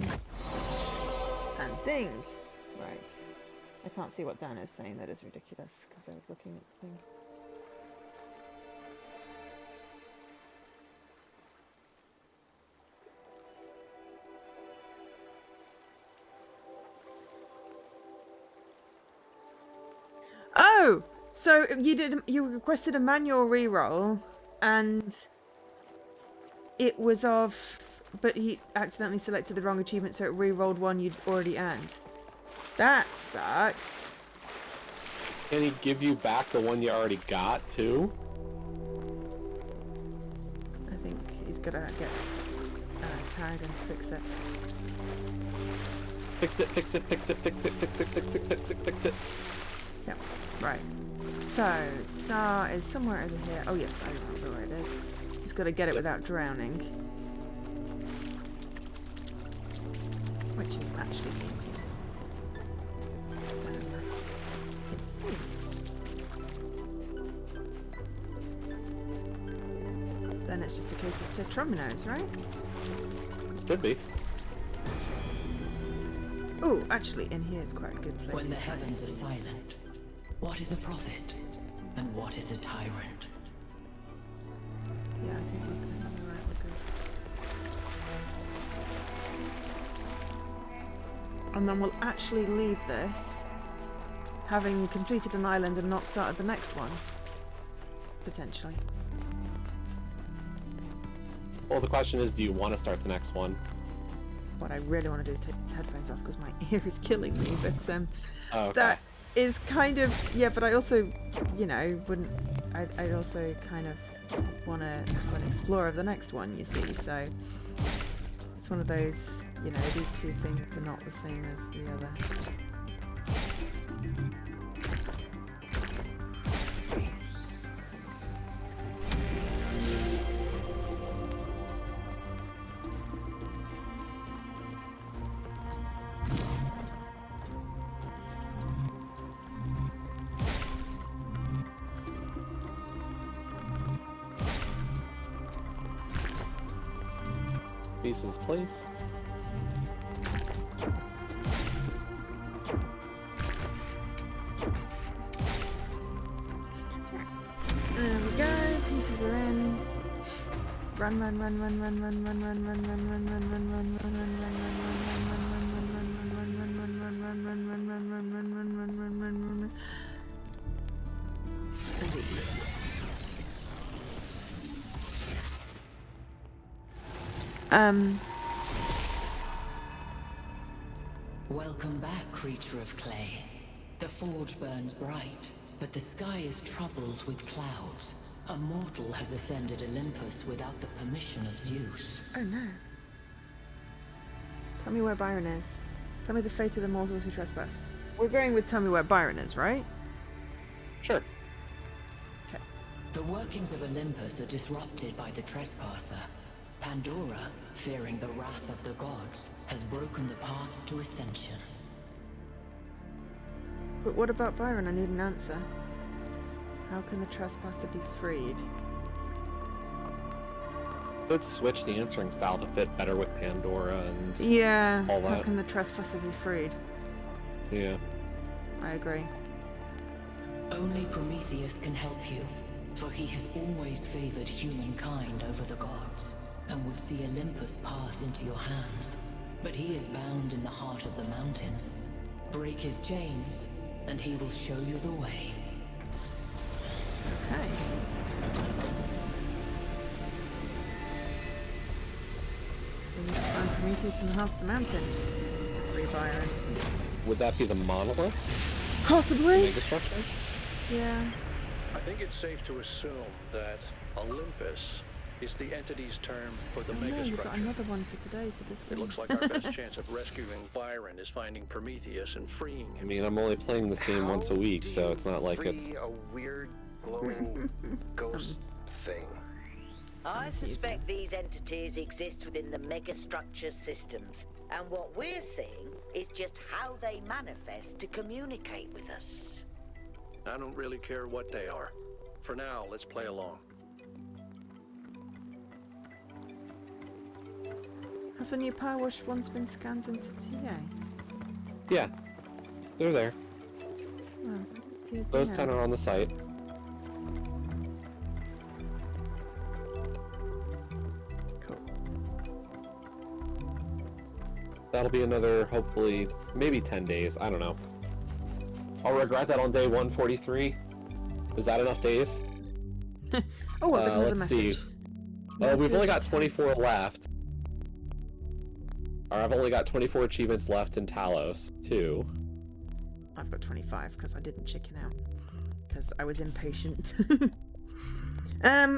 And ding! Right. I can't see what Dan is saying. That is ridiculous, because I was looking at the thing. Oh! So you requested a manual reroll, and it was but he accidentally selected the wrong achievement, so it re-rolled one you'd already earned. That sucks. Can he give you back the one you already got, too? I think he's got to get Tarragon to fix it. Fix it, fix it, fix it, fix it, fix it, fix it, fix it, fix it. Yep, right. So, star is somewhere over here. Oh yes, I remember where it is. Just got to get it without drowning. Which is actually easier. It seems. Then it's just a case of tetrominos, right? Should be. Oh, actually, in here is quite a good place. When the heavens are silent, what is a prophet and what is a tyrant? Yeah, I think we're good. Alright, we're good. And then we'll actually leave this, having completed an island and not started the next one. Potentially. Well, the question is, do you want to start the next one? What I really want to do is take these headphones off because my ear is killing me, but okay. That is kind of, yeah, but I also, you know, wouldn't, I'd also kind of want to have an explorer of the next one, you see, so it's one of those, you know, these two things are not the same as the other. Pieces, please. There we go, pieces are in. Run, run, run, run, run, run, run, run, run, run, run, run, run, run, run, run, Welcome back, creature of clay. The forge burns bright, but the sky is troubled with clouds. A mortal has ascended Olympus without the permission of Zeus. Oh no. Tell me where Byron is. Tell me the fate of the mortals who trespass. We're going with tell me where Byron is, right? Sure. Okay. The workings of Olympus are disrupted by the trespasser. Pandora, fearing the wrath of the gods, has broken the paths to ascension. But what about Byron? I need an answer. How can the trespasser be freed? Could switch the answering style to fit better with Pandora and Yeah, all that. how can the trespasser be freed? Yeah. I agree. Only Prometheus can help you, for he has always favored humankind over the gods, and would see Olympus pass into your hands. But he is bound in the heart of the mountain. Break his chains, and he will show you the way. Okay. We need to find Prometheus in the heart of the mountain to free Byron. Would that be the monolith? Possibly. Mega structure? Yeah. I think it's safe to assume that Olympus is the entity's term for the No, we've got megastructure. another one for today for this It game. looks like our best chance of rescuing Byron is finding Prometheus and freeing I him. mean, I'm only playing this game once a week, so it's not like it's... a weird glowing ghost thing. I suspect these entities exist within the megastructure systems, and what we're seeing is just how they manifest to communicate with us. I don't really care what they are. For now, let's play along. Have the new power wash ones been scanned into TA? Yeah, they're there. Oh, see it Those now. 10 are on the site. Cool. That'll be another, hopefully, maybe 10 days. I don't know. I'll regret that on day 143. Is that enough days? Oh, I've got another let's see. message. We've only got Text. 24 left. Or I've only got 24 achievements left in Talos, too. I've got 25 because I didn't chicken out. Because I was impatient.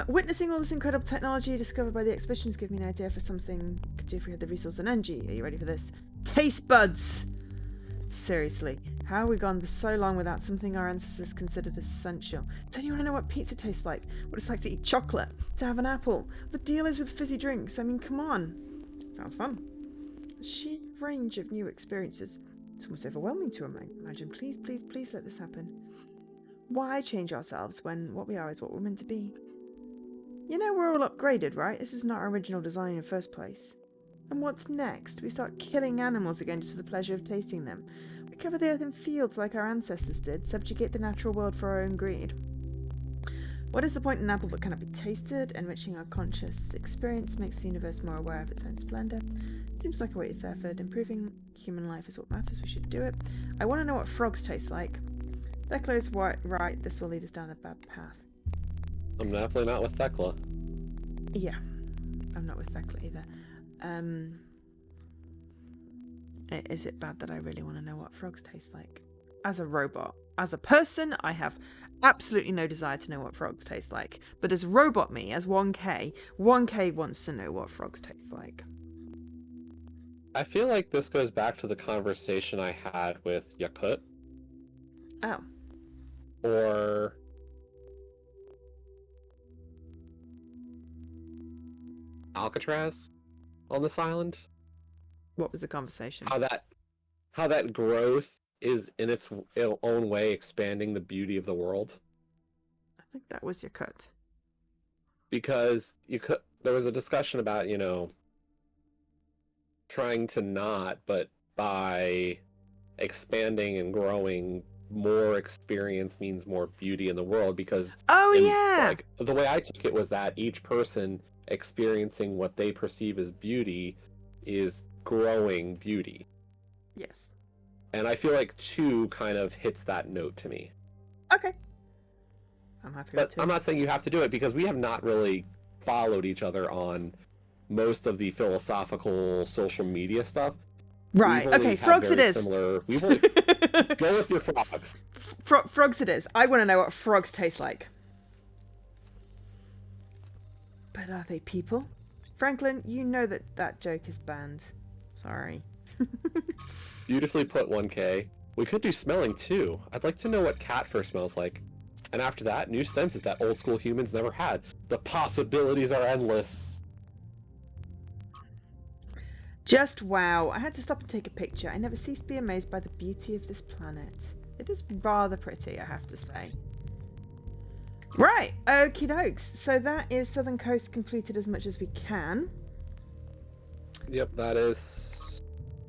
Witnessing all this incredible technology discovered by the expeditions give me an idea for something we could do if we had the resource and energy. Are you ready for this? Taste buds! Seriously, how have we gone for so long without something our ancestors considered essential? Don't you want to know what pizza tastes like? What it's like to eat chocolate? To have an apple? The deal is with fizzy drinks. I mean, come on. Sounds fun. The sheer range of new experiences. It's almost overwhelming to imagine. Please, please, please let this happen. Why change ourselves when what we are is what we're meant to be? You know we're all upgraded, right? This is not our original design in the first place. And what's next? We start killing animals again just for the pleasure of tasting them. We cover the earth in fields like our ancestors did, subjugate the natural world for our own greed. What is the point in an apple that cannot be tasted? Enriching our conscious experience makes the universe more aware of its own splendor. Seems like a weighted effort. Improving human life is what matters. We should do it. I want to know what frogs taste like. Thekla is right. This will lead us down a bad path. I'm definitely not with Thekla. Yeah, I'm not with Thekla either. Is it bad that I really want to know what frogs taste like? As a robot. As a person, I have absolutely no desire to know what frogs taste like. But as robot me, as 1K, 1K wants to know what frogs taste like. I feel like this goes back to the conversation I had with Yakut. Oh. Or... Alcatraz on this island. What was the conversation? How that growth is in its own way expanding the beauty of the world. I think that was your cut. Because there was a discussion about, trying to not, but by expanding and growing, more experience means more beauty in the world. Because like the way I took it was that each person experiencing what they perceive as beauty is growing beauty. Yes. And I feel like 2 kind of hits that note to me. Okay. I'm happy with 2. But I'm not saying you have to do it because we have not really followed each other on most of the philosophical social media stuff. Right. Okay, frogs it is. We've only... Go with your frogs. Frogs it is. I want to know what frogs taste like. But are they people? Franklin, you know that joke is banned. Sorry. Beautifully put, 1K. We could do smelling too. I'd like to know what cat fur smells like. And after that, new senses that old school humans never had. The possibilities are endless. Just wow. I had to stop and take a picture. I never cease to be amazed by the beauty of this planet. It is rather pretty, I have to say. Right, okie dokes. So that is Southern Coast completed as much as we can. Yep, that is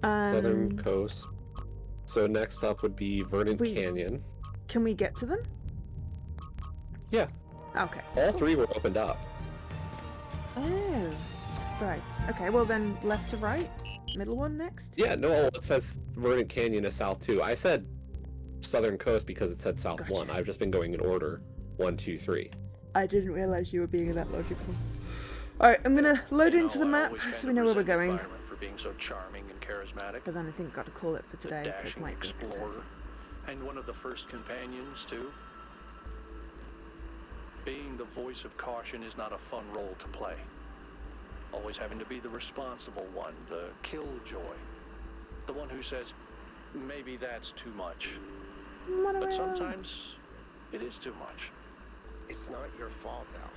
Southern Coast. So next up would be Verdant Canyon. Can we get to them? Yeah. Okay. All 3 were opened up. Oh, right. Okay, well then left to right. Middle one next? Yeah, no, it says Verdant Canyon is South 2. I said Southern Coast because it said South 1. I've just been going in order. 1, 2, 3. I didn't realize you were being that logical. Alright, I'm gonna load into the map so we know where we're going. For being so charming and charismatic. But then I think got to call it for today because Mike explorer, and one of the first companions too. Being the voice of caution is not a fun role to play. Always having to be the responsible one, the killjoy, the one who says, maybe that's too much. But sometimes it is too much. It's not your fault, Al.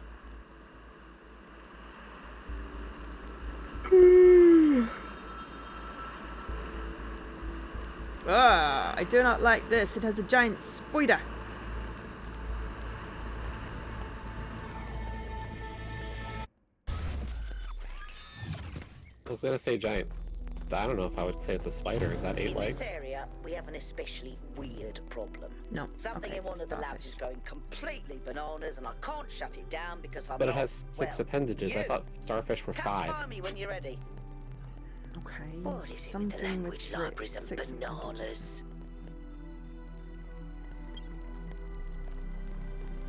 I do not like this. It has a giant spider. I was gonna say giant. I don't know if I would say it's a spider. Is that 8 In legs? this area, we have an especially weird problem. No. Something Okay, in one it's a of the labs starfish. is going completely bananas, and I can't shut it down because I'm But not, it has 6 well, appendages. I you. thought starfish were Come 5. find me when you're ready. Okay. What is it Something with the language three- libraries and 6 appendages. bananas?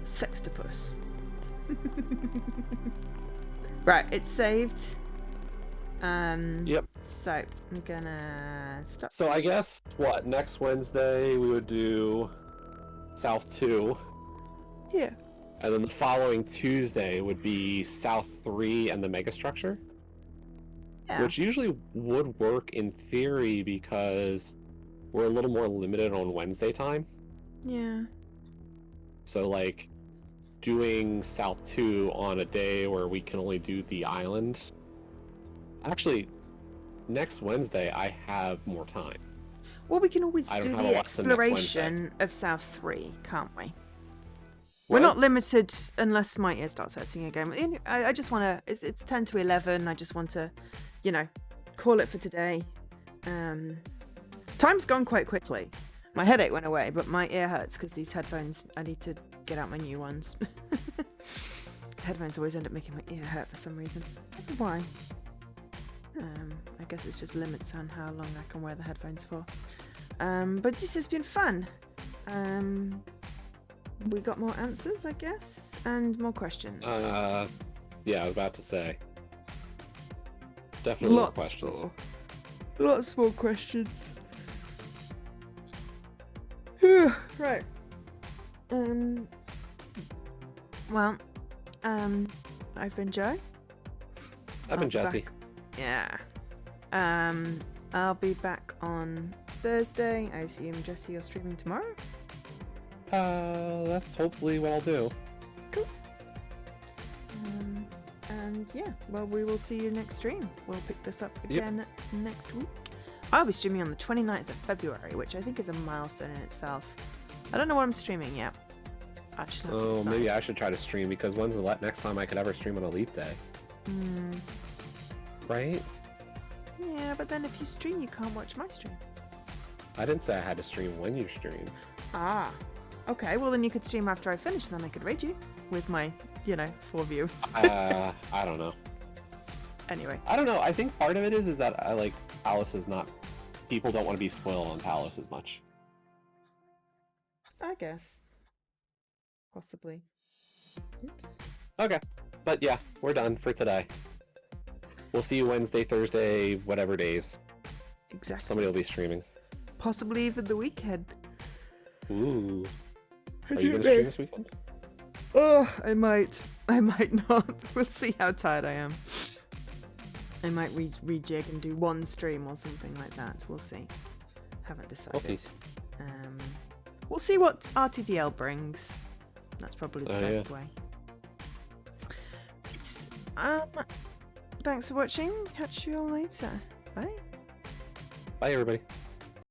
Sextopus. Right, it's saved. Yep. So I'm gonna stop. So I guess what next Wednesday we would do South 2. Yeah. And then the following Tuesday would be South 3 and the megastructure. Yeah. Which usually would work in theory because we're a little more limited on Wednesday time. Yeah. So like doing South 2 on a day where we can only do the island. Actually, next Wednesday I have more time. Well, we can always I don't do have a the lesson next exploration of South 3, can't we? We're not limited unless my ear starts hurting again. I just want to. It's 10 to 11. I just want to, you know, call it for today. Time's gone quite quickly. My headache went away, but my ear hurts because these headphones. I need to get out my new ones. Headphones always end up making my ear hurt for some reason. I don't know why. I guess it's just limits on how long I can wear the headphones for. But this has been fun. We got more answers, I guess, and more questions. Yeah, I was about to say. Definitely more Lots questions. more. Lots more questions. Right. Well, I've been Joe. I've been Jesse. Yeah. I'll be back on Thursday. I assume, Jesse, you're streaming tomorrow? That's hopefully what I'll do. Cool. And yeah, well, we will see you next stream. We'll pick this up again next week. I'll be streaming on the 29th of February, which I think is a milestone in itself. I don't know what I'm streaming yet. I should have to decide. Maybe I should try to stream because when's the next time I could ever stream on a leap day? Right? Yeah, but then if you stream, you can't watch my stream. I didn't say I had to stream when you stream. Ah. Okay, well then you could stream after I finish, then I could raid you with my, 4 viewers. I don't know. Anyway. I don't know. I think part of it is that I like Talos is not. People don't want to be spoiled on Talos as much. I guess. Possibly. Oops. Okay. But yeah, we're done for today. We'll see you Wednesday, Thursday, whatever days. Exactly. Somebody will be streaming. Possibly even the weekend. Ooh. Are I you don't going to stream know. this weekend? Oh, I might. I might not. We'll see how tired I am. I might rejig and do one stream or something like that. We'll see. Haven't decided. Okay. We'll see what RTDL brings. That's probably the best way. It's thanks for watching. Catch you all later. Bye. Bye, everybody.